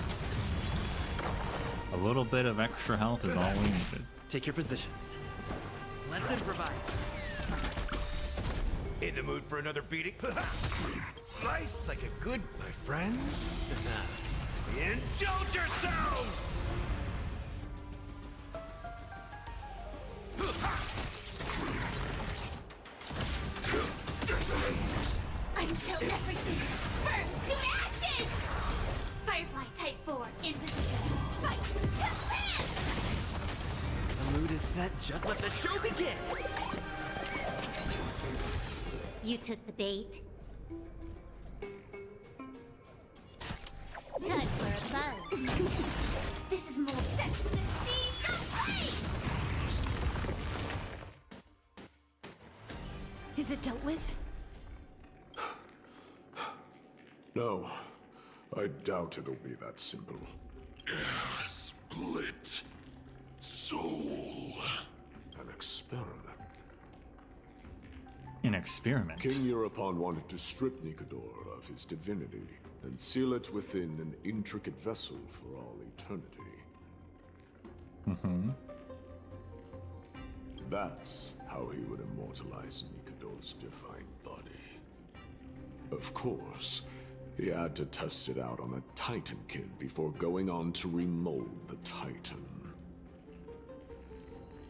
A little bit of extra health is all we needed. Take your positions. Let's improvise. In the mood for another beating? Slice like a good, my friends. Indulge yourselves! I'm so everything burns to ashes! Firefly type 4 in position. Fight to live! The mood is set. Just let the show begin! You took the bait. Time for a bug. This is more set to the sea complete! Is it dealt with? No, I doubt it'll be that simple. Split soul. An experiment. An experiment? King Euripon wanted to strip Nicodor of his divinity. and seal it within an intricate vessel for all eternity. Mm-hmm. That's how he would immortalize Nikador's divine body. Of course, he had to test it out on a Titan kid before going on to remold the Titan.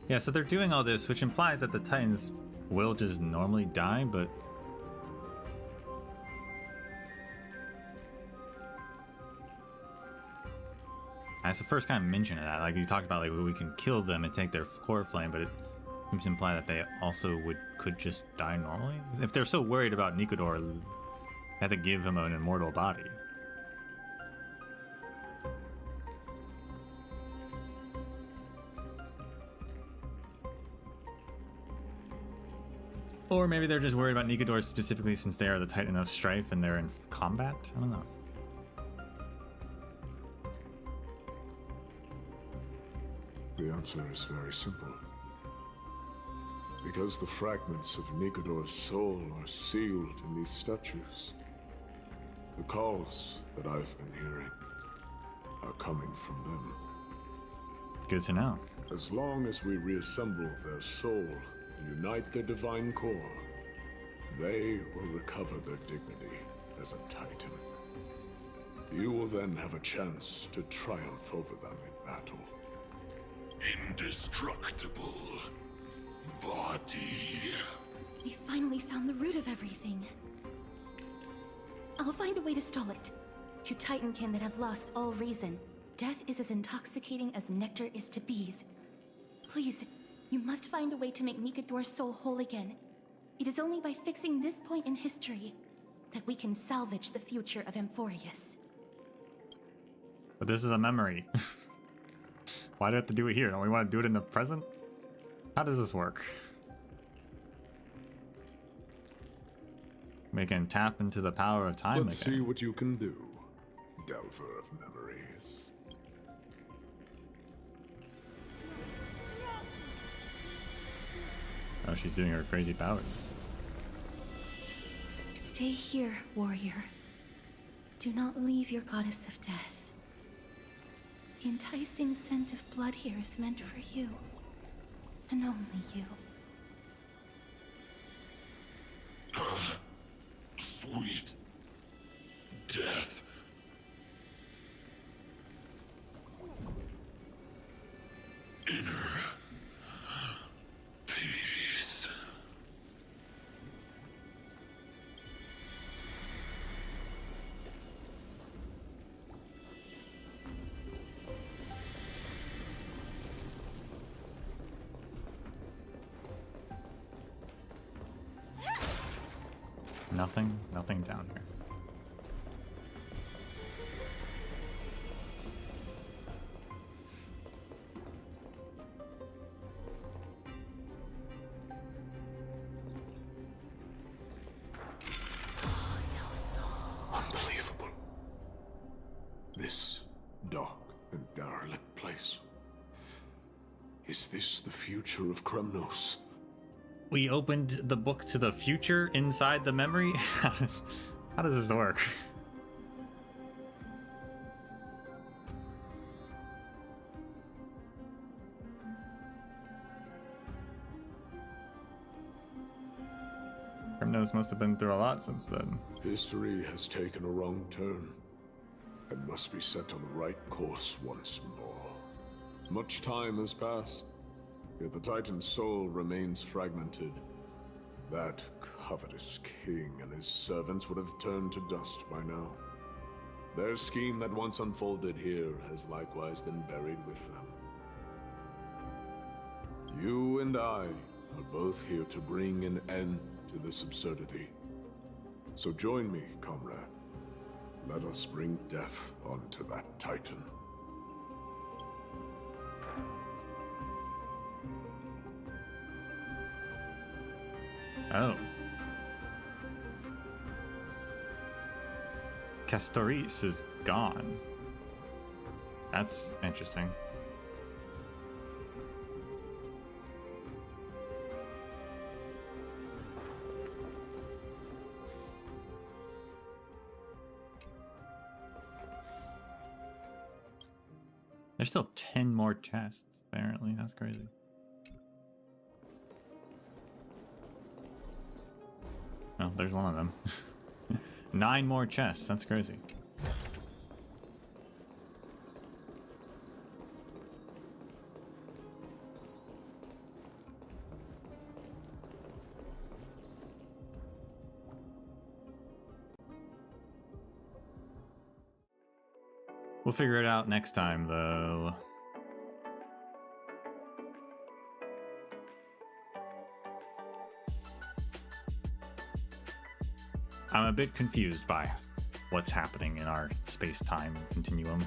Yeah, so they're doing all this, which implies that the Titans will just normally die, but... That's the first kind of mention of that. Like, you talked about, like, we can kill them and take their core flame, but it seems to imply that they also could just die normally? If they're so worried about Nikador, they have to give him an immortal body. Or maybe they're just worried about Nikador specifically since they are the Titan of Strife and they're in combat? I don't know. The answer is very simple. Because the fragments of Nikador's soul are sealed in these statues. The calls that I've been hearing are coming from them. Good to know. As long as we reassemble their soul and unite their divine core, they will recover their dignity as a Titan. You will then have a chance to triumph over them in battle. Indestructible body. We finally found the root of everything. I'll find a way to stall it. To Titankin that have lost all reason, death is as intoxicating as nectar is to bees. Please, you must find a way to make Nikador's soul whole again. It is only by fixing this point in history that we can salvage the future of Amphorius. But this is a memory. Why do I have to do it here? Don't we want to do it in the present? How does this work? We can tap into the power of time Let's again. see what you can do, Delver of Memories. Oh, she's doing her crazy powers. Stay here, warrior. Do not leave your goddess of death. The enticing scent of blood here is meant for you. And only you. Sweet death. Inner peace. Nothing down here. Unbelievable. This dark and derelict place. Is this the future of Kremnos? We opened the book to the future inside the memory? How does this work? Kremnos must have been through a lot since then. History has taken a wrong turn and must be set on the right course once more. Much time has passed, yet the Titan's soul remains fragmented. That covetous king and his servants would have turned to dust by now. Their scheme that once unfolded here has likewise been buried with them. You and I are both here to bring an end to this absurdity. So join me, comrade. Let us bring death onto that Titan. Oh. Castoris is gone. That's interesting. There's still 10 more chests, apparently. That's crazy. Oh, there's one of them. 9 more chests. That's crazy. We'll figure it out next time, though. I'm a bit confused by what's happening in our space-time continuum.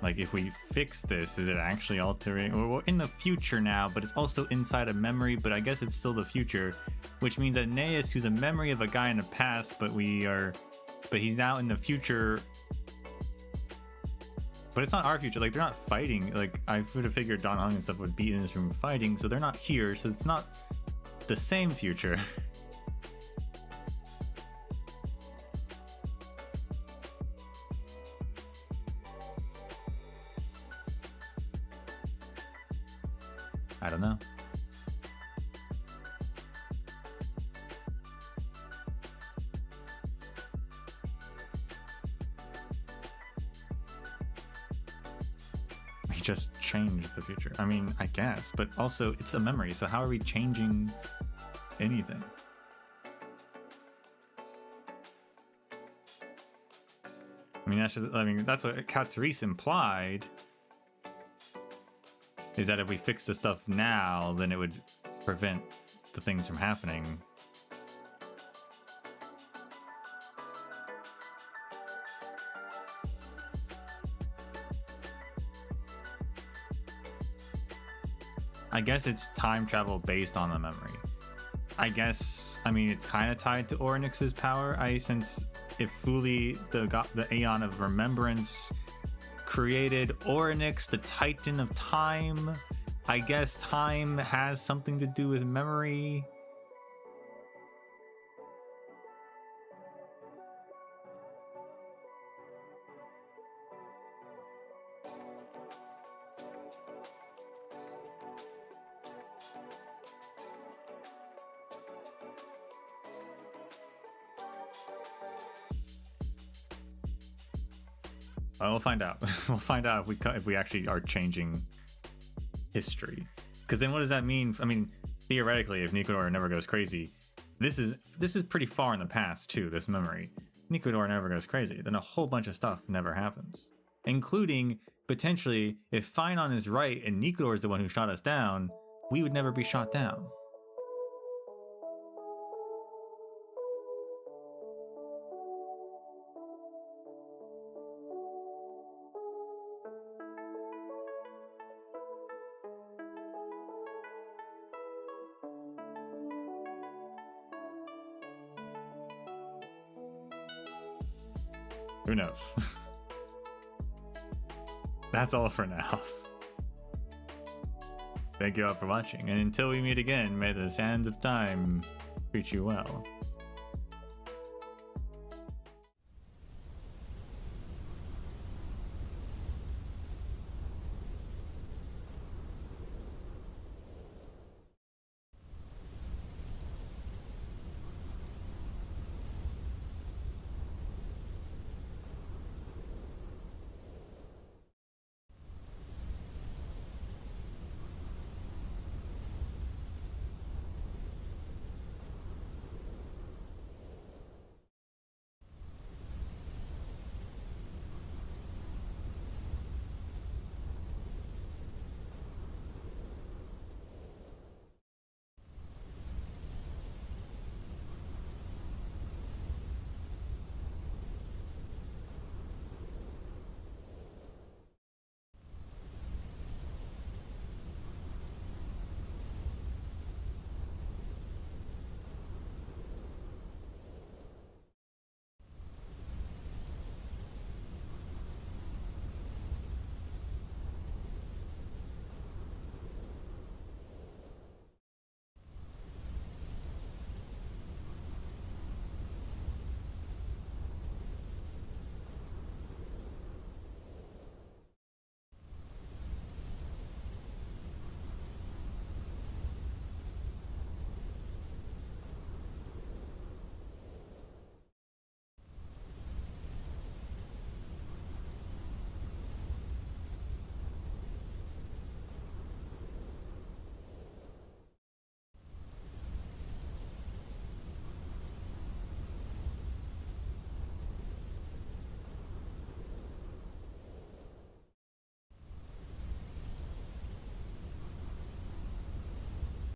Like, if we fix this, is it actually altering? Well, we're in the future now, but it's also inside a memory, but I guess it's still the future, which means that Naeus, who's a memory of a guy in the past, but he's now in the future. But it's not our future. Like, they're not fighting. Like, I would have figured Don Hung and stuff would be in this room fighting, so they're not here, so it's not the same future. I don't know. We just changed the future. I mean, I guess, but also it's a memory, so how are we changing anything? I mean, that's what Catrice implied. Is that if we fix the stuff now, then it would prevent the things from happening. I guess it's time travel based on the memory. I guess, I mean, it's kind of tied to Orynyx's power. Since if Fuli, the Aeon of Remembrance, created Orynyx, the Titan of Time, I guess time has something to do with memory. We'll find out. We'll find out if we actually are changing history. Because then what does that mean? I mean, theoretically, if Nikodor never goes crazy, this is pretty far in the past too, this memory. Nikodor never goes crazy, then a whole bunch of stuff never happens. Including, potentially, if Phynon is right and Nikodor is the one who shot us down, we would never be shot down. Who knows? That's all for now. Thank you all for watching, and until we meet again, may the sands of time treat you well.